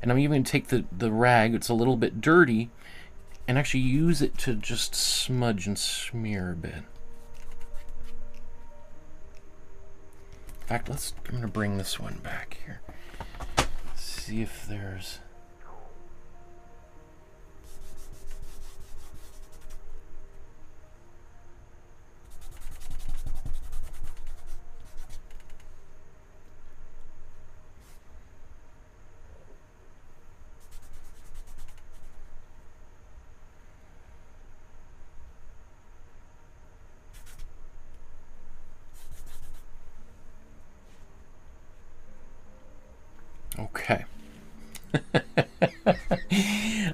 And I'm even going to take the rag, it's a little bit dirty, and actually use it to just smudge and smear a bit. In fact, I'm going to bring this one back here. See if there's... Okay.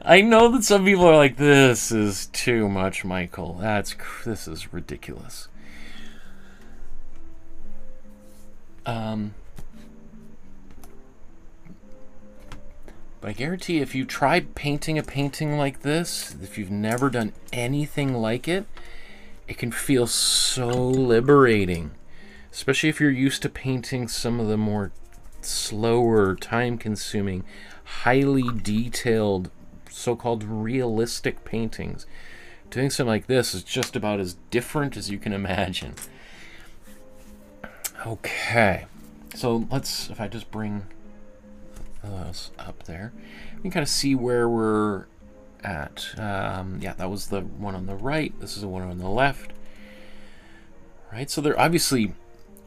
I know that some people are like, this is too much, Michael. This is ridiculous. But I guarantee if you try painting a painting like this, if you've never done anything like it, it can feel so liberating. Especially if you're used to painting some of the more slower, time-consuming, highly detailed, so-called realistic paintings. Doing something like this is just about as different as you can imagine. Okay, so if I just bring those up there, we can kind of see where we're at. Yeah, that was the one on the right. This is the one on the left. Right, so they're obviously...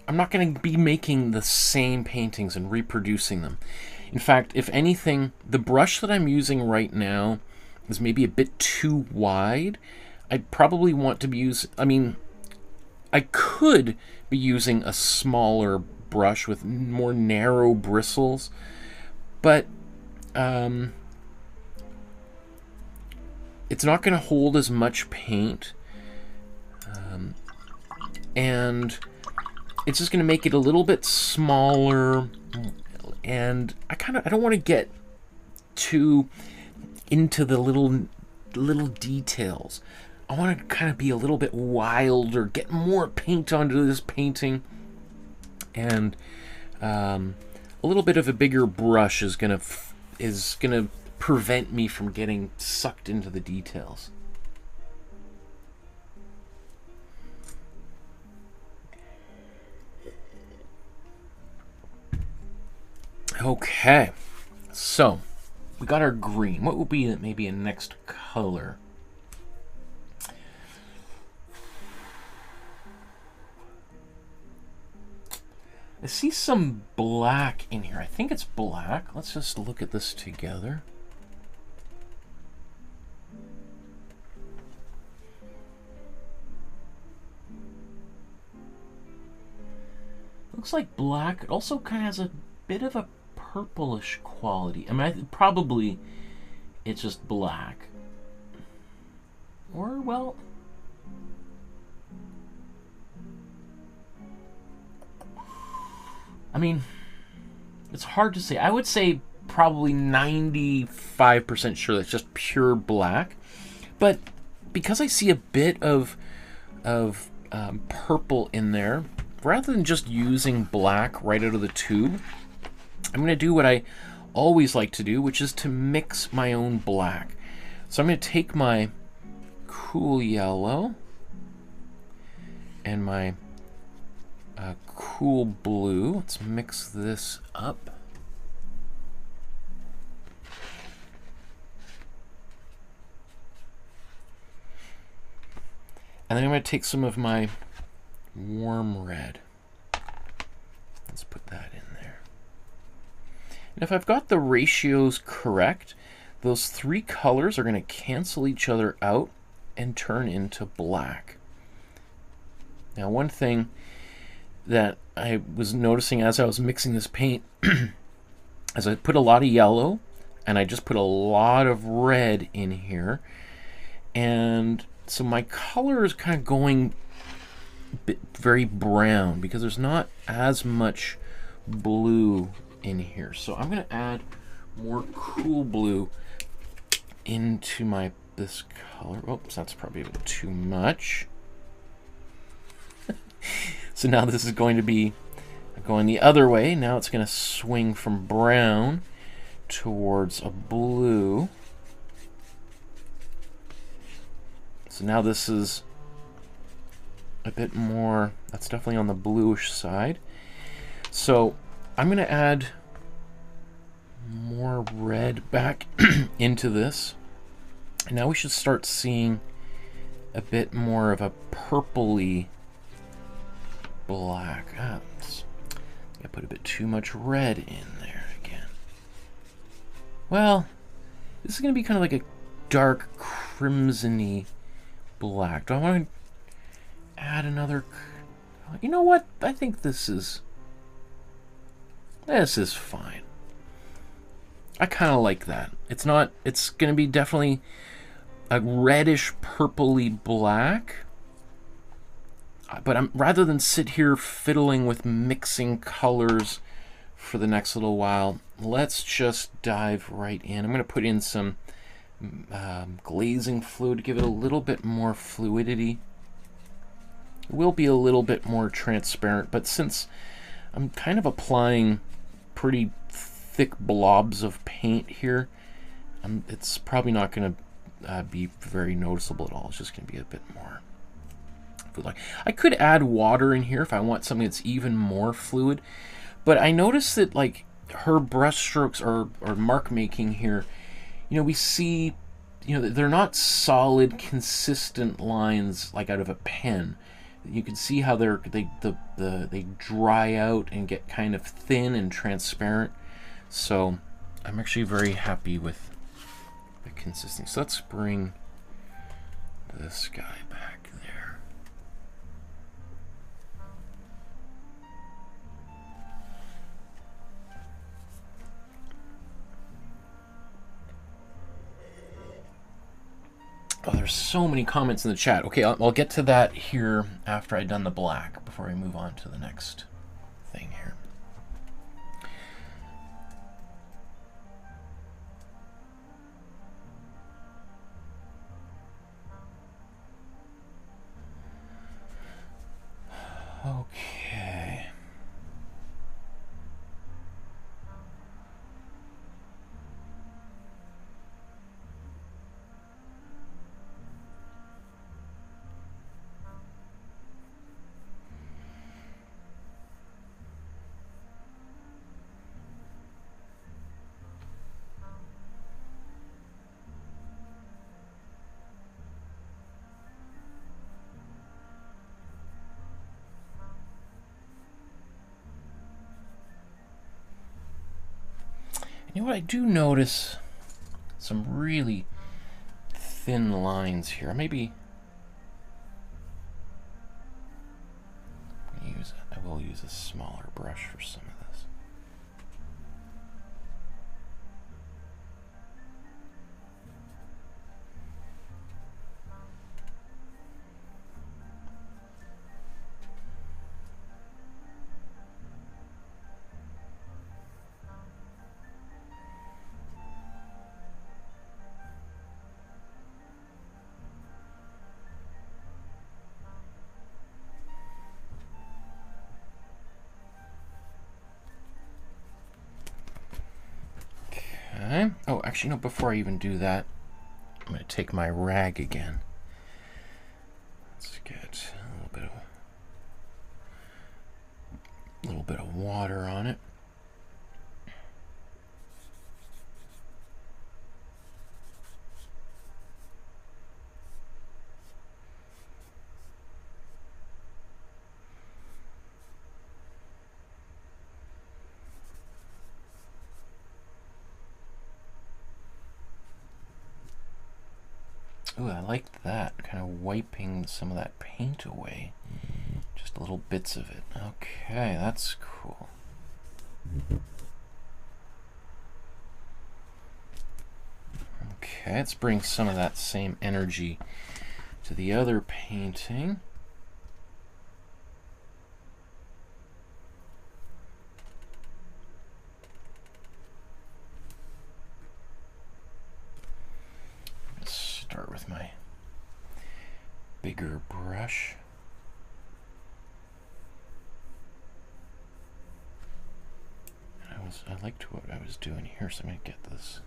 I'm not going to be making the same paintings and reproducing them. In fact, if anything, the brush that I'm using right now is maybe a bit too wide. I'd probably want to be I could be using a smaller brush with more narrow bristles, but it's not going to hold as much paint, and it's just going to make it a little bit smaller, and I don't want to get too into the little details. I want to kind of be a little bit wilder, get more paint onto this painting, and a little bit of a bigger brush is gonna prevent me from getting sucked into the details. Okay, so we got our green. What would be maybe a next color? I see some black in here. I think it's black. Let's just look at this together. Looks like black. It also kind of has a bit of a purplish quality. I mean, probably it's just black. Or, well... I mean, it's hard to say. I would say probably 95% sure that's just pure black. But because I see a bit of purple in there, rather than just using black right out of the tube, I'm going to do what I always like to do, which is to mix my own black. So I'm going to take my cool yellow and my cool blue. Let's mix this up. And then I'm going to take some of my warm red. Let's put that in there. And if I've got the ratios correct, those three colors are going to cancel each other out and turn into black. Now, one thing that I was noticing as I was mixing this paint as I put a lot of yellow and I just put a lot of red in here, And so my color is kind of going very brown because there's not as much blue in here. So I'm going to add more cool blue into this color. Oops, that's probably a bit too much. So now this is going to be going the other way. Now it's going to swing from brown towards a blue. So now this is a bit more, that's definitely on the bluish side. So I'm going to add more red back into this. And now we should start seeing a bit more of a purpley black. I put a bit too much red in there again. Well, this is going to be kind of like a dark crimson-y black. Do I want to add another? You know what? I think this is fine. I kind of like that. It's not. It's going to be definitely a reddish purpley black. But rather than sit here fiddling with mixing colors for the next little while, let's just dive right in. I'm going to put in some glazing fluid to give it a little bit more fluidity. It will be a little bit more transparent, but since I'm kind of applying pretty thick blobs of paint here, it's probably not going to be very noticeable at all. It's just going to be a bit more. I could add water in here if I want something that's even more fluid, but I noticed that like her brush strokes or mark making here, you know, we see, you know, they're not solid, consistent lines like out of a pen. You can see how they dry out and get kind of thin and transparent. So I'm actually very happy with the consistency. So let's bring this guy back there. Oh, there's so many comments in the chat. Okay, I'll get to that here after I've done the black, before I move on to the next thing here. Okay. You know what, I do notice some really thin lines here. Maybe I will use a smaller brush for some of this. Okay. Oh, actually, no, before I even do that, I'm going to take my rag again. Let's get a little bit of water on it. Ooh, I like that, kind of wiping some of that paint away. Just little bits of it. Okay, that's cool. Okay. Okay, let's bring some of that same energy to the other painting. Let's start with my bigger brush. I liked what I was doing here, so I'm going to get this.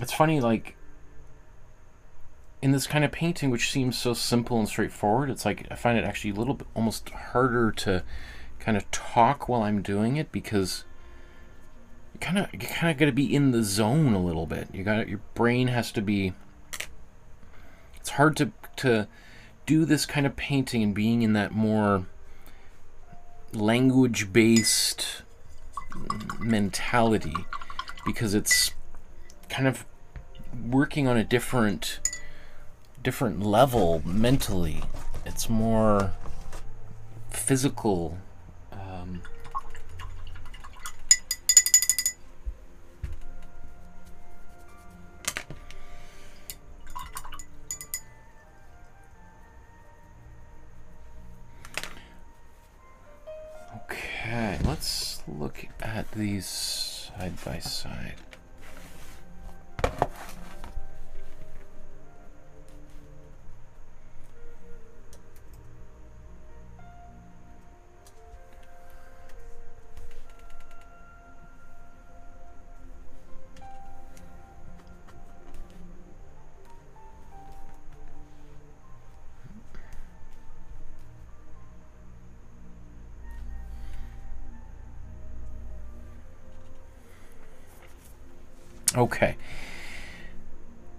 It's funny, like, in this kind of painting, which seems so simple and straightforward, it's like I find it actually a little bit almost harder to kind of talk while I'm doing it, because you kind of got to be in the zone a little bit. Your brain has to be. It's hard to do this kind of painting and being in that more language-based mentality, because it's kind of working on a different level mentally. It's more physical. Okay, let's look at these side by side. Okay,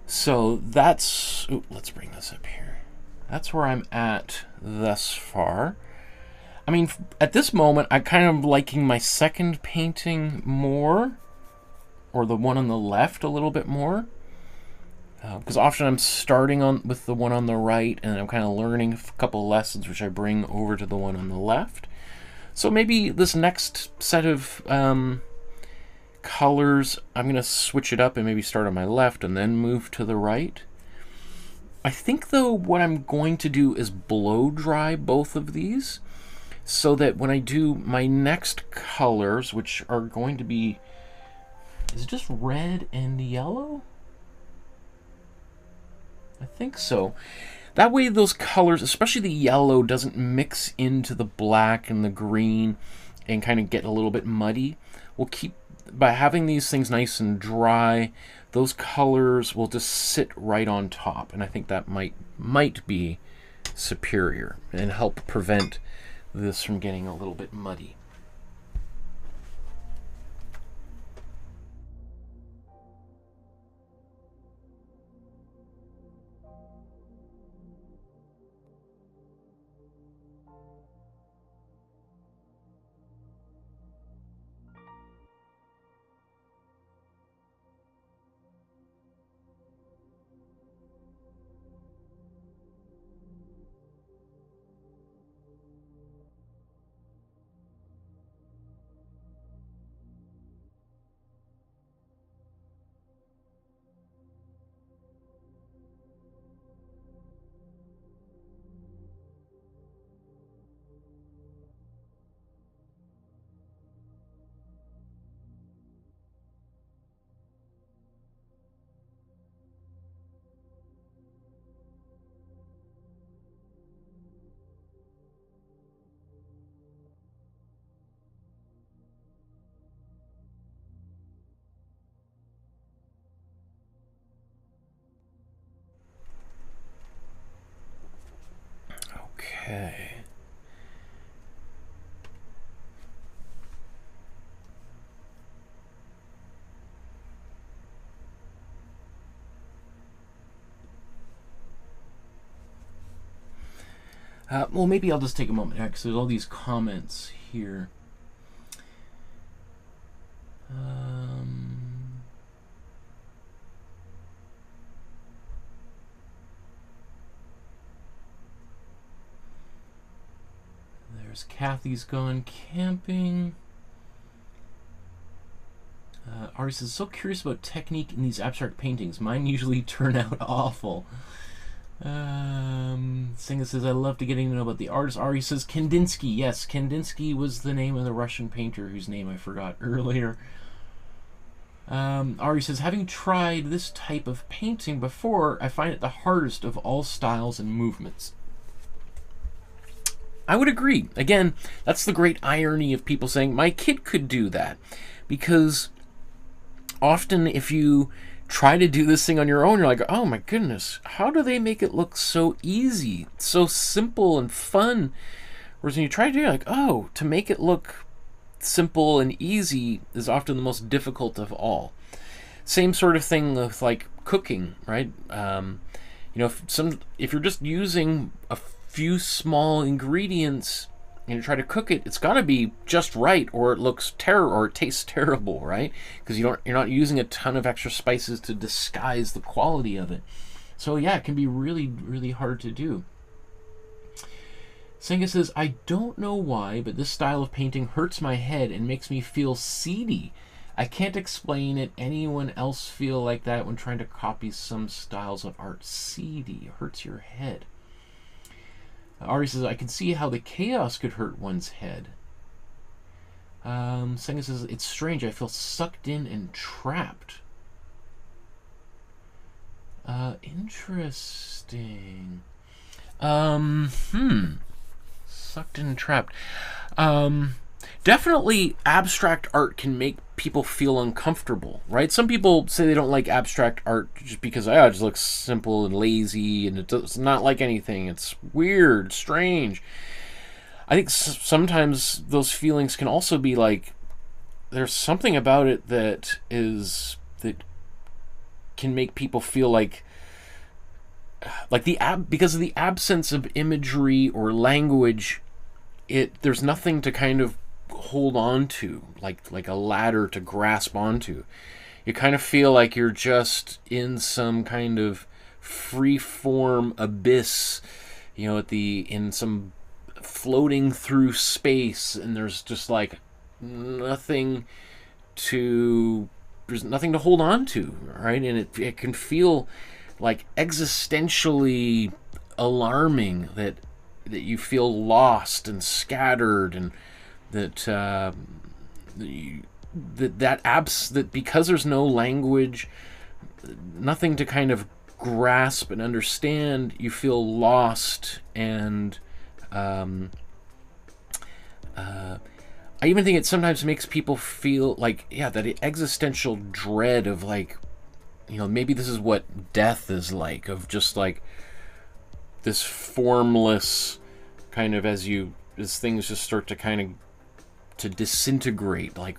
so that's, let's bring this up here. That's where I'm at thus far. I mean, at this moment, I'm kind of liking my second painting more, or the one on the left a little bit more, because often I'm starting with the one on the right, and I'm kind of learning a couple lessons which I bring over to the one on the left. So maybe this next set of colors, I'm going to switch it up and maybe start on my left and then move to the right. I think, though, what I'm going to do is blow dry both of these, so that when I do my next colors, which are going to be, is it just red and yellow? I think so. That way those colors, especially the yellow, doesn't mix into the black and the green and kind of get a little bit muddy. We'll keep, by having these things nice and dry, those colors will just sit right on top, and I think that might be superior and help prevent this from getting a little bit muddy. Well, maybe I'll just take a moment because there's all these comments here. There's Kathy's gone camping. Ari says, so curious about technique in these abstract paintings. Mine usually turn out awful. Singa says, I love to getting to know about the artist. Ari says, Kandinsky. Yes, Kandinsky was the name of the Russian painter whose name I forgot earlier. Ari says, having tried this type of painting before, I find it the hardest of all styles and movements. I would agree. Again, that's the great irony of people saying, my kid could do that. Because often if you try to do this thing on your own, you're like, oh my goodness, how do they make it look so easy, so simple and fun? Whereas when you try to do it, you're like, oh, to make it look simple and easy is often the most difficult of all. Same sort of thing with like cooking, right? If you're just using a few small ingredients and you try to cook it, it's got to be just right, or it looks terrible, or it tastes terrible, right? Because you're not using a ton of extra spices to disguise the quality of it. So yeah, it can be really, really hard to do. Senga says, I don't know why, but this style of painting hurts my head and makes me feel seedy. I can't explain it. Anyone else feel like that when trying to copy some styles of art? Seedy, hurts your head. Ari says, I can see how the chaos could hurt one's head. Senga says, it's strange. I feel sucked in and trapped. Interesting. Sucked in and trapped. Definitely abstract art can make people feel uncomfortable, right? Some people say they don't like abstract art just because it just looks simple and lazy and it's not like anything. It's weird, strange. I think sometimes those feelings can also be like there's something about it that can make people feel like because of the absence of imagery or language, there's nothing to kind of hold on to, like a ladder to grasp onto. You kind of feel like you're just in some kind of free form abyss, in some floating through space, and there's just like nothing to hold on to, right? And it can feel like existentially alarming that you feel lost and scattered, and that because there's no language, nothing to kind of grasp and understand, you feel lost. And I even think it sometimes makes people feel like, that existential dread of like, maybe this is what death is like, of just like this formless kind of, as things just start to kind of to disintegrate, like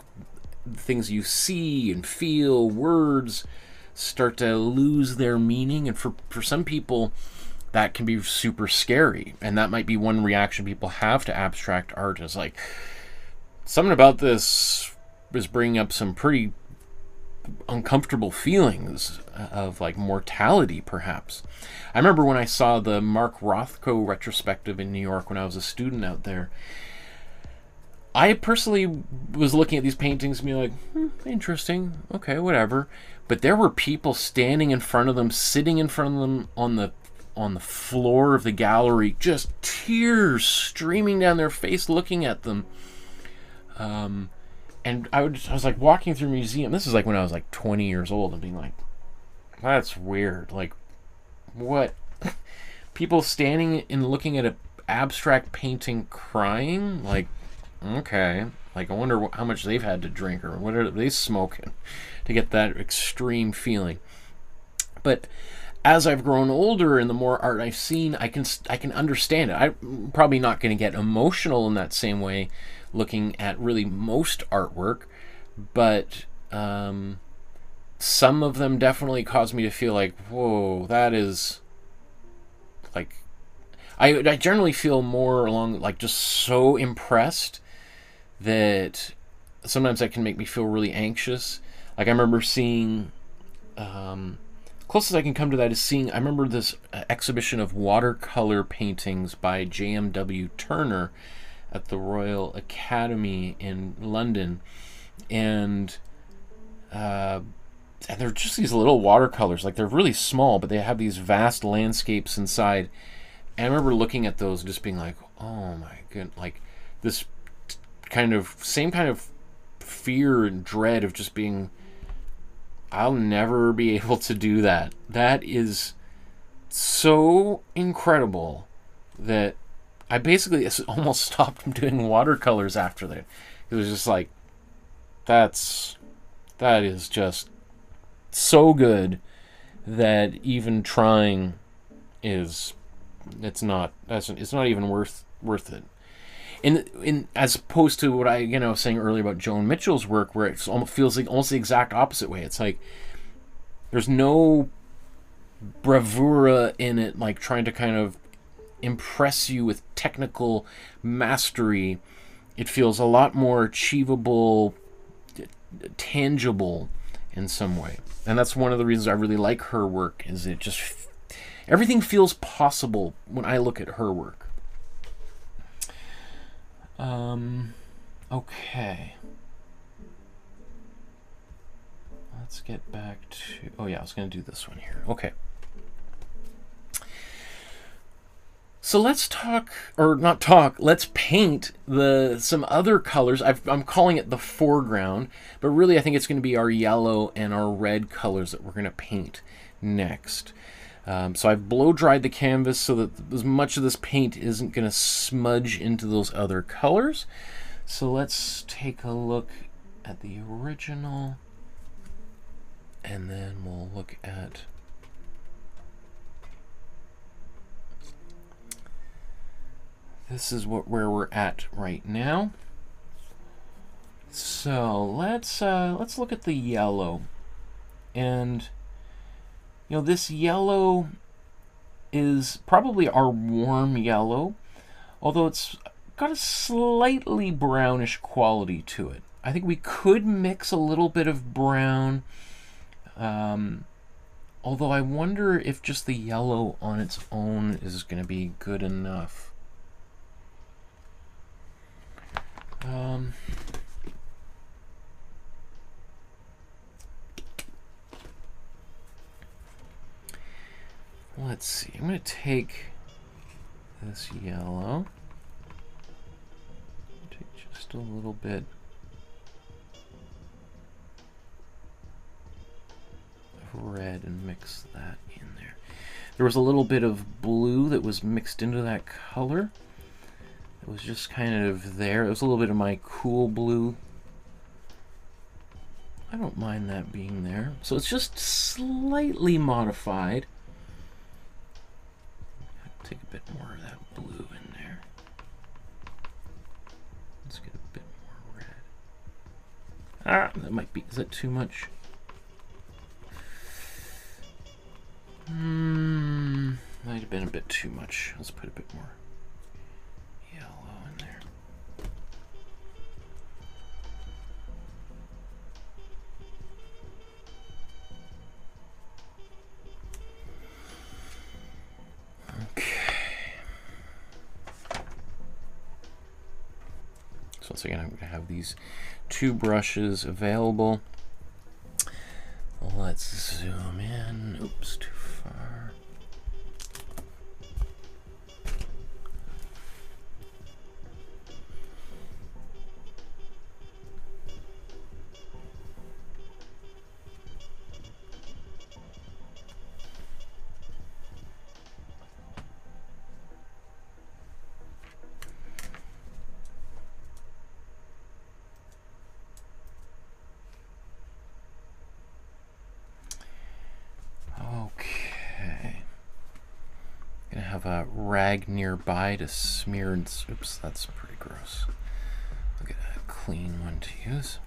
things you see and feel, words start to lose their meaning. And for some people that can be super scary, and that might be one reaction people have to abstract art, is like, something about this is bringing up some pretty uncomfortable feelings of like mortality, perhaps. I remember when I saw the Mark Rothko retrospective in New York when I was a student out there, I personally was looking at these paintings and being like, interesting, okay, whatever. But there were people standing in front of them, sitting in front of them on the floor of the gallery, just tears streaming down their face looking at them. And I was like walking through a museum. This is like when I was like 20 years old, and being like, that's weird. Like, what? People standing and looking at an abstract painting crying? Like, okay. Like, I wonder how much they've had to drink, or what are they smoking to get that extreme feeling. But as I've grown older and the more art I've seen, I can understand it. I'm probably not going to get emotional in that same way looking at really most artwork, but some of them definitely cause me to feel like, whoa, that is like, I generally feel more along like just so impressed that sometimes that can make me feel really anxious. Like I remember seeing, closest I can come to that is seeing, I remember this exhibition of watercolor paintings by JMW Turner at the Royal Academy in London, and they're just these little watercolors. Like they're really small, but they have these vast landscapes inside. And I remember looking at those and just being like, "Oh my goodness!" Like this same kind of fear and dread of just being, I'll never be able to do that. That is so incredible that I basically almost stopped doing watercolors after that. It was just like, that is just so good that even trying it's not even worth it. In as opposed to what I was saying earlier about Joan Mitchell's work, where it almost feels like almost the exact opposite way. It's like there's no bravura in it, like trying to kind of impress you with technical mastery. It feels a lot more achievable, tangible in some way. And that's one of the reasons I really like her work, is it just everything feels possible when I look at her work. Okay. Let's get back to, oh yeah, I was going to do this one here. Okay. So let's let's paint some other colors. I'm calling it the foreground, but really I think it's going to be our yellow and our red colors that we're going to paint next. So I've blow dried the canvas so that as much of this paint isn't going to smudge into those other colors. So let's take a look at the original, and then we'll look at this is where we're at right now. So let's look at the yellow. And this yellow is probably our warm yellow, although it's got a slightly brownish quality to it. I think we could mix a little bit of brown, although I wonder if just the yellow on its own is going to be good enough. Let's see. I'm going to take this yellow, take just a little bit of red and mix that in there. There was a little bit of blue that was mixed into that color. It was just kind of there. It was a little bit of my cool blue. I don't mind that being there. So it's just slightly modified. Take a bit more of that blue in there. Let's get a bit more red. That might be, is that too much? Might have been a bit too much. Let's put a bit more yellow in there. Okay. So once again, I'm going to have these two brushes available. Let's zoom in. Oops, too far. Have a rag nearby to smear and oops, that's pretty gross. I'll get a clean one to use.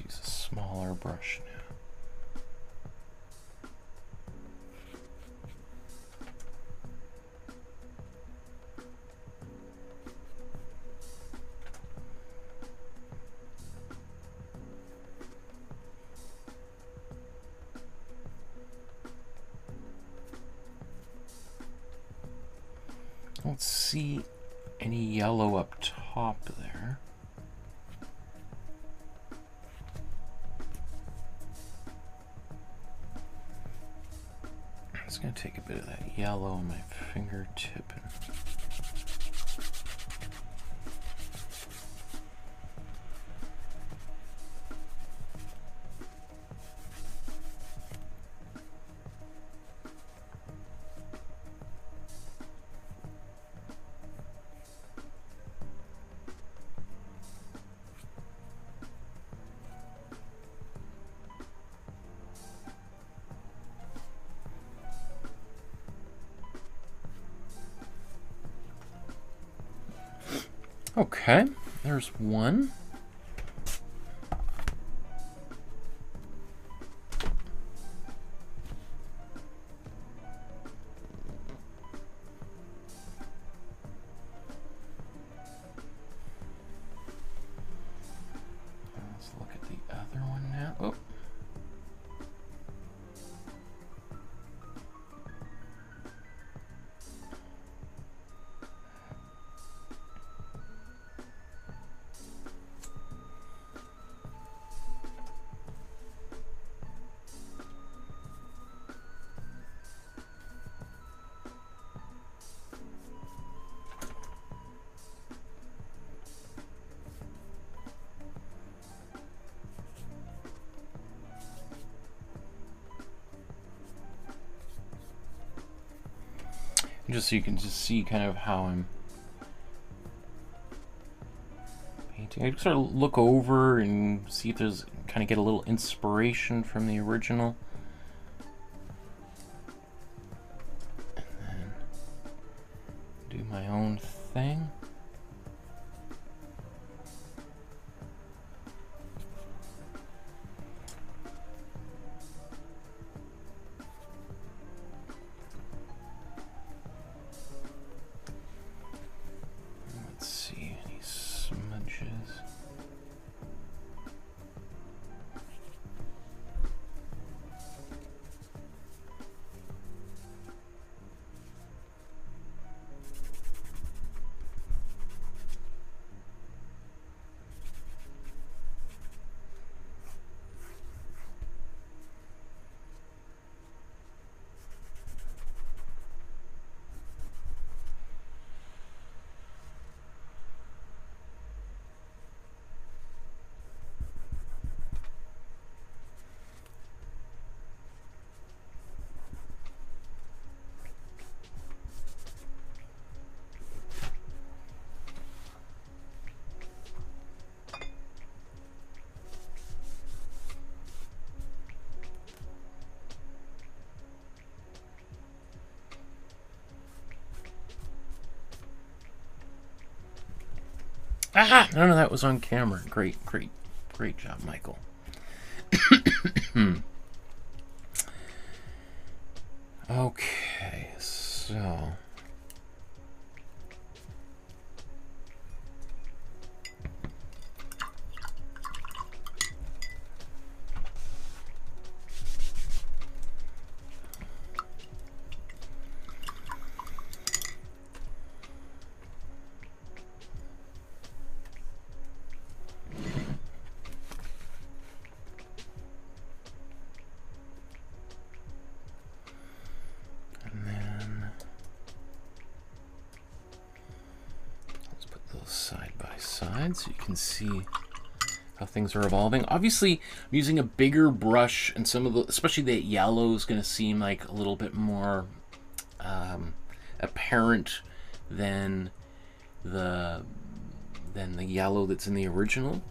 use a smaller brush now. I don't see any yellow up top there. I'm just going to take a bit of that yellow on my fingertip and okay, there's one. Let's look at the other one now. Oh. Just so you can just see kind of how I'm painting. I just sort of look over and see if there's kind of get a little inspiration from the original. And then do my own thing. Ah, none of that was on camera. Great job, Michael. Okay, so so you can see how things are evolving. Obviously, I'm using a bigger brush, and some of the, especially the yellow, is going to seem like a little bit more apparent than the yellow that's in the original.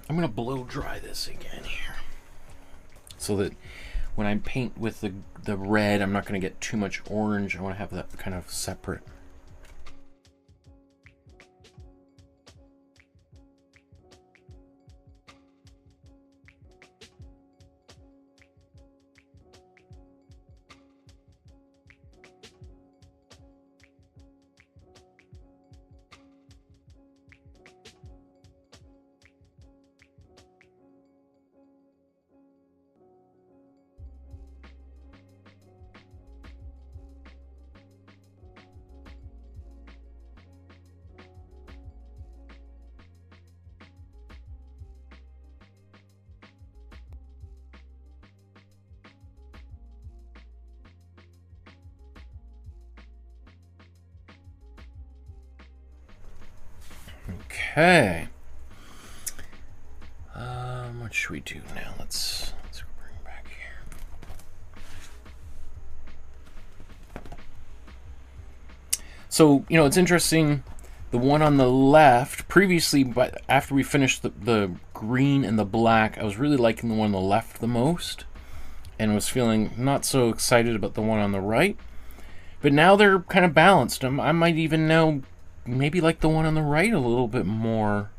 I'm going to blow dry this again here, so that when I paint with the red, I'm not going to get too much orange. I want to have that kind of separate. Okay. What should we do now? Let's bring back here. So, you know, it's interesting. The one on the left, previously, but after we finished the green and the black, I was really liking the one on the left the most, and was feeling not so excited about the one on the right. But now they're kind of balanced. I might even now maybe like the one on the right a little bit more.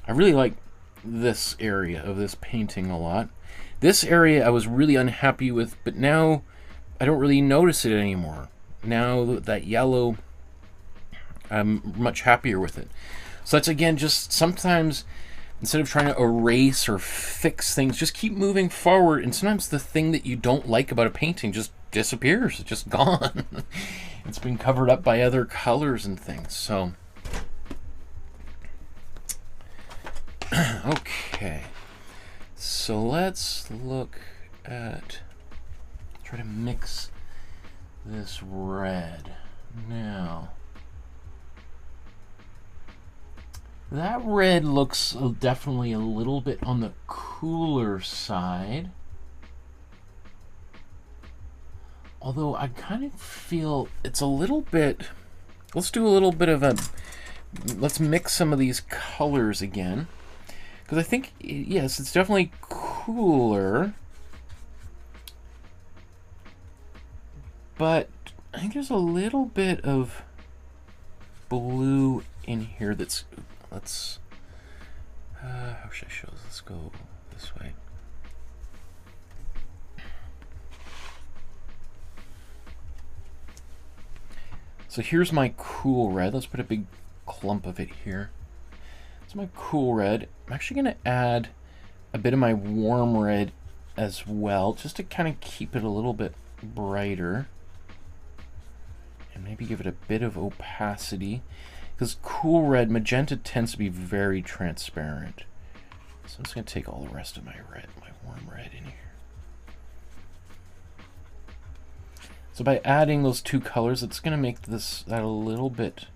I really like this area of this painting a lot. This area I was really unhappy with, but now I don't really notice it anymore. Now that yellow, I'm much happier with it. So that's, again, just sometimes instead of trying to erase or fix things, just keep moving forward, and sometimes the thing that you don't like about a painting just disappears. It's just gone. It's been covered up by other colors and things. So okay, so let's look at, try to mix this red. Now that red looks definitely a little bit on the cooler side, although I kind of feel it's a little bit, let's do a little bit of a, let's mix some of these colors again. Because I think, yes, it's definitely cooler, but I think there's a little bit of blue in here that's, let's, how should I show this? Let's go this way. So here's my cool red. Let's put a big clump of it here. It's my cool red. I'm actually going to add a bit of my warm red as well, just to kind of keep it a little bit brighter. And maybe give it a bit of opacity. Because cool red, magenta tends to be very transparent. So I'm just going to take all the rest of my red, my warm red in here. So by adding those two colors, it's going to make that a little bit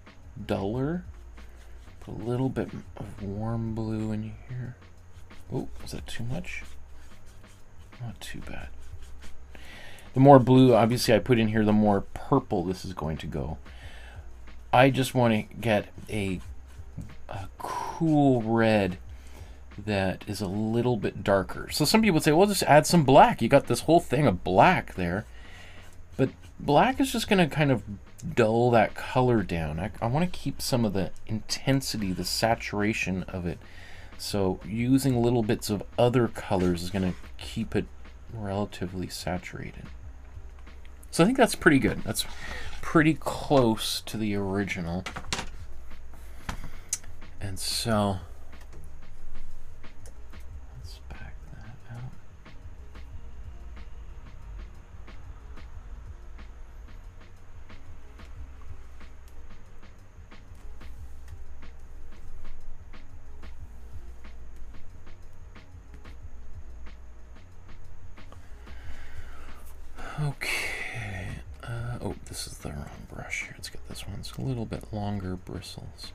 duller. Put a little bit of warm blue in here. Oh, is that too much? Not too bad. The more blue, obviously, I put in here, the more purple this is going to go. I just want to get a cool red that is a little bit darker. So some people would say, well, just add some black. You got this whole thing of black there. But black is just going to kind of dull that color down. I want to keep some of the intensity, the saturation of it. So using little bits of other colors is going to keep it relatively saturated. So I think that's pretty good. That's pretty close to the original. And so let's back that out. Okay. Oh, this is the wrong brush here. Let's get this one. It's a little bit longer bristles.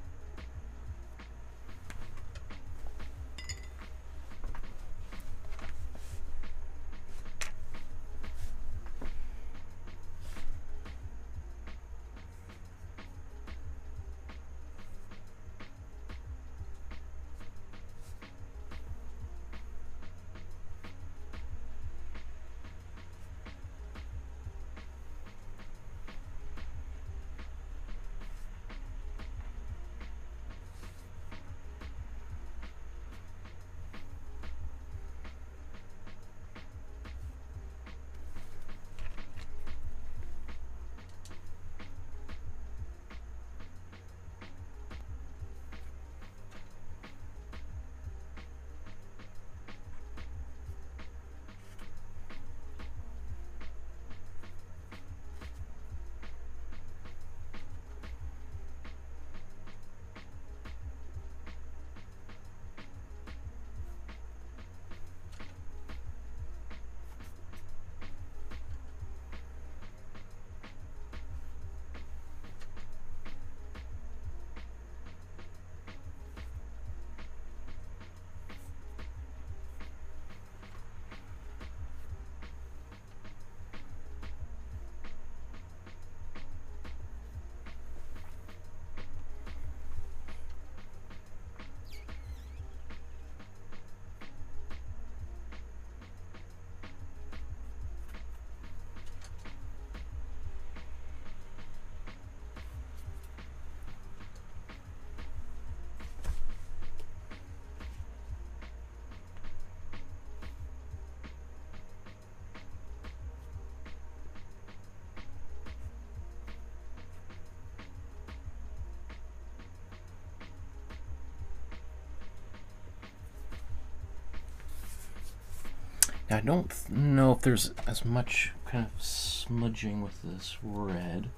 I don't know if there's as much kind of smudging with this red.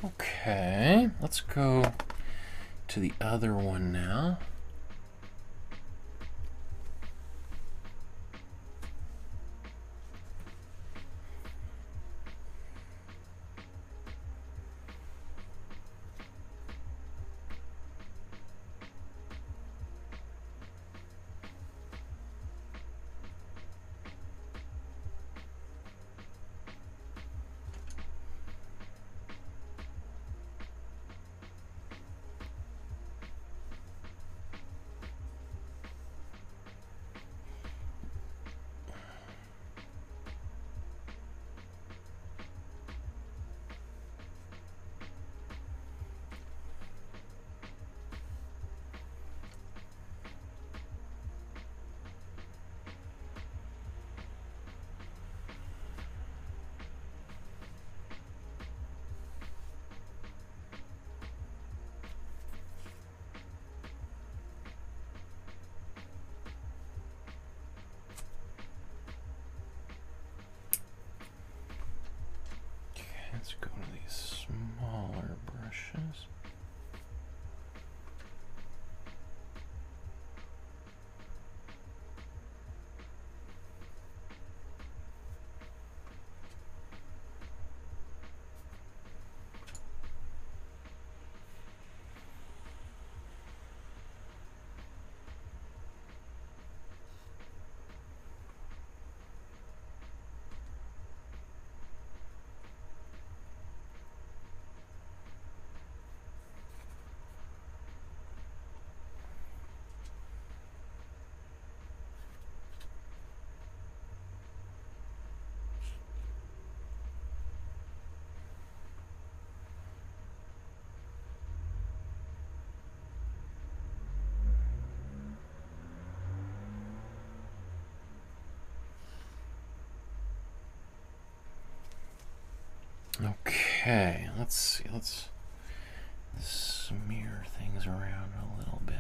Okay, let's go to the other one now. Let's go to these smaller brushes. Okay, let's see. Let's smear things around a little bit.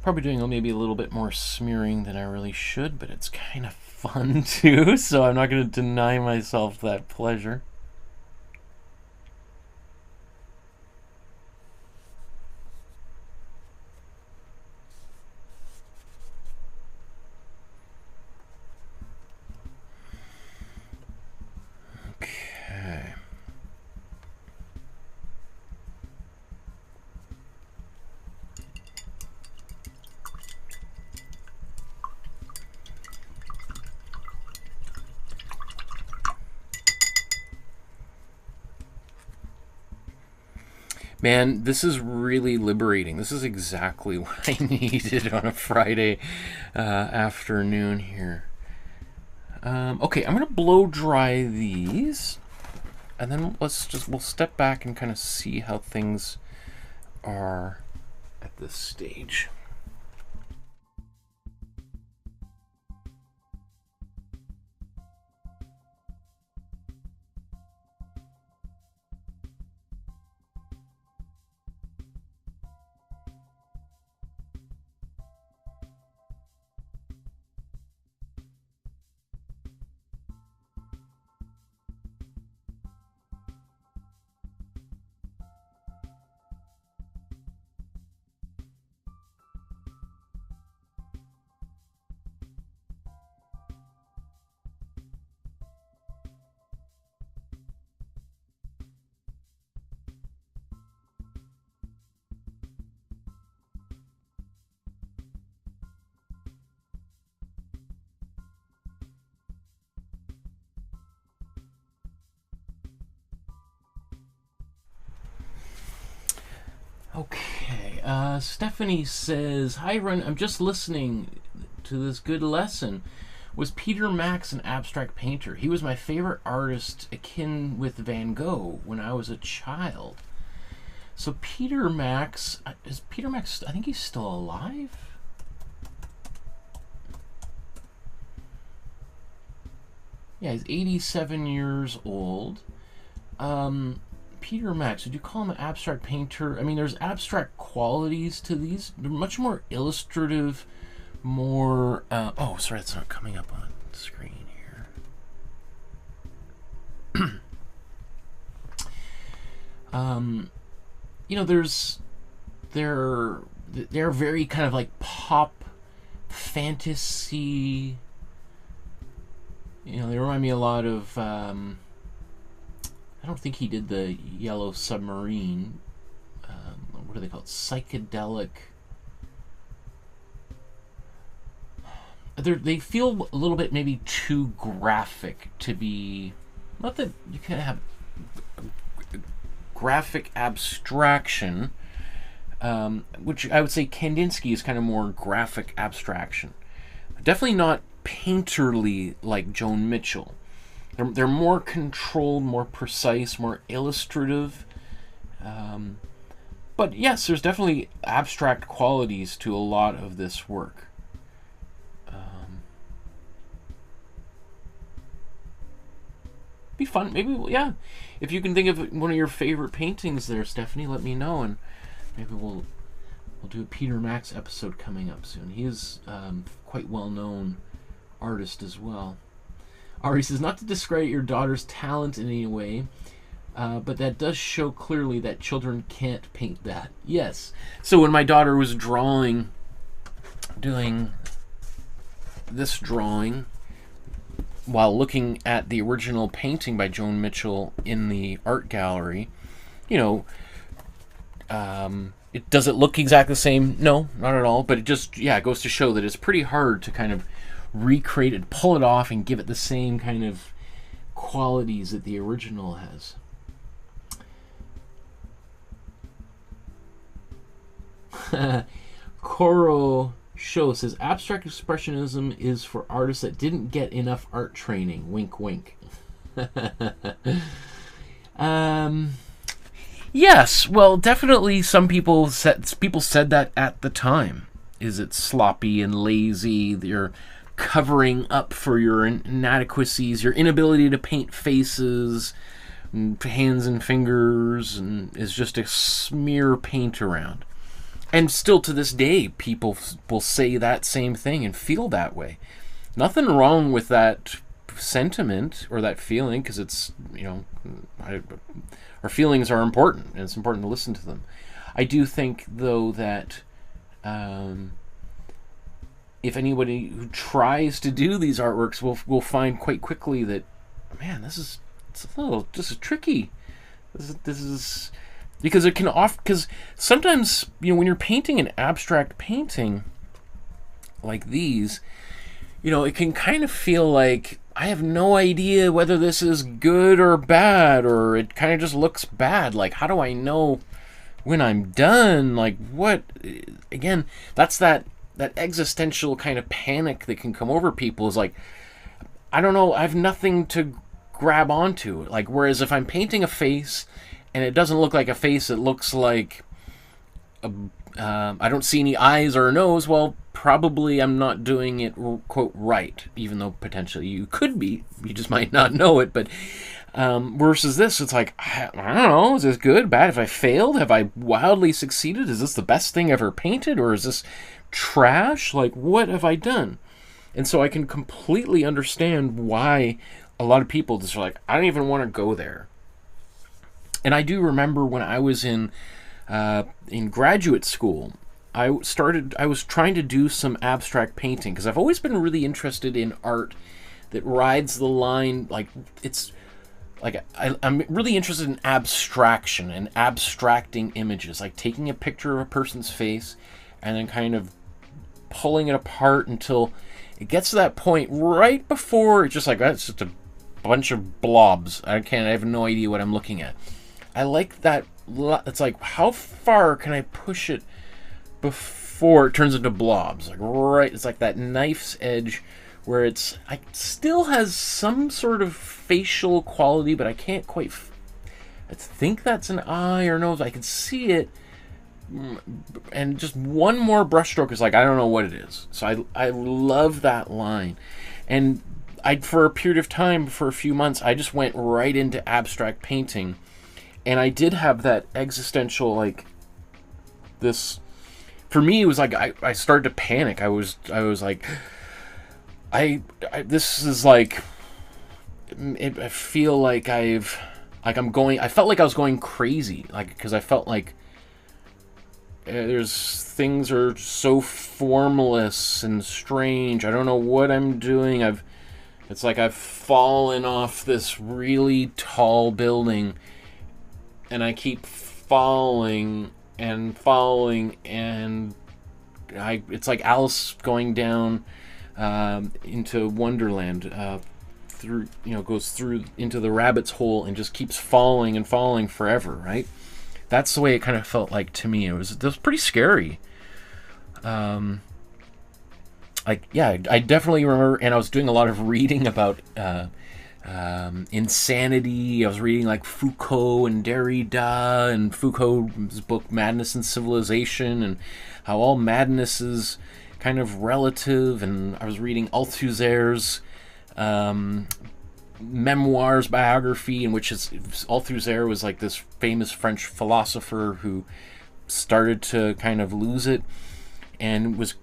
Probably doing maybe a little bit more smearing than I really should, but it's kind of fun too, so I'm not going to deny myself that pleasure. Okay. Man, this is really liberating. This is exactly what I needed on a Friday afternoon here. Okay, I'm gonna blow dry these, and then we'll step back and kind of see how things are at this stage. Okay, Stephanie says, "Hi, Ron. I'm just listening to this good lesson. Was Peter Max an abstract painter? He was my favorite artist, akin with Van Gogh, when I was a child." So Peter Max, is Peter Max, I think he's still alive? Yeah, he's 87 years old. Peter Max, would you call him an abstract painter? I mean, there's abstract qualities to these. They're much more illustrative, more... oh, sorry, it's not coming up on the screen here. You know, they're very kind of like pop fantasy. You know, they remind me a lot of... I don't think he did the Yellow Submarine. What are they called? Psychedelic. They feel a little bit maybe too graphic to be... Not that you can have graphic abstraction, which I would say Kandinsky is kind of more graphic abstraction. Definitely not painterly like Joan Mitchell. They're more controlled, more precise, more illustrative. But yes, there's definitely abstract qualities to a lot of this work. Be fun, maybe. Yeah, if you can think of one of your favorite paintings there, Stephanie, let me know, and maybe we'll do a Peter Max episode coming up soon. He is quite well known artist as well. Ari says, not to discredit your daughter's talent in any way, but that does show clearly that children can't paint that. Yes. So when my daughter was doing this drawing, while looking at the original painting by Joan Mitchell in the art gallery, you know, does it look exactly the same? No, not at all. But it just, yeah, it goes to show that it's pretty hard to kind of recreate it, pull it off, and give it the same kind of qualities that the original has. Koro Show says, abstract expressionism is for artists that didn't get enough art training. Wink, wink. Yes, well, definitely some people said that at the time. Is it sloppy and lazy? You're covering up for your inadequacies, your inability to paint faces, and hands and fingers, and is just a smear paint around. And still to this day, people will say that same thing and feel that way. Nothing wrong with that sentiment or that feeling, because it's, you know, our feelings are important, and it's important to listen to them. I do think, though, that if anybody who tries to do these artworks will find quite quickly that, man, this is tricky. This is because it can because sometimes, you know, when you're painting an abstract painting like these, you know, it can kind of feel like I have no idea whether this is good or bad, or it kind of just looks bad. Like, how do I know when I'm done? Like, what? Again, that's that existential kind of panic that can come over people. Is like, I don't know, I have nothing to grab onto. Like, whereas if I'm painting a face and it doesn't look like a face, it looks like I don't see any eyes or a nose, well, probably I'm not doing it, quote, right, even though potentially you could be. You just might not know it. But versus this, it's like, I don't know, is this good, bad? Have I failed? Have I wildly succeeded? Is this the best thing ever painted, or is this trash? Like, what have I done? And so I can completely understand why a lot of people just are like, I don't even want to go there. And I do remember when I was in graduate school, I was trying to do some abstract painting, because I've always been really interested in art that rides the line, like, it's like, I'm really interested in abstraction and abstracting images, like taking a picture of a person's face and then kind of pulling it apart until it gets to that point right before it's just like, that's just a bunch of blobs. I have no idea what I'm looking at. I like that it's like, how far can I push it before it turns into blobs? Like, right, it's like that knife's edge where it still has some sort of facial quality, but I can't quite. I think that's an eye or nose. I can see it, and just one more brushstroke is like, I don't know what it is. So I love that line, and for a period of time, for a few months, I just went right into abstract painting, and I did have that existential, like, this. For me, it was like I started to panic. I was like, this is like, I feel like I felt like I was going crazy, like, because I felt like things are so formless and strange. I don't know what I'm doing. It's like I've fallen off this really tall building, and I keep falling and falling, and it's like Alice going down into Wonderland, goes through into the rabbit's hole and just keeps falling and falling forever, right? That's the way it kind of felt like to me. It was pretty scary. I definitely remember, and I was doing a lot of reading about insanity. I was reading like Foucault and Derrida, and Foucault's book Madness and Civilization, and how all madness is kind of relative. And I was reading Althusser's memoirs, biography, in which Althusser was like this famous French philosopher who started to kind of lose it and was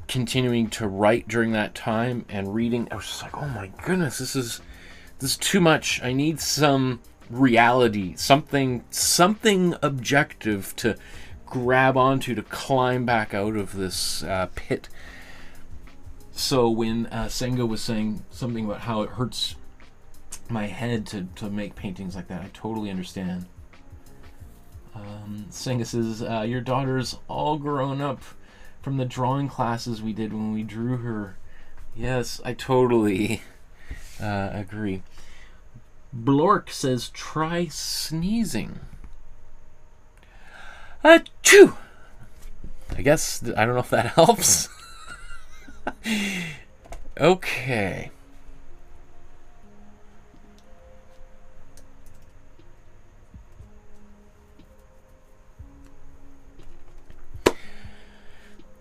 continuing to write during that time. And reading, I was just like, oh my goodness, this is too much. I need some reality, something objective to grab onto, to climb back out of this pit. So when Senga was saying something about how it hurts my head to make paintings like that, I totally understand. Senga says, your daughter's all grown up from the drawing classes we did when we drew her. Yes, I totally agree. Blork says, try sneezing. Achoo! I guess, I don't know if that helps. Okay.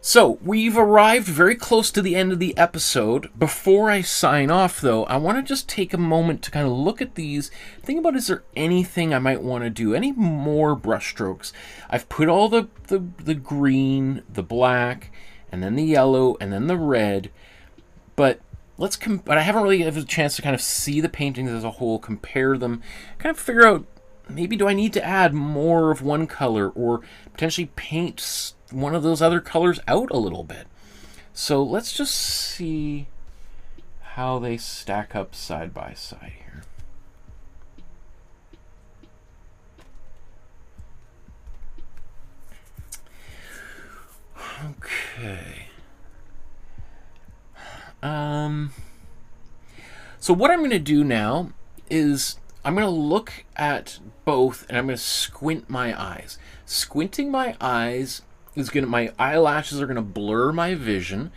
So, we've arrived very close to the end of the episode. Before I sign off, though, I want to just take a moment to kind of look at these, think about, is there anything I might want to do, any more brushstrokes? I've put all the green, the black, and then the yellow, and then the red, but but I haven't really had a chance to kind of see the paintings as a whole, compare them, kind of figure out, maybe do I need to add more of one color, or potentially paint one of those other colors out a little bit. So let's just see how they stack up side by side here. Okay. So what I'm going to do now is I'm going to look at both, and I'm going to squint my eyes. Squinting my eyes is my eyelashes are going to blur my vision,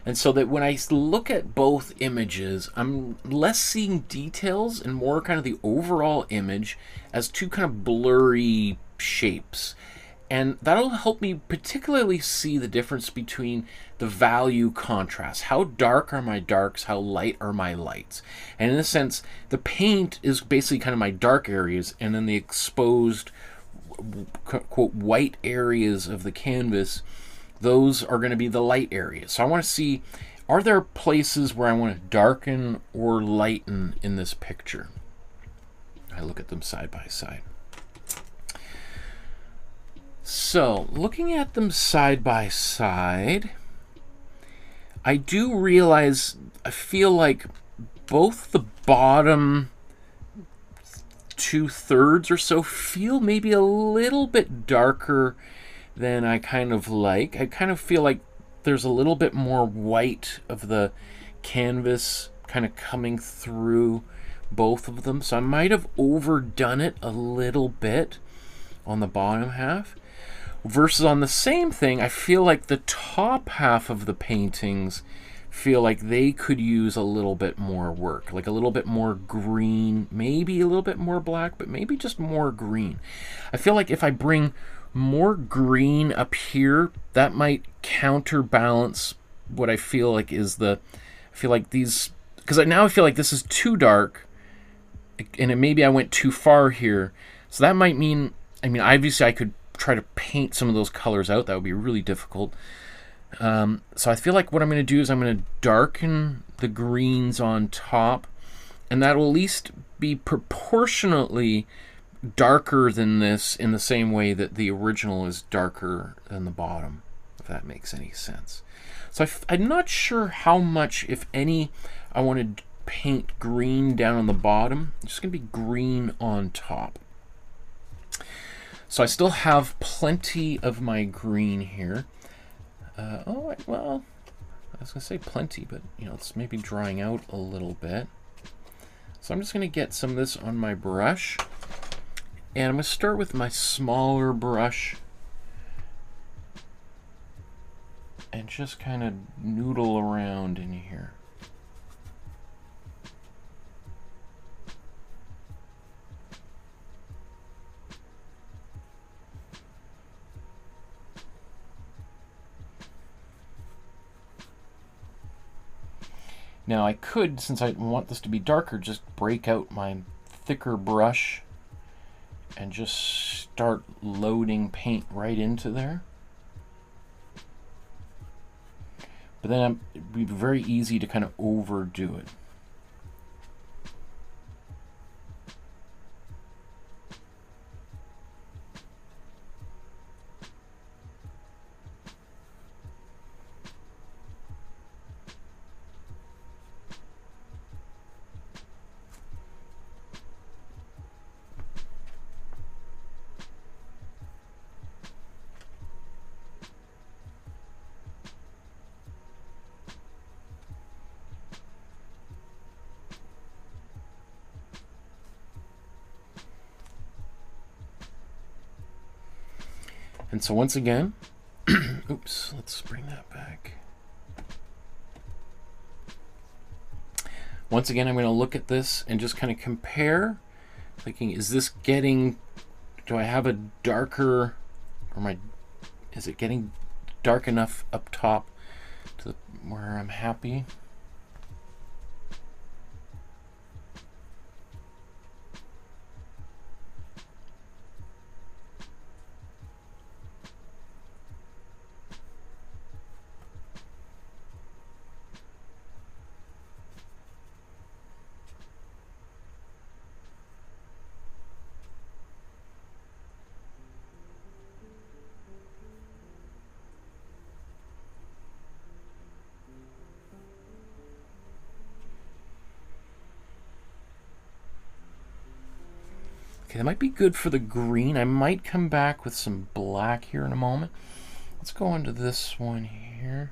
and so that when I look at both images, I'm less seeing details and more kind of the overall image as two kind of blurry shapes. And that'll help me particularly see the difference between the value contrast. How dark are my darks? How light are my lights? And in a sense, the paint is basically kind of my dark areas, and then the exposed, quote, white areas of the canvas, those are going to be the light areas. So I want to see, are there places where I want to darken or lighten in this picture? I look at them side by side. So, looking at them side by side, I do realize, I feel like both the bottom 2/3 or so feel maybe a little bit darker than I kind of like. I kind of feel like there's a little bit more white of the canvas kind of coming through both of them. So I might have overdone it a little bit. on the bottom half. Versus on the same thing, I feel like the top half of the paintings feel like they could use a little bit more work, like a little bit more green, maybe a little bit more black, but maybe just more green. I feel like if I bring more green up here, that might counterbalance what I feel like is I feel like these, because now I feel like this is too dark, and maybe I went too far here. So that might mean, obviously I could try to paint some of those colors out. That would be really difficult. So I feel like what I'm going to do is I'm going to darken the greens on top, and that will at least be proportionately darker than this, in the same way that the original is darker than the bottom, if that makes any sense. So I'm not sure how much, if any, I want to paint green down on the bottom. It's just going to be green on top. So I still have plenty of my green here. Well, I was going to say plenty, but it's maybe drying out a little bit. So I'm just going to get some of this on my brush. And I'm going to start with my smaller brush and just kind of noodle around in here. Now I could, since I want this to be darker, just break out my thicker brush and just start loading paint right into there. But then it'd be very easy to kind of overdo it. And so once again, oops, let's bring that back. Once again, I'm going to look at this and just kind of compare, thinking, is this getting, do I have a darker, or is it getting dark enough up top to where I'm happy? Okay, that might be good for the green. I might come back with some black here in a moment. Let's go into this one here.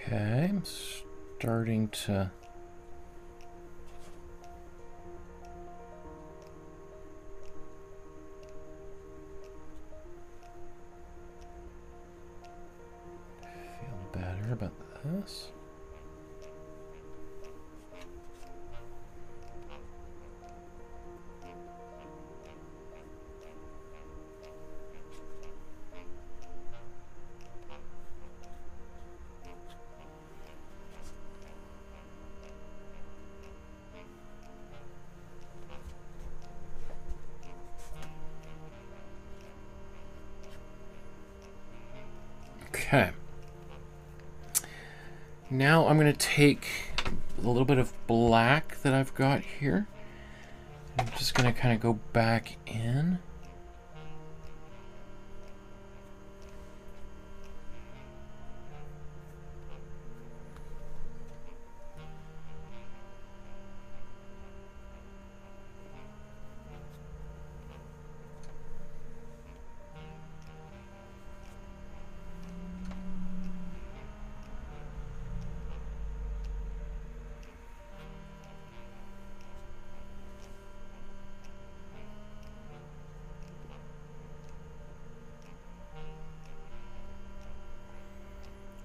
Okay, I'm starting to... feel better about this. Okay. Now I'm going to take a little bit of black that I've got here. I'm just going to kind of go back in.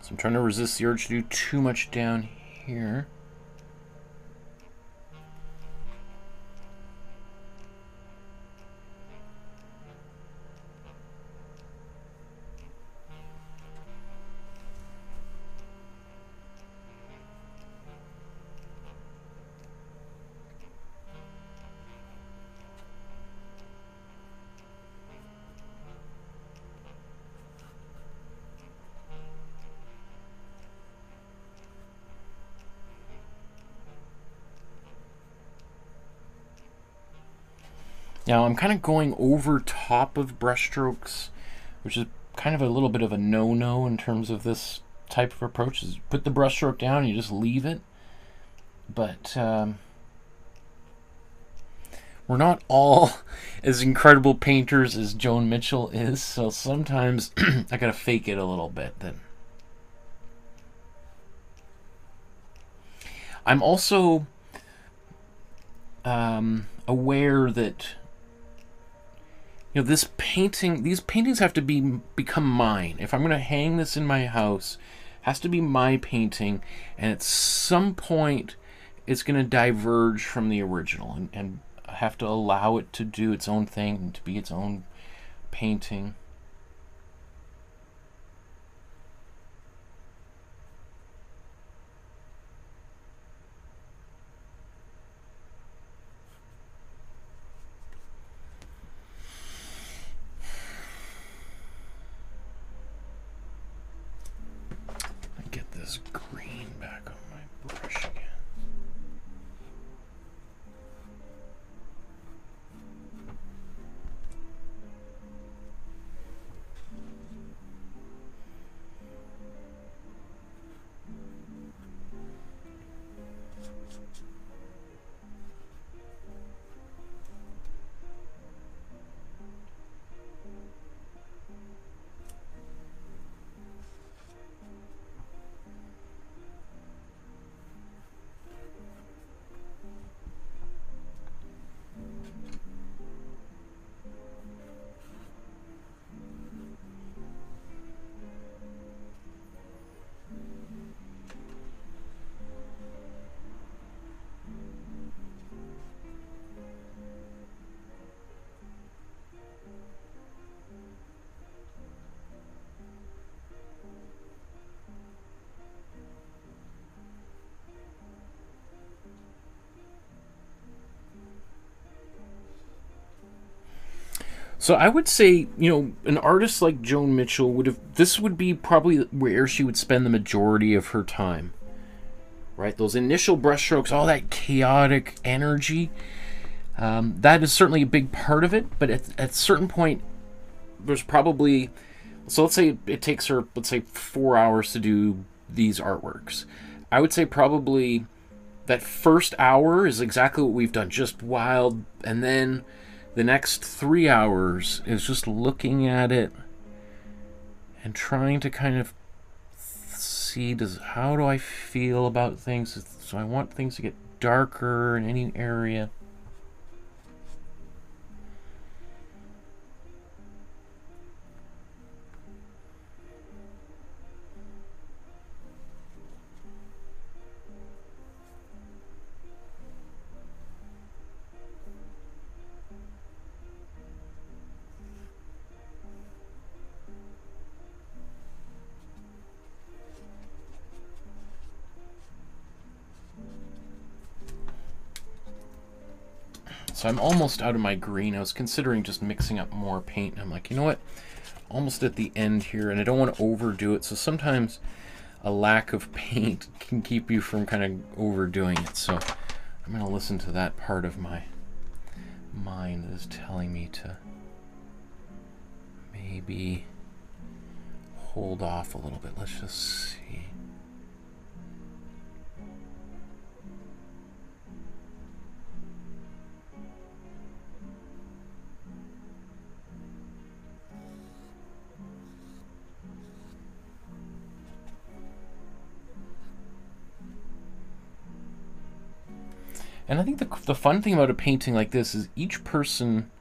So I'm trying to resist the urge to do too much down here. Now I'm kind of going over top of brushstrokes, which is kind of a little bit of a no-no in terms of this type of approach. Is put the brushstroke down and you just leave it. But we're not all as incredible painters as Joan Mitchell is, so sometimes I gotta fake it a little bit then. I'm also aware that these paintings have to become mine. If I'm going to hang this in my house, it has to be my painting, and at some point it's going to diverge from the original, and I have to allow it to do its own thing and to be its own painting. Green back on my brush again. So I would say, an artist like Joan Mitchell this would be probably where she would spend the majority of her time. Right? Those initial brushstrokes, all that chaotic energy, that is certainly a big part of it, but at a certain point, there's probably, so let's say it takes her, 4 hours to do these artworks. I would say probably that first hour is exactly what we've done, just wild, and then the next 3 hours is just looking at it and trying to kind of see, how do I feel about things? So I want things to get darker in any area. So I'm almost out of my green. I was considering just mixing up more paint. I'm like, you know what? Almost at the end here, and I don't want to overdo it. So sometimes a lack of paint can keep you from kind of overdoing it. So I'm going to listen to that part of my mind that is telling me to maybe hold off a little bit. Let's just see. And I think the fun thing about a painting like this is each person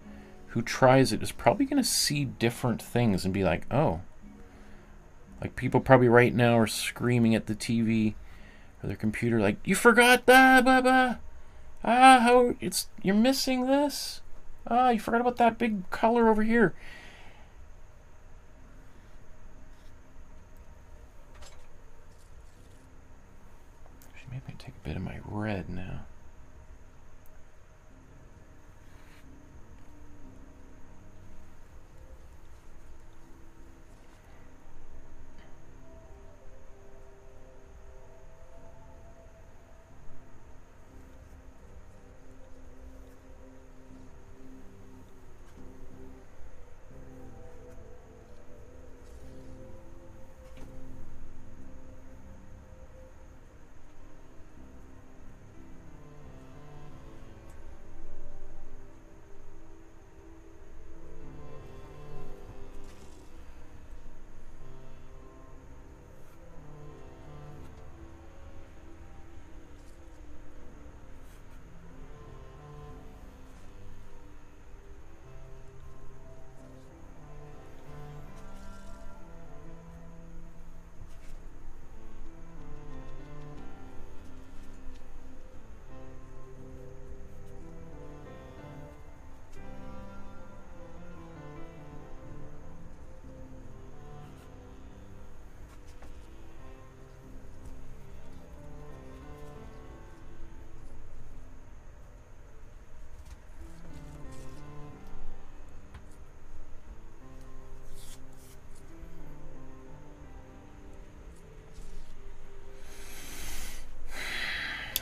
who tries it is probably going to see different things and be like, oh. Like people probably right now are screaming at the TV or their computer like, you forgot that, blah, blah. How you're missing this. You forgot about that big color over here. Actually, maybe I can take a bit of my red now.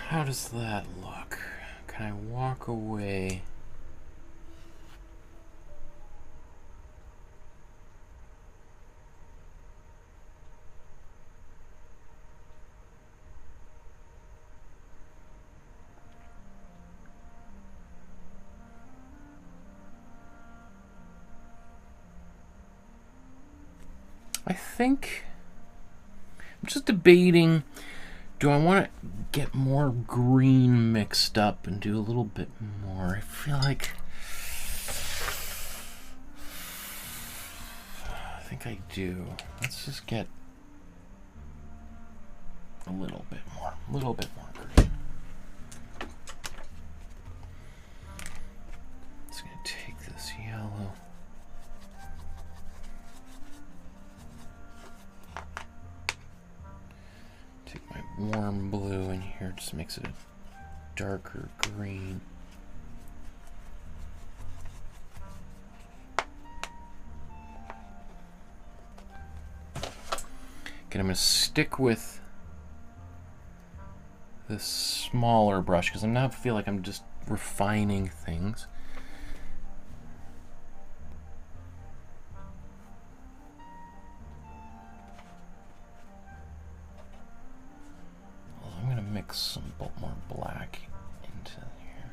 How does that look? Can I walk away? I think I'm just debating, do I want to get more green mixed up and do a little bit more? I feel like I think I do. Let's just get a little bit more green. Just gonna take this yellow. Take my warm blue in here, just makes it a darker green. Okay, I'm going to stick with this smaller brush because I now feel like I'm just refining things. I'm going to mix some more black into here.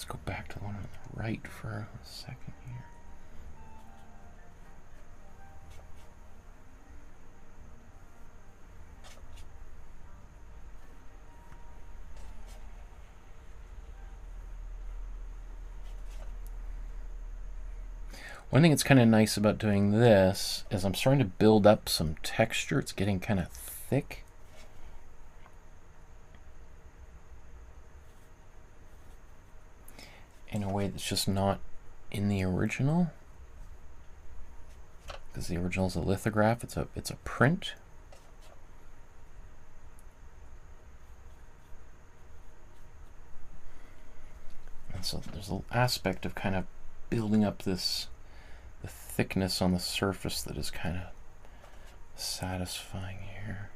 Let's go back to the one on the right for a second here. One thing that's kind of nice about doing this is I'm starting to build up some texture. It's getting kind of thick. In a way that's just not in the original. Because the original is a lithograph, it's a print. And so there's an aspect of kind of building up this the thickness on the surface that is kind of satisfying here.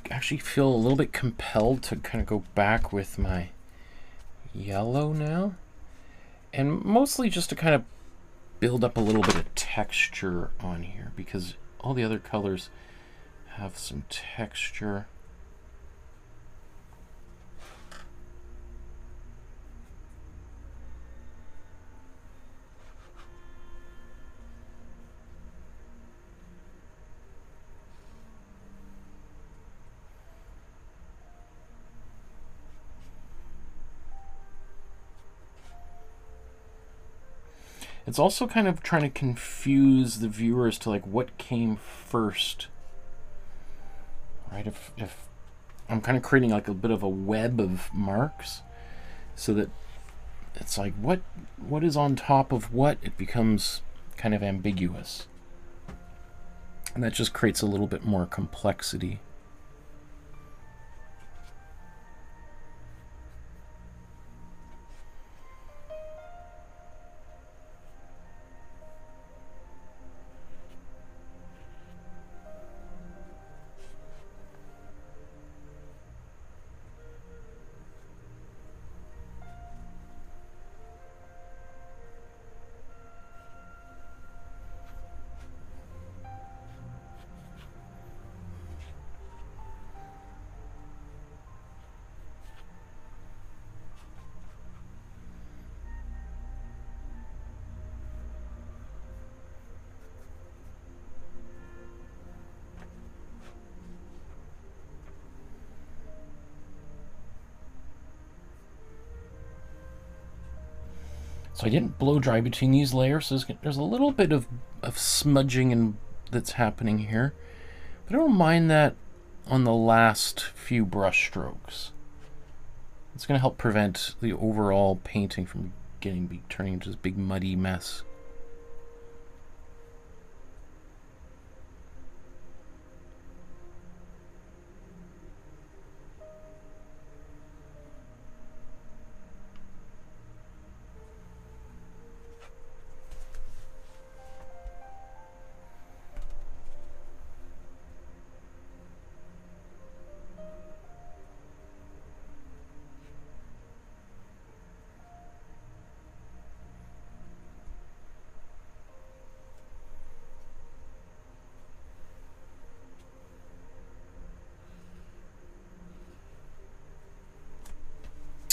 Actually feel a little bit compelled to kind of go back with my yellow now, and mostly just to kind of build up a little bit of texture on here, because all the other colors have some texture. It's also kind of trying to confuse the viewer as to like what came first, right? If I'm kind of creating like a bit of a web of marks, so that it's like what is on top of what, it becomes kind of ambiguous, and that just creates a little bit more complexity. So I didn't blow dry between these layers, so there's a little bit of smudging that's happening here. But I don't mind that on the last few brush strokes. It's going to help prevent the overall painting from turning into this big muddy mess.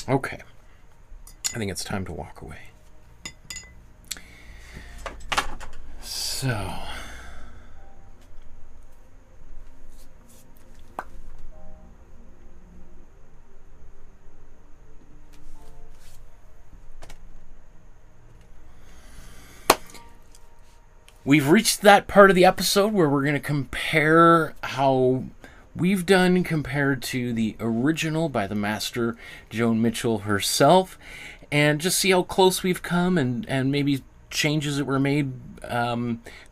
Okay, I think it's time to walk away. So, we've reached that part of the episode where we're going to compare how we've done compared to the original by the master Joan Mitchell herself, and just see how close we've come, and maybe changes that were made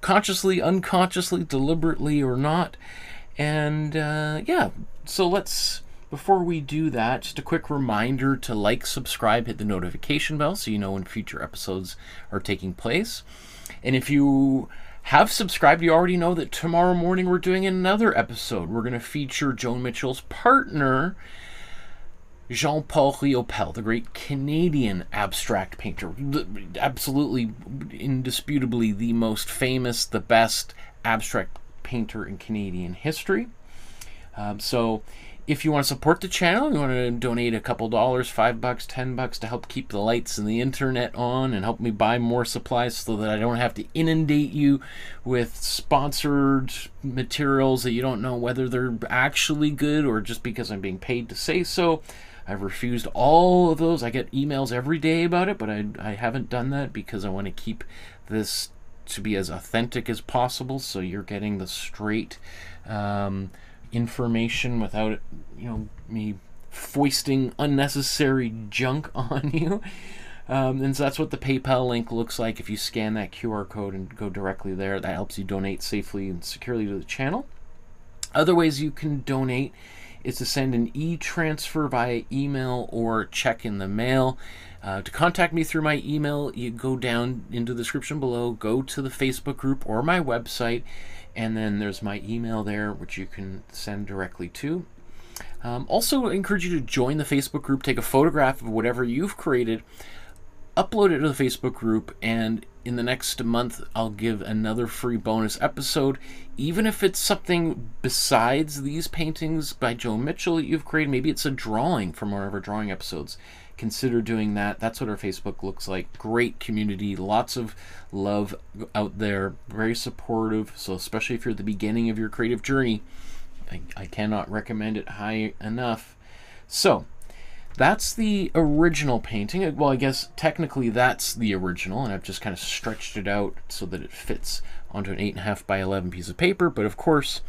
consciously, unconsciously, deliberately, or not. And yeah, so let's, before we do that, just a quick reminder to like, subscribe, hit the notification bell so you know when future episodes are taking place. And if you have subscribed, you already know that tomorrow morning we're doing another episode. We're going to feature Joan Mitchell's partner, Jean-Paul Riopel, the great Canadian abstract painter. Absolutely, indisputably the most famous, the best abstract painter in Canadian history. So if you want to support the channel, you want to donate a couple dollars, $5, $10 to help keep the lights and the internet on and help me buy more supplies so that I don't have to inundate you with sponsored materials that you don't know whether they're actually good or just because I'm being paid to say so. I've refused all of those. I get emails every day about it, but I haven't done that because I want to keep this to be as authentic as possible, so you're getting the straight information without, me foisting unnecessary junk on you. And so that's what the PayPal link looks like. If you scan that QR code and go directly there, that helps you donate safely and securely to the channel. Other ways you can donate is to send an e-transfer via email or check in the mail. To contact me through my email, you go down into the description below, go to the Facebook group or my website, and then there's my email there, which you can send directly to. Also, I encourage you to join the Facebook group, take a photograph of whatever you've created, upload it to the Facebook group, and in the next month, I'll give another free bonus episode. Even if it's something besides these paintings by Joan Mitchell that you've created, maybe it's a drawing from one of our drawing episodes. Consider doing that. That's what our Facebook looks like. Great community, lots of love out there, very supportive. So especially if you're at the beginning of your creative journey, I cannot recommend it high enough. So that's the original painting. Well, I guess technically that's the original, and I've just kind of stretched it out so that it fits onto an 8.5 by 11 piece of paper. But of course,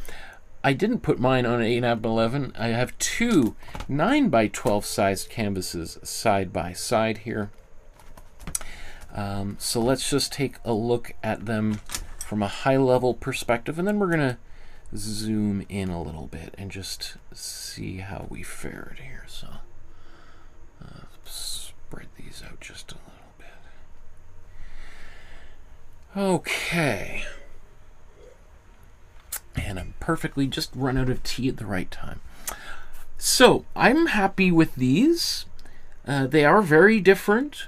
I didn't put mine on an 8.5 by 11. I have two 9 by 12 sized canvases side by side here. So let's just take a look at them from a high level perspective, and then we're going to zoom in a little bit and just see how we fared here. So spread these out just a little bit. Okay. And I'm perfectly just run out of tea at the right time. So I'm happy with these. They are very different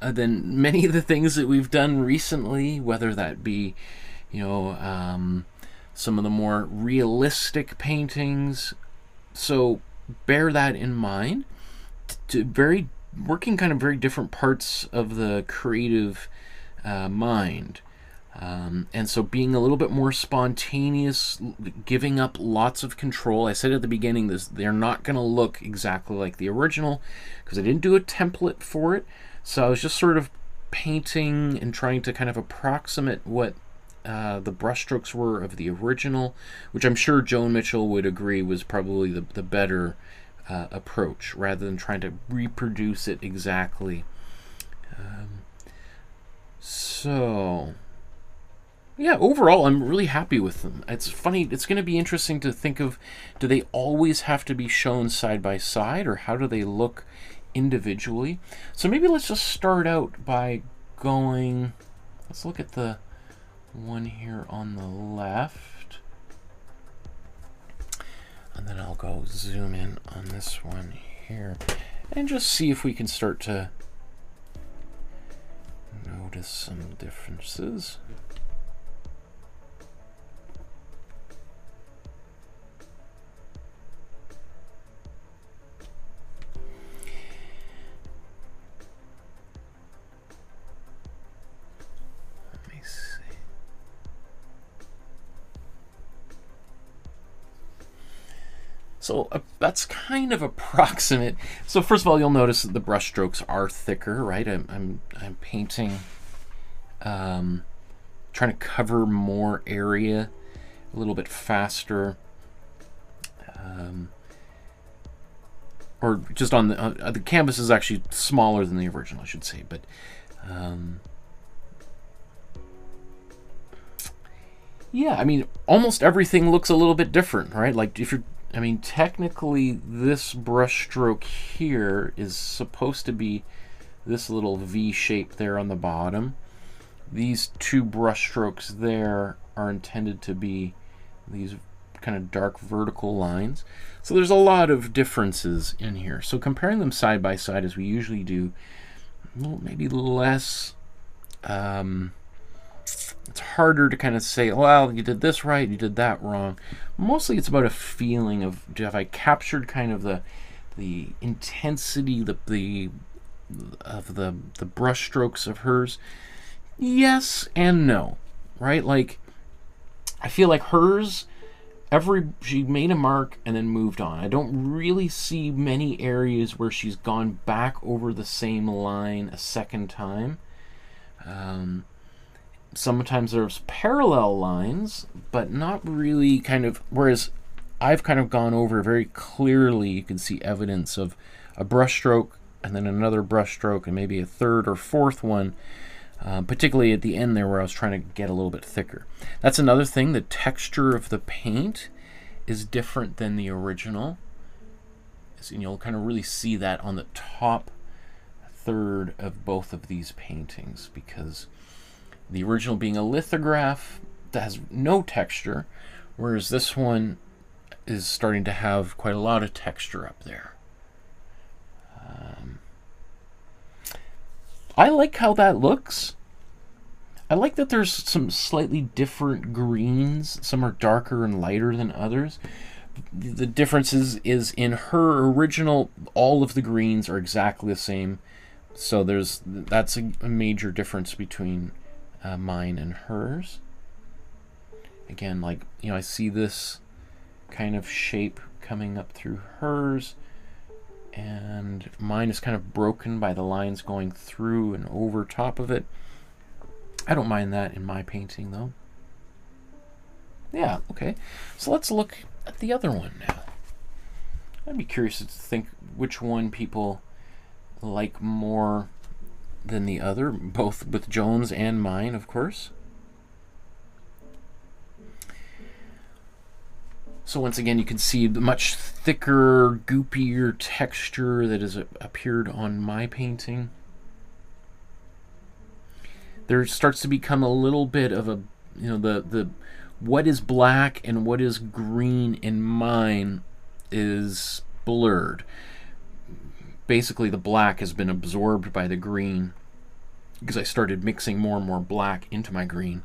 than many of the things that we've done recently, whether that be, some of the more realistic paintings. So bear that in mind. Working kind of very different parts of the creative mind. And so being a little bit more spontaneous, giving up lots of control. I said at the beginning, they're not going to look exactly like the original because I didn't do a template for it. So I was just sort of painting and trying to kind of approximate what the brushstrokes were of the original, which I'm sure Joan Mitchell would agree was probably the better approach, rather than trying to reproduce it exactly. So yeah, overall, I'm really happy with them. It's funny, it's going to be interesting to think of, do they always have to be shown side by side, or how do they look individually? So maybe let's just start out by let's look at the one here on the left, and then I'll go zoom in on this one here, and just see if we can start to notice some differences. So that's kind of approximate. So first of all, you'll notice that the brush strokes are thicker, right? I'm painting, trying to cover more area a little bit faster, or just on the canvas is actually smaller than the original, I should say, but. Yeah, I mean, almost everything looks a little bit different, right? Like if you're, I mean, technically this brush stroke here is supposed to be this little V shape there on the bottom. These two brush strokes there are intended to be these kind of dark vertical lines. So there's a lot of differences in here. So comparing them side by side as we usually do, well, maybe less, it's harder to kind of say, well, you did this right, you did that wrong. Mostly it's about a feeling of, have I captured kind of the intensity, of the brush strokes of hers? Yes and no, right? Like, I feel like hers, she made a mark and then moved on. I don't really see many areas where she's gone back over the same line a second time. Sometimes there's parallel lines, but not really kind of, whereas I've kind of gone over very clearly, you can see evidence of a brush stroke and then another brush stroke and maybe a third or fourth one, particularly at the end there where I was trying to get a little bit thicker. That's another thing, the texture of the paint is different than the original. And you'll kind of really see that on the top third of both of these paintings, because the original being a lithograph that has no texture, whereas this one is starting to have quite a lot of texture up there. I like how that looks. I like that there's some slightly different greens. Some are darker and lighter than others. The difference is in her original, all of the greens are exactly the same. So that's a major difference between mine and hers. Again, like, you know, I see this kind of shape coming up through hers, and mine is kind of broken by the lines going through and over top of it. I don't mind that in my painting though. Yeah, okay. So let's look at the other one now. I'd be curious to think which one people like more than the other, both with Joan's and mine, of course. So once again, you can see the much thicker, goopier texture that has appeared on my painting. There starts to become a little bit of a, you know, the what is black and what is green in mine is blurred. Basically, the black has been absorbed by the green because I started mixing more and more black into my green.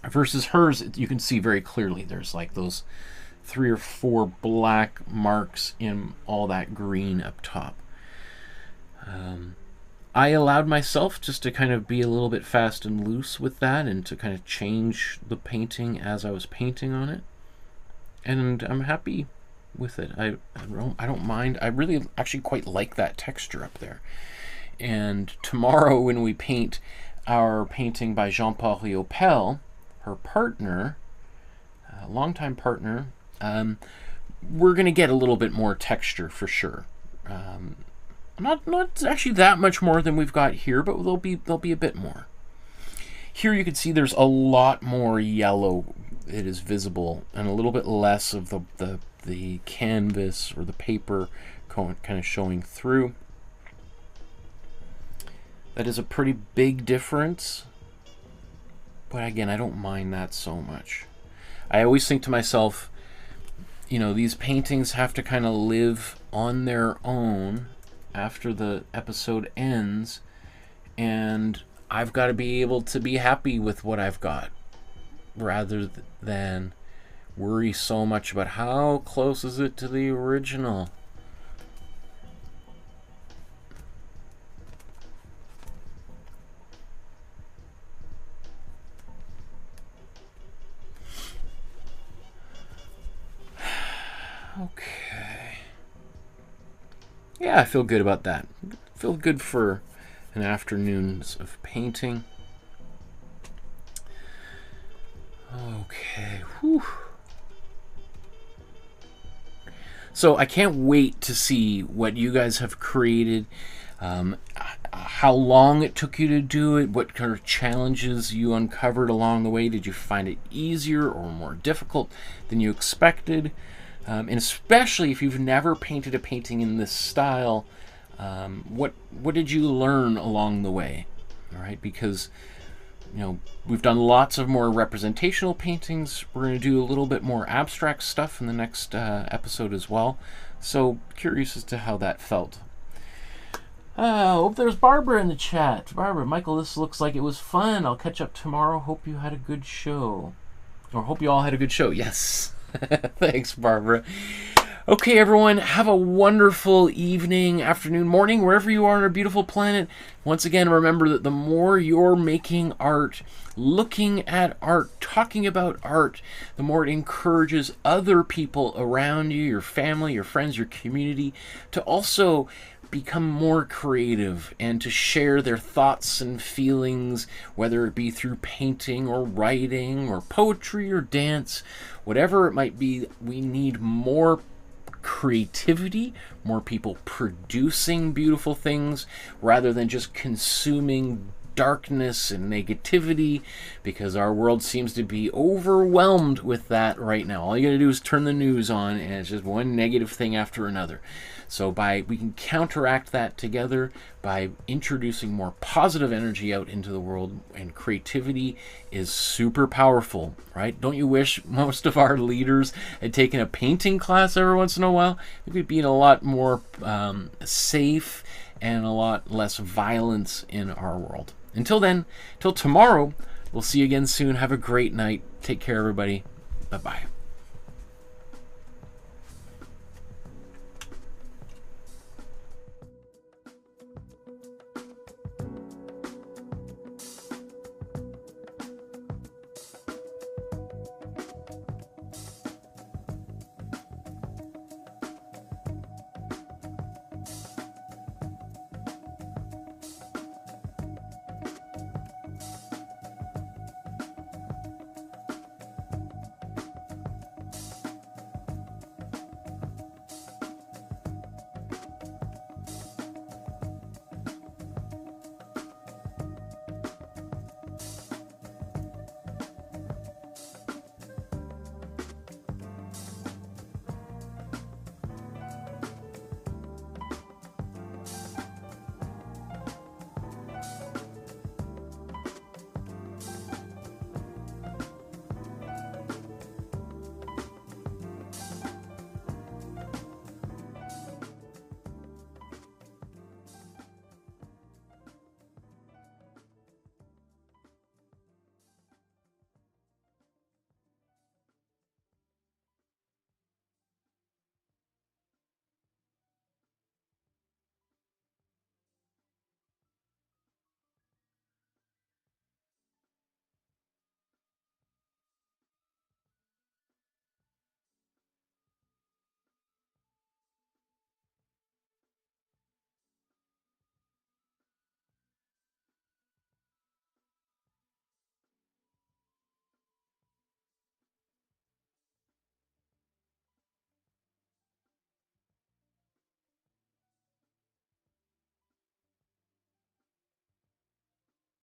Versus hers, you can see very clearly there's like those 3 or 4 black marks in all that green up top. I allowed myself just to kind of be a little bit fast and loose with that and to kind of change the painting as I was painting on it. And I'm happy with it. I don't mind. I really actually quite like that texture up there. And tomorrow when we paint our painting by Jean-Paul Riopel, her partner, a longtime partner, we're going to get a little bit more texture for sure. Not actually that much more than we've got here, but there'll be a bit more. Here you can see there's a lot more yellow. It is visible, and a little bit less of the canvas or the paper kind of showing through. That is a pretty big difference, but again, I don't mind that so much. I always think to myself, you know, these paintings have to kind of live on their own after the episode ends, and I've got to be able to be happy with what I've got rather than worry so much about how close is it to the original. Okay. Yeah, I feel good about that. Feel good for an afternoons of painting. Okay. Whew. So I can't wait to see what you guys have created, how long it took you to do it, what kind of challenges you uncovered along the way. Did you find it easier or more difficult than you expected? And especially if you've never painted a painting in this style, what did you learn along the way? All right, because we've done lots of more representational paintings. We're going to do a little bit more abstract stuff in the next episode as well. So curious as to how that felt. Hope there's Barbara in the chat. Barbara, Michael, this looks like it was fun. I'll catch up tomorrow. Hope you had a good show. Or hope you all had a good show. Yes. Thanks, Barbara. Okay, everyone, have a wonderful evening, afternoon, morning, wherever you are on our beautiful planet. Once again, remember that the more you're making art, looking at art, talking about art, the more it encourages other people around you, your family, your friends, your community, to also become more creative and to share their thoughts and feelings, whether it be through painting or writing or poetry or dance, whatever it might be. We need more creativity, more people producing beautiful things rather than just consuming darkness and negativity, because our world seems to be overwhelmed with that right now. All you gotta do is turn the news on and it's just one negative thing after another. So we can counteract that together by introducing more positive energy out into the world, and creativity is super powerful, right? Don't you wish most of our leaders had taken a painting class every once in a while? We could be in a lot more safe and a lot less violence in our world. Until then, till tomorrow, we'll see you again soon. Have a great night. Take care, everybody. Bye-bye.